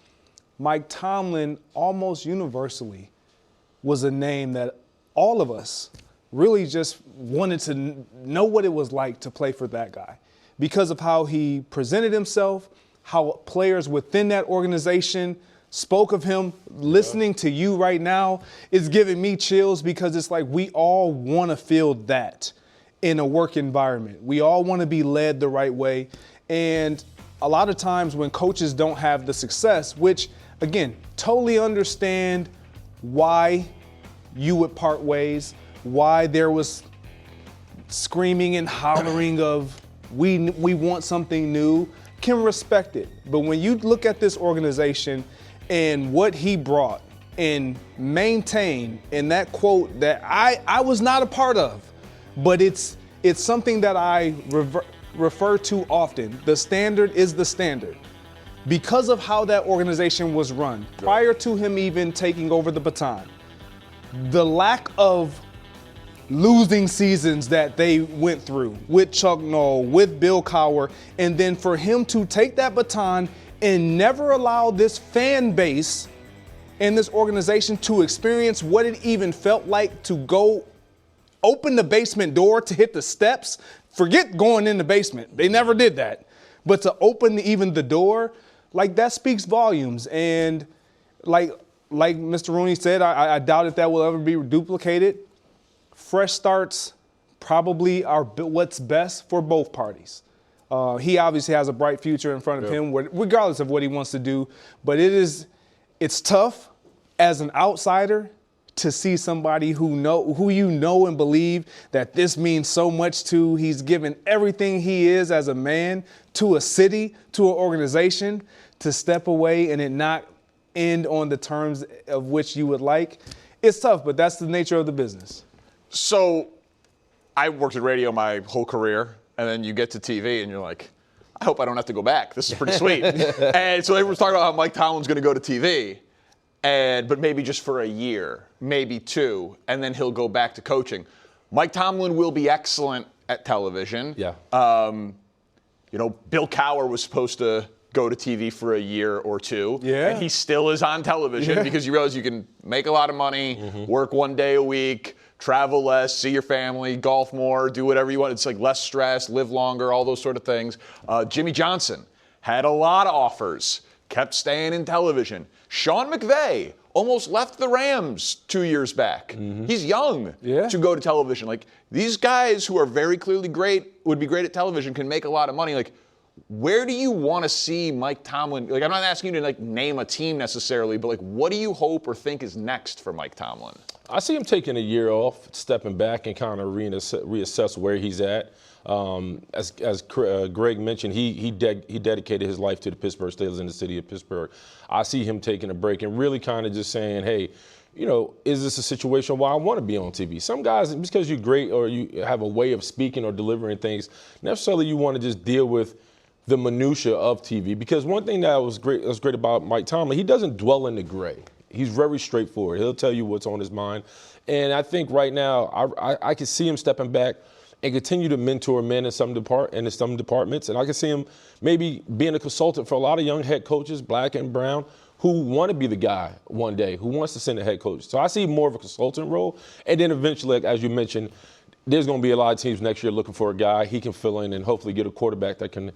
I: Mike Tomlin, almost universally, was a name that all of us really just wanted to know what it was like to play for that guy because of how he presented himself, how players within that organization spoke of him. Listening to you right now is giving me chills because it's like we all want to feel that in a work environment. We all want to be led the right way. And a lot of times when coaches don't have the success, which, again, totally understand why you would part ways, why there was screaming and hollering of we want something new, can respect it. But when you look at this organization and what he brought and maintained, and that quote that I was not a part of, but it's something that I refer to often. The standard is the standard. Because of how that organization was run, prior to him even taking over the baton, the lack of losing seasons that they went through with Chuck Noll, with Bill Cowher, and then for him to take that baton and never allow this fan base and this organization to experience what it even felt like to go open the basement door to hit the steps. Forget going in the basement. They never did that. But to open even the door, like, that speaks volumes. And like Mr. Rooney said, I doubt if that will ever be duplicated. Fresh starts probably are what's best for both parties. He obviously has a bright future in front of him, regardless of what he wants to do. But it's tough as an outsider to see somebody who you know and believe that this means so much to. He's given everything he is as a man to a city, to an organization, to step away and it not end on the terms of which you would like. It's tough, but that's the nature of the business.
K: So I worked in radio my whole career, and then you get to TV and you're like, I hope I don't have to go back. This is pretty sweet. And so everyone's talking about how Mike Tomlin's going to go to TV, but maybe just for a year, maybe two, and then he'll go back to coaching. Mike Tomlin will be excellent at television.
L: Yeah.
K: Bill Cowher was supposed to go to TV for a year or two.
I: Yeah.
K: And he still is on television because you realize you can make a lot of money, work one day a week, travel less, see your family, golf more, do whatever you want. It's like less stress, live longer, all those sort of things. Jimmy Johnson had a lot of offers, kept staying in television. Sean McVay almost left the Rams 2 years back. He's young to go to television. Like, these guys who are very clearly great, would be great at television, can make a lot of money. Like, where do you want to see Mike Tomlin? Like, I'm not asking you to name a team necessarily, but what do you hope or think is next for Mike Tomlin?
L: I see him taking a year off, stepping back and kind of reassess where he's at. As Greg mentioned, he dedicated his life to the Pittsburgh Steelers in the city of Pittsburgh. I see him taking a break and really kind of just saying, hey, is this a situation where I want to be on TV? Some guys, because you're great or you have a way of speaking or delivering things, necessarily you want to just deal with the minutia of TV. Because one thing that was great about Mike Tomlin, he doesn't dwell in the gray. He's very straightforward. He'll tell you what's on his mind. And I think right now I can see him stepping back and continue to mentor men in some departments. And I can see him maybe being a consultant for a lot of young head coaches, black and brown, who want to be the guy one day, who wants to send a head coach. So I see more of a consultant role. And then eventually, as you mentioned, there's going to be a lot of teams next year looking for a guy he can fill in and hopefully get a quarterback that can,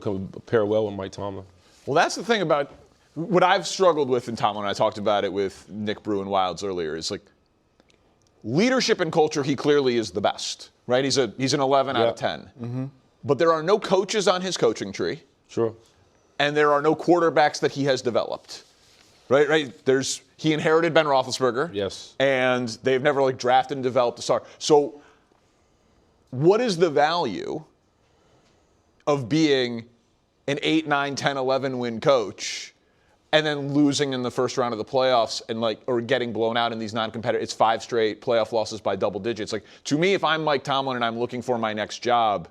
L: come pair well with Mike Tomlin.
K: Well, that's the thing about what I've struggled with in Tomlin. I talked about it with Nick Bruin-Wilds earlier. Is leadership and culture. He clearly is the best, right? He's an 11 out of 10. But there are no coaches on his coaching tree.
L: Sure.
K: And there are no quarterbacks that he has developed, right? He inherited Ben Roethlisberger.
L: Yes.
K: And they've never drafted and developed a star. So, what is the value of being an 8, 9, 10, 11 win coach and then losing in the first round of the playoffs and or getting blown out in these non-competitive? It's 5 straight playoff losses by double digits. To me, if I'm Mike Tomlin and I'm looking for my next job,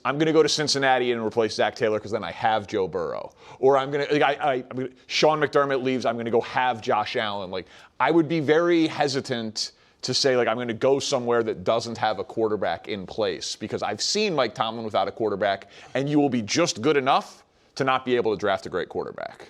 K: I'm going to go to Cincinnati and replace Zach Taylor because then I have Joe Burrow. Or I'm going to, Sean McDermott leaves, I'm going to go have Josh Allen. I would be very hesitant to say, I'm going to go somewhere that doesn't have a quarterback in place, because I've seen Mike Tomlin without a quarterback, and you will be just good enough to not be able to draft a great quarterback.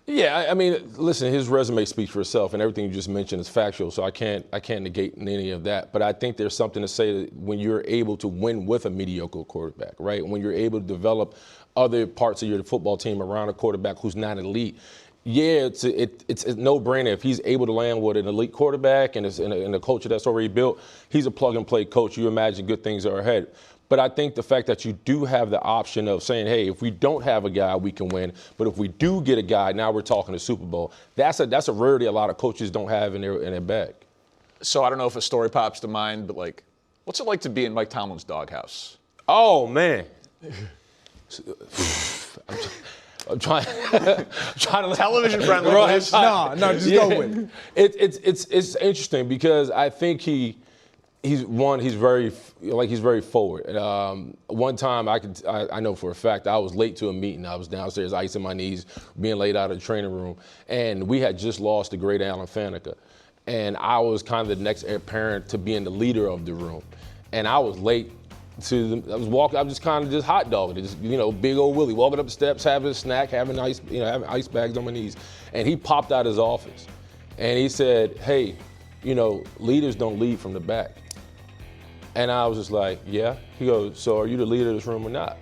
L: Yeah, listen, his resume speaks for itself, and everything you just mentioned is factual, so I can't negate any of that. But I think there's something to say that when you're able to win with a mediocre quarterback, right? When you're able to develop other parts of your football team around a quarterback who's not elite. Yeah, it's a no-brainer. If he's able to land with an elite quarterback and a culture that's already built, he's a plug-and-play coach. You imagine good things are ahead. But I think the fact that you do have the option of saying, hey, if we don't have a guy, we can win. But if we do get a guy, now we're talking a Super Bowl. That's a rarity a lot of coaches don't have in their bag.
K: So I don't know if a story pops to mind, but what's it like to be in Mike Tomlin's doghouse?
L: Oh, man. I'm trying to
K: television friendly.
I: No, just go with it.
L: It's interesting because I think he's very forward. One time I know for a fact I was late to a meeting. I was downstairs icing my knees, being laid out of the training room, and we had just lost the great Alan Faneca, and I was kind of the next parent to being the leader of the room, and I was late. I was just kind of hot dogging it, big old Willie, walking up the steps, having a snack, having ice bags on my knees. And he popped out of his office and he said, hey, leaders don't lead from the back. And I was just like, yeah. He goes, so are you the leader of this room or not?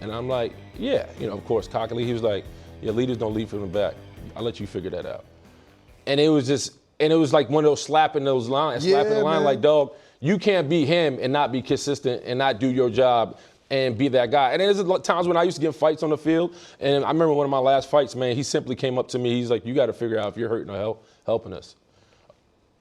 L: And I'm like, yeah. Of course, cockily, he was like, yeah, leaders don't lead from the back. I'll let you figure that out. And it was like one of those slapping the line, like, dog, you can't be him and not be consistent and not do your job and be that guy. And there's times when I used to get in fights on the field, and I remember one of my last fights, man, he simply came up to me. He's like, you got to figure out if you're hurting or helping us.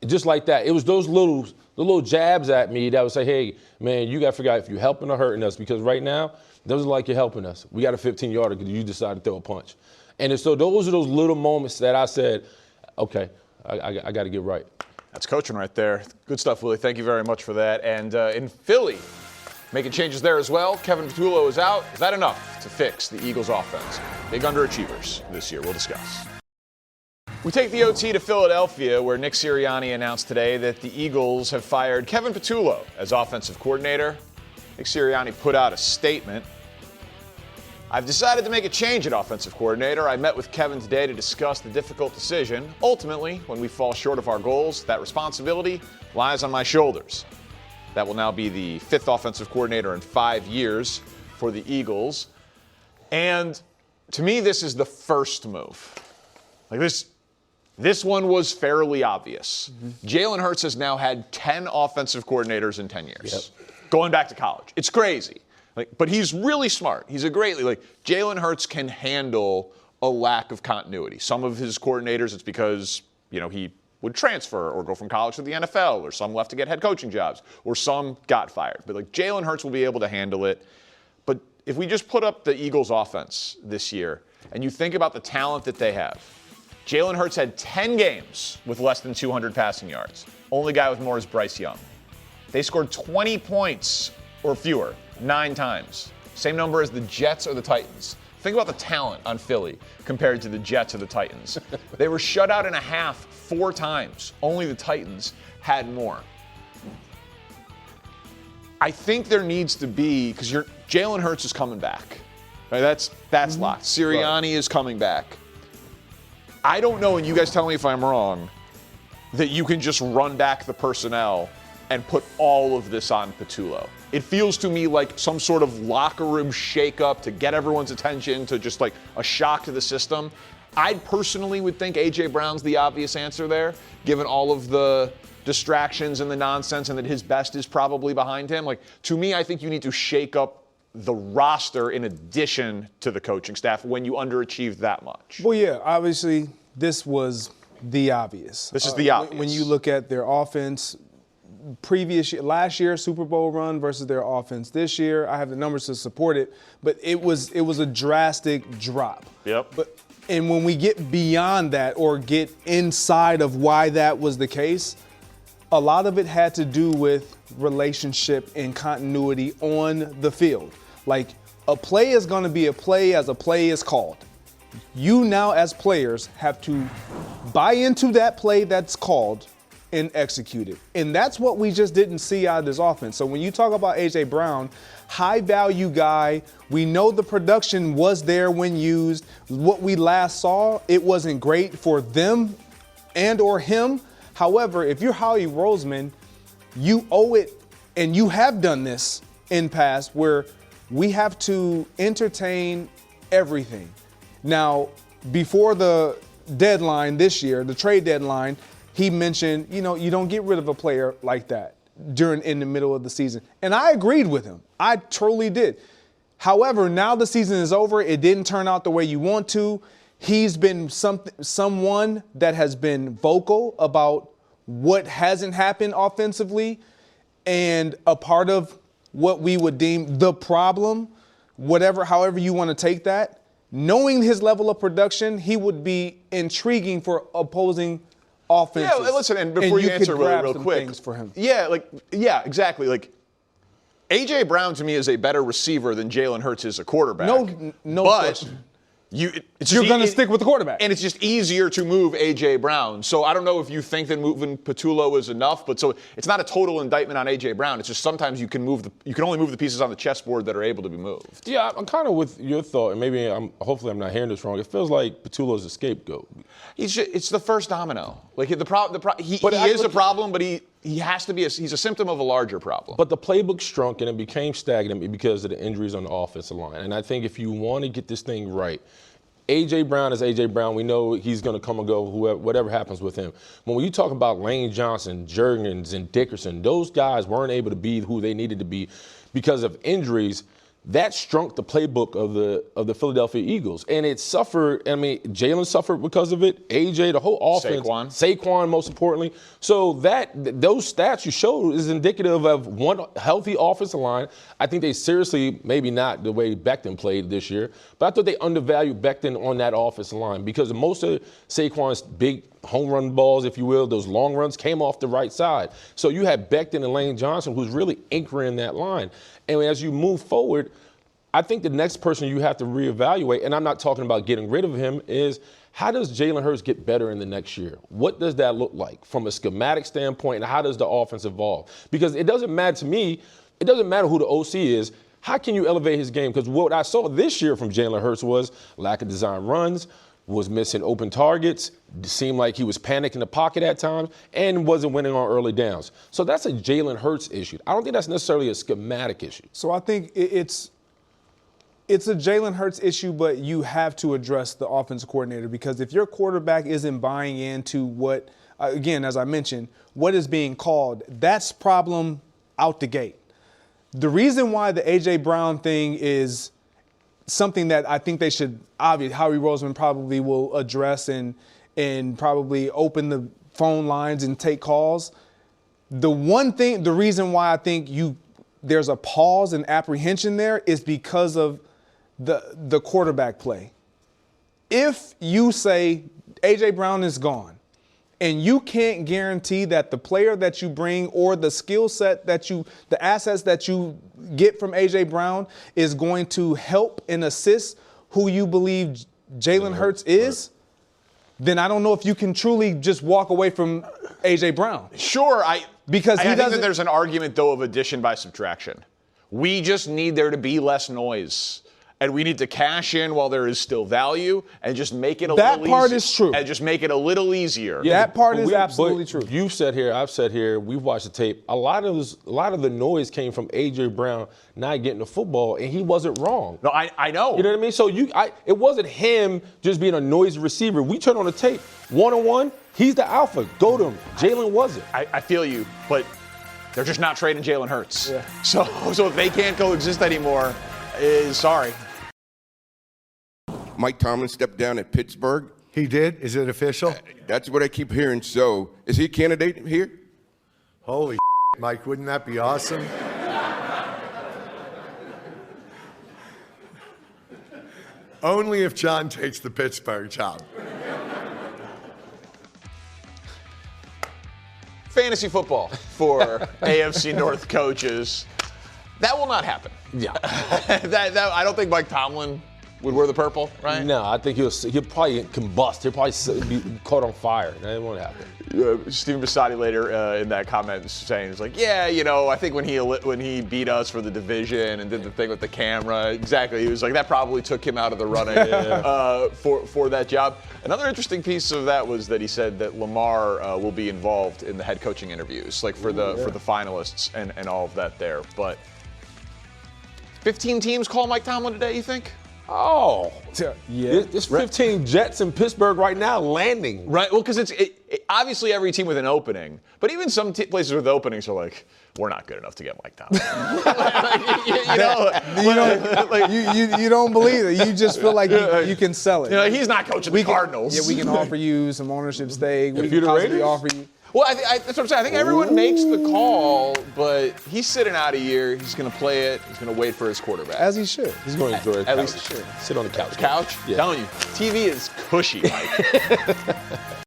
L: Just like that. It was those little jabs at me that would say, hey, man, you got to figure out if you're helping or hurting us, because right now, it doesn't look like you're helping us. We got a 15-yarder because you decided to throw a punch. And so those are those little moments that I said, okay, I got to get right.
K: That's coaching right there. Good stuff, Willie. Thank you very much for that. And in Philly, making changes there as well. Kevin Patullo is out. Is that enough to fix the Eagles' offense? Big underachievers this year. We'll discuss. We take the OT to Philadelphia, where Nick Sirianni announced today that the Eagles have fired Kevin Patullo as offensive coordinator. Nick Sirianni put out a statement. I've decided to make a change at offensive coordinator. I met with Kevin today to discuss the difficult decision. Ultimately, when we fall short of our goals, that responsibility lies on my shoulders. That will now be the 5th offensive coordinator in 5 years for the Eagles. And to me, this is the first move. Like this one was fairly obvious. Jalen Hurts has now had 10 offensive coordinators in 10 years, going back to college. It's crazy. But he's really smart. He's a great leader. Jalen Hurts can handle a lack of continuity. Some of his coordinators, it's because, he would transfer or go from college to the NFL, or some left to get head coaching jobs, or some got fired. But Jalen Hurts will be able to handle it. But if we just put up the Eagles offense this year, and you think about the talent that they have, Jalen Hurts had 10 games with less than 200 passing yards. Only guy with more is Bryce Young. They scored 20 points or fewer 9 times. Same number as the Jets or the Titans. Think about the talent on Philly compared to the Jets or the Titans. They were shut out in a half 4 times. Only the Titans had more. I think there needs to be, because Jalen Hurts is coming back. Right, that's locked. Sirianni is coming back. I don't know, and you guys tell me if I'm wrong, that you can just run back the personnel and put all of this on Patullo. It feels to me like some sort of locker room shakeup to get everyone's attention, to just a shock to the system. I personally would think A.J. Brown's the obvious answer there, given all of the distractions and the nonsense, and that his best is probably behind him. To me, I think you need to shake up the roster in addition to the coaching staff when you underachieved that much.
I: Well, yeah, obviously this was the obvious.
K: This is the obvious.
I: When you look at their offense, last year Super Bowl run versus their offense this year, I have the numbers to support it, but it was a drastic drop.
K: Yep.
I: And when we get beyond that or get inside of why that was the case, a lot of it had to do with relationship and continuity on the field. A play is going to be a play as a play is called. You now as players have to buy into that play that's called and execute it. And that's what we just didn't see out of this offense. So when you talk about A.J. Brown, high value guy, we know the production was there when used. What we last saw, it wasn't great for them and or him. However, if you're Howie Roseman, you owe it, and you have done this in past, where we have to entertain everything. Now, before the deadline this year, the trade deadline, he mentioned, you don't get rid of a player like that in the middle of the season. And I agreed with him. I truly did. However, now the season is over. It didn't turn out the way you want to. He's been someone that has been vocal about what hasn't happened offensively, and a part of what we would deem the problem, however you want to take that. Knowing his level of production, he would be intriguing for opposing offenses.
K: Yeah, listen, and before you answer real quick,
I: for him.
K: Yeah, exactly. A.J. Brown to me is a better receiver than Jalen Hurts is a quarterback.
I: No question. You're going to stick with the quarterback.
K: And it's just easier to move A.J. Brown. So I don't know if you think that moving Patullo is enough, but so it's not a total indictment on A.J. Brown. It's just sometimes you can only move the pieces on the chessboard that are able to be moved.
L: Yeah, I'm kind of with your thought, and maybe hopefully I'm not hearing this wrong. It feels like Patullo's a scapegoat.
K: It's the first domino. He is a problem, but he has to be he's a symptom of a larger problem.
L: But the playbook shrunk and it became stagnant because of the injuries on the offensive line. And I think if you want to get this thing right, A.J. Brown is A.J. Brown. We know he's going to come and go, whatever happens with him. But when you talk about Lane Johnson, Jurgens, and Dickerson, those guys weren't able to be who they needed to be because of injuries. That shrunk the playbook of the Philadelphia Eagles. And it suffered, Jalen suffered because of it. AJ, the whole offense. Saquon, most importantly. So those stats you showed is indicative of one healthy offensive line. I think they seriously, maybe not the way Becton played this year, but I thought they undervalued Becton on that offensive line because most of Saquon's big home run balls, if you will, those long runs came off the right side. So you had Becton and Lane Johnson who's really anchoring that line. And as you move forward, I think the next person you have to reevaluate, and I'm not talking about getting rid of him, is how does Jalen Hurts get better in the next year? What does that look like from a schematic standpoint, and how does the offense evolve? Because it doesn't matter to me, it doesn't matter who the OC is. How can you elevate his game? Because what I saw this year from Jalen Hurts was lack of design runs, was missing open targets, seemed like he was panicking the pocket at times, and wasn't winning on early downs. So that's a Jalen Hurts issue. I don't think that's necessarily a schematic issue.
I: So I think it's a Jalen Hurts issue, but you have to address the offensive coordinator, because if your quarterback isn't buying into what, again, as I mentioned, what is being called, that's problem out the gate. The reason why the A.J. Brown thing is something that I think they should, obviously, Howie Roseman probably will address and probably open the phone lines and take calls. The reason why I think there's a pause and apprehension there is because of the quarterback play. If you say A.J. Brown is gone, and you can't guarantee that the player that you bring or the skill set the assets that you get from A.J. Brown is going to help and assist who you believe Jalen Hurts is, then I don't know if you can truly just walk away from A.J. Brown.
K: Sure,
I: because
K: I think that there's an argument, though, of addition by subtraction. We just need there to be less noise. And we need to cash in while there is still value and just make it a little easier.
I: That part is true.
K: And just make it a little easier.
I: Yeah, that part is absolutely true.
L: You've said here, I've said here, we've watched the tape. A lot of the noise came from A.J. Brown not getting the football, and he wasn't wrong.
K: No, I know.
L: You know what I mean? So it wasn't him just being a noisy receiver. We turn on the tape. One-on-one, he's the alpha. Go to him. Jalen wasn't.
K: I feel you, but they're just not trading Jalen Hurts.
I: Yeah.
K: So if they can't coexist anymore, sorry.
M: Mike Tomlin stepped down at Pittsburgh.
H: He did? Is it official?
M: That's what I keep hearing. So, is he a candidate here?
H: Holy Mike, wouldn't that be awesome? Only if John takes the Pittsburgh job.
K: Fantasy football for AFC North coaches. That will not happen.
L: Yeah.
K: I don't think Mike Tomlin would wear the purple, right?
L: No, I think he'll probably combust. He'll probably be caught on fire. That won't happen.
K: Stephen Bissotti later in that comment saying, it's like, yeah, I think when he beat us for the division and did the thing with the camera, exactly, he was like, that probably took him out of the running for that job. Another interesting piece of that was that he said that Lamar will be involved in the head coaching interviews, like for the finalists and all of that there. But 15 teams call Mike Tomlin today, you think?
L: Oh,
I: yeah.
L: There's 15 Jets in Pittsburgh right now landing.
K: Right. Well, because it's obviously every team with an opening, but even some places with openings are like, we're not good enough to get Mike Tomlin.
I: You don't believe it. You just feel like you can sell it.
K: He's not coaching the Cardinals.
I: Yeah, we can offer you some ownership stake. We
L: can
I: possibly offer you.
K: Well, that's what I'm saying. I think everyone makes the call, but he's sitting out a year. He's going to play it. He's going to wait for his quarterback.
I: As he should.
L: He's going to enjoy it.
K: At least
L: sit on the couch.
K: Couch?
L: Yeah.
K: Telling you, TV is cushy, Mike.